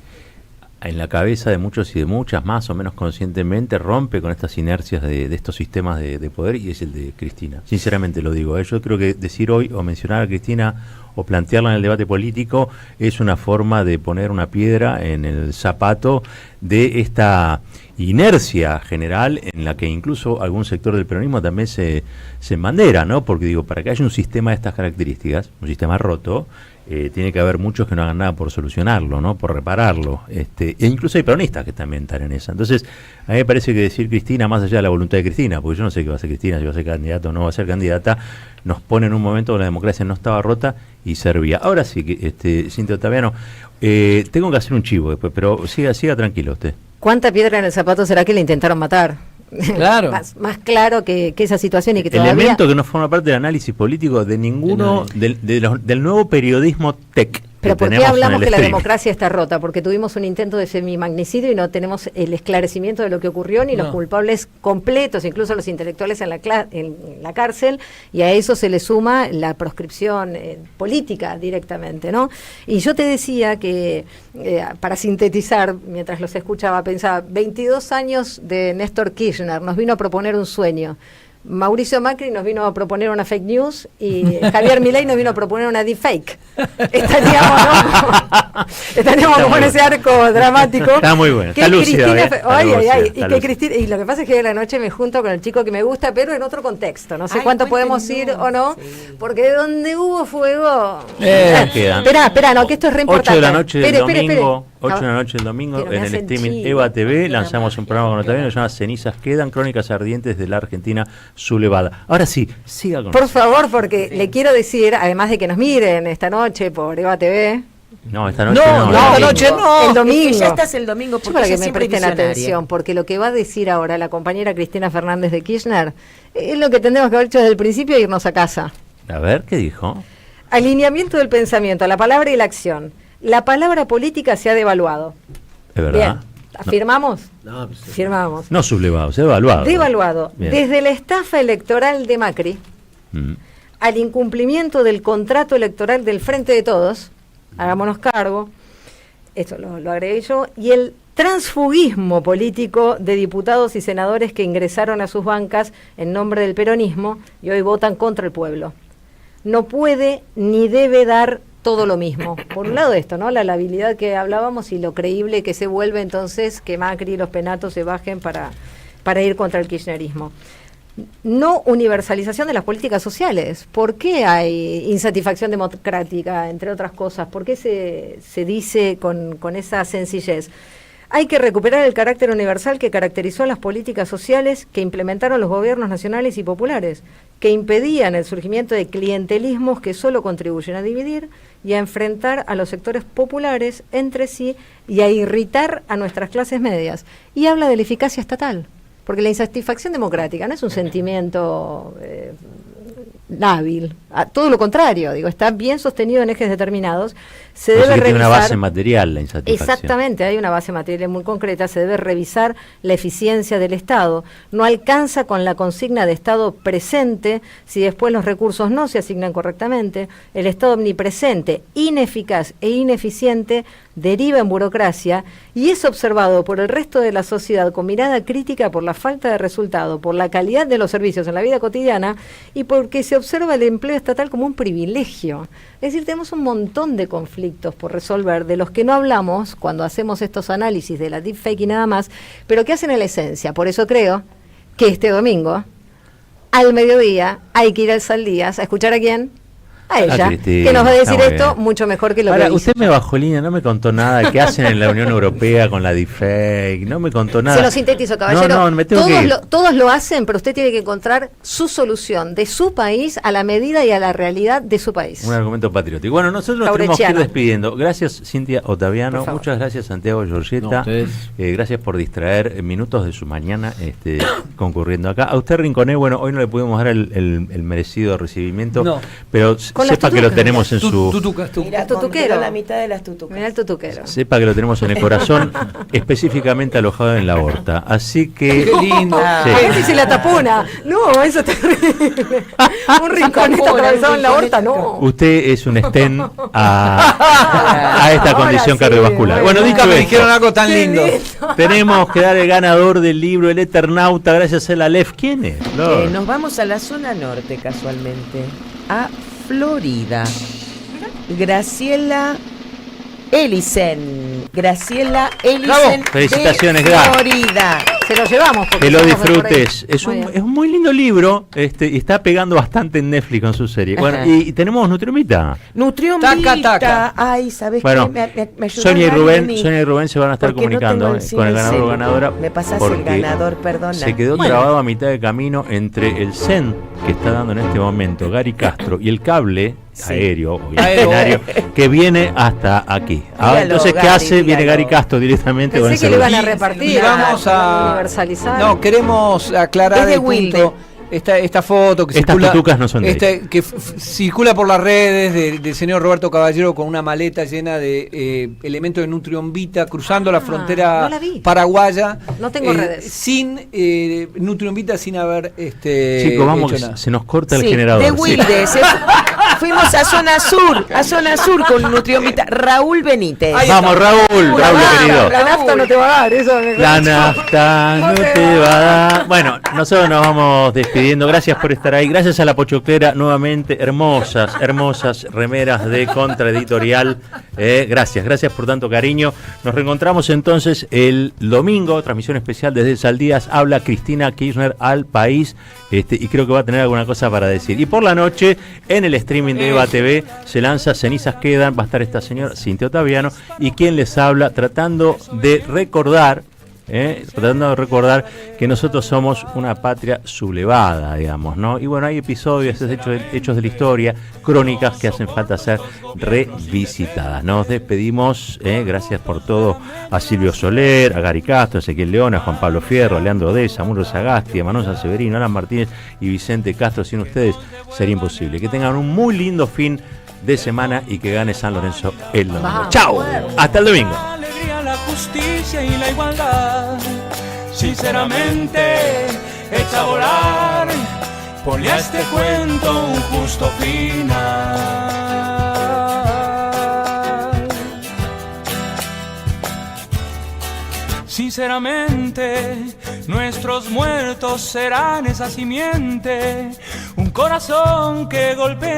en la cabeza de muchos y de muchas, más o menos conscientemente, rompe con estas inercias de estos sistemas de poder, y es el de Cristina. Sinceramente lo digo. Yo creo que decir hoy o mencionar a Cristina o plantearla en el debate político es una forma de poner una piedra en el zapato de esta inercia general en la que incluso algún sector del peronismo también se embandera, ¿no? Porque digo, para que haya un sistema de estas características, un sistema roto, tiene que haber muchos que no hagan nada por solucionarlo, ¿no? Por repararlo. E incluso hay peronistas que también están en esa. Entonces, a mí me parece que decir Cristina, más allá de la voluntad de Cristina, porque yo no sé qué va a hacer Cristina, si va a ser candidata o no va a ser candidata, nos pone en un momento donde la democracia no estaba rota y servía. Ahora sí, Cintia Ottaviano, tengo que hacer un chivo después, pero siga tranquilo usted. ¿Cuánta piedra en el zapato será que le intentaron matar? Claro. más claro que esa situación y que elemento todavía... que no forma parte del análisis político de ninguno del nuevo periodismo tech. Pero ¿por qué hablamos que la democracia está rota? Porque tuvimos un intento de semimagnicidio y no tenemos el esclarecimiento de lo que ocurrió ni los culpables completos, incluso los intelectuales en la cárcel, y a eso se le suma la proscripción política directamente, ¿no? Y yo te decía que, para sintetizar, mientras los escuchaba, pensaba, 22 años de Néstor Kirchner nos vino a proponer un sueño. Mauricio Macri nos vino a proponer una fake news y Javier Milei nos vino a proponer una deepfake. Estaríamos como en ese arco dramático. Está muy bueno, está lúcida. Y lo que pasa es que de la noche me junto con el chico que me gusta, pero en otro contexto. No sé cuánto podemos ir o no, porque donde hubo fuego... Espera, no, que esto es re importante. 8 de la noche del domingo, 8 de la noche del domingo, en el streaming Eva TV, lanzamos un programa con Ottaviano que se llama Cenizas Quedan, Crónicas Ardientes de la Argentina sublevada. Ahora sí, siga con por favor, porque le quiero decir, además de que nos miren esta noche por Eva TV. No, esta noche esta noche no. El domingo. Ya estás el domingo, porque para que me presten atención, porque lo que va a decir ahora la compañera Cristina Fernández de Kirchner es lo que tendremos que haber hecho desde el principio e irnos a casa. A ver, ¿qué dijo? Alineamiento del pensamiento, la palabra y la acción. La palabra política se ha devaluado. Es verdad. Bien. ¿Afirmamos? No, pues, firmamos. No sublevado, se ha devaluado. Devaluado. Desde la estafa electoral de Macri al incumplimiento del contrato electoral del Frente de Todos, hagámonos cargo, esto lo agregué yo, y el transfugismo político de diputados y senadores que ingresaron a sus bancas en nombre del peronismo y hoy votan contra el pueblo. No puede ni debe dar todo lo mismo. Por un lado esto, ¿no? La labilidad que hablábamos y lo creíble que se vuelve entonces que Macri y los penatos se bajen para ir contra el kirchnerismo. No universalización de las políticas sociales. ¿Por qué hay insatisfacción democrática, entre otras cosas? ¿Por qué se dice con esa sencillez? Hay que recuperar el carácter universal que caracterizó a las políticas sociales que implementaron los gobiernos nacionales y populares, que impedían el surgimiento de clientelismos que solo contribuyen a dividir y a enfrentar a los sectores populares entre sí y a irritar a nuestras clases medias. Y habla de la eficacia estatal, porque la insatisfacción democrática no es un sentimiento lábil, todo lo contrario, digo, está bien sostenido en ejes determinados. Se debe revisar, tiene una base material la insatisfacción. Exactamente, hay una base material muy concreta. Se debe revisar la eficiencia del Estado. No alcanza con la consigna de Estado presente si después los recursos no se asignan correctamente. El Estado omnipresente, ineficaz e ineficiente, deriva en burocracia y es observado por el resto de la sociedad con mirada crítica por la falta de resultado, por la calidad de los servicios en la vida cotidiana y porque se observa el empleo estatal como un privilegio. Es decir, tenemos un montón de conflictos por resolver, de los que no hablamos cuando hacemos estos análisis de la deepfake y nada más, pero que hacen en la esencia. Por eso creo que este domingo, al mediodía, hay que ir al Saldías a escuchar a quién. A ella, Cristina, que nos va a decir esto mucho mejor que lo que dice. Usted me bajó línea, no me contó nada. ¿Qué hacen en la Unión Europea con la deepfake? No me contó nada. Se lo sintetizo, caballero. No, me tengo que ir. Todos lo hacen, pero usted tiene que encontrar su solución de su país a la medida y a la realidad de su país. Un argumento patriótico. Bueno, nosotros nos tenemos que ir despidiendo. Gracias, Cintia Ottaviano. Muchas gracias, Santiago Giorgetta. Gracias por distraer minutos de su mañana concurriendo acá. A usted, Rinconé, bueno, hoy no le pudimos dar el merecido recibimiento, pero sepa que lo tenemos en su... Mirá, tutuquero. La mitad de las tutucas. Mirá el tutuquero. Sepa que lo tenemos en el corazón, específicamente alojado en la aorta. Así que... ¡Qué lindo! Sí. Se la tapona. No, eso es terrible. Un rinconete atravesado en la aorta, no. Usted es un estén a esta condición cardiovascular. Bueno, dicho me esto, dijeron algo tan lindo. Tenemos que dar el ganador del libro El Eternauta, gracias a la LEF. ¿Quién es? Nos vamos a la zona norte, casualmente. A Florida. Graciela Ellison. ¡Bravo! Felicitaciones, de Florida. Se lo llevamos. Que lo disfrutes. Es un muy lindo libro y está pegando bastante en Netflix con su serie. Bueno, y tenemos Nutriomita. Taca. Ay, ¿sabes qué? Me Sonia y Rubén se van a estar comunicando con el ganador o ganadora. Me pasas el ganador, perdona. Se quedó trabado a mitad de camino entre el Zen que está dando en este momento Gary Castro y el cable aéreo o imaginario que viene hasta aquí. Entonces, ¿qué hace? Viene Gary Castro directamente. Pensé que le van a repartir, vamos a universalizar. No, queremos aclarar el punto. Esta foto que estas circula, tutucas no son de que circula por las redes del señor Roberto Caballero con una maleta llena de elementos de Nutrionvita cruzando la frontera paraguaya. No tengo redes. Sin Nutrionvita, sin haber chicos, vamos, se nos corta el generador. De Wildes. Fuimos a Zona Sur con Nutrionvita. Raúl Benítez. Vamos, Raúl querido. La nafta no te va a dar, eso. La nafta no te va a dar. Bueno, nosotros nos vamos despidiendo. Gracias por estar ahí. Gracias a La Pochoclera nuevamente. Hermosas remeras de Contraeditorial. Gracias por tanto cariño. Nos reencontramos entonces el domingo. Transmisión especial desde Saldías. Habla Cristina Kirchner al país. Y creo que va a tener alguna cosa para decir. Y por la noche, en el streaming de Eva TV, se lanza Cenizas Quedan. Va a estar esta señora Cintia Ottaviano. Y quien les habla, tratando de recordar que nosotros somos una patria sublevada, digamos, ¿no? Y bueno, hay episodios, hechos de la historia, crónicas que hacen falta ser revisitadas. Nos despedimos, gracias por todo a Silvio Soler, a Gary Castro, a Ezequiel León, a Juan Pablo Fierro, a Leandro Deza, a Murro Sagasti, a Manuel Sanseverino, a Alan Martínez y Vicente Castro. Sin ustedes sería imposible. Que tengan un muy lindo fin de semana y que gane San Lorenzo el domingo. ¡Chao! Hasta el domingo. La justicia y la igualdad, sinceramente, echa a volar, ponle a este cuento un justo final. Sinceramente, nuestros muertos serán esa simiente, un corazón que golpea